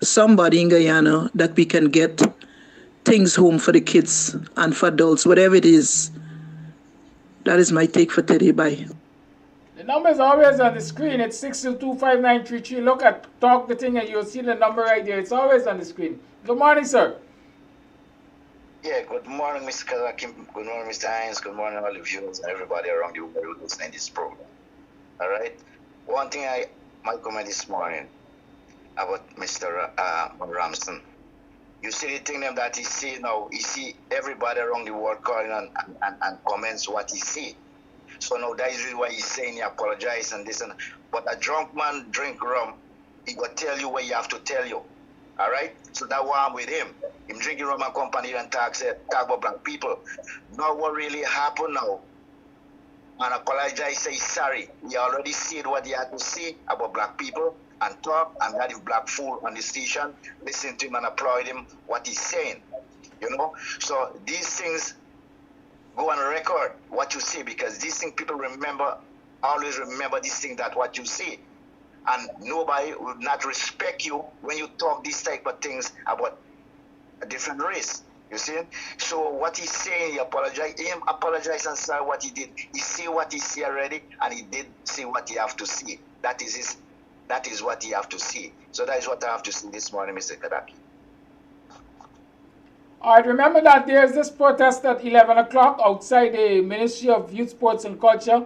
somebody in Guyana that we can get things home for the kids and for adults, whatever it is. That is my take for today. Bye. The number is always on the screen. It's 622-5933. Look at Talk the Thing and you'll see the number right there. It's always on the screen. Good morning, sir. Yeah, good morning, Mr. Kazaki. Good morning, Mr. Hines. Good morning, all the viewers and everybody around the world who listening to this program. All right? One thing my comment this morning about Mr. Ramson. You see the thing that he see now, he see everybody around the world calling and comments what he see. So now that is really why he's saying he apologize and this and that. But a drunk man drink rum, he will tell you what you have to tell you. All right? So that's why I'm with him. Him drinking rum and company and talk about black people. Now what really happened now? And apologize, say sorry. He already said what he had to say about black people and talk, and that if black fool on the station, listen to him and applaud him what he's saying. You know? So these things go on record what you say, because these things people remember, always remember this thing that what you say. And nobody would not respect you when you talk these type of things about a different race. You see? So what he's saying, he apologize and say what he did. He see what he see already, and he did see what he have to see. That is what he have to see. So that is what I have to see this morning, Mr. Kadaki. All right, remember that there's this protest at 11 o'clock outside the Ministry of Youth, Sports and Culture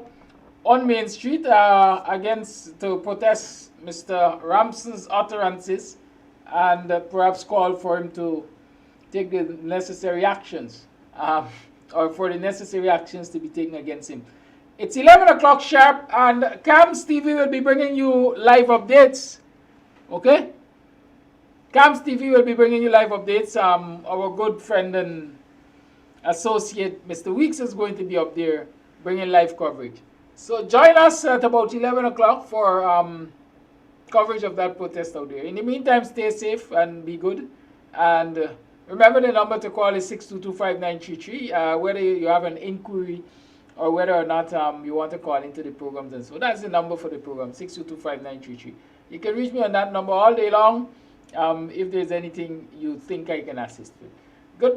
on Main Street to protest Mr. Ramson's utterances and perhaps call for him to take the necessary actions or for the necessary actions to be taken against him. It's 11 o'clock sharp, and KAMSTV will be bringing you live updates. Okay? KAMSTV will be bringing you live updates. Our good friend and associate, Mr. Weeks, is going to be up there bringing live coverage. So join us at about 11 o'clock for coverage of that protest out there. In the meantime, stay safe and be good. And remember, the number to call is 622-5933, whether you have an inquiry or whether or not you want to call into the programs. And so that's the number for the program, 622-5933. You can reach me on that number all day long if there's anything you think I can assist with. Goodbye.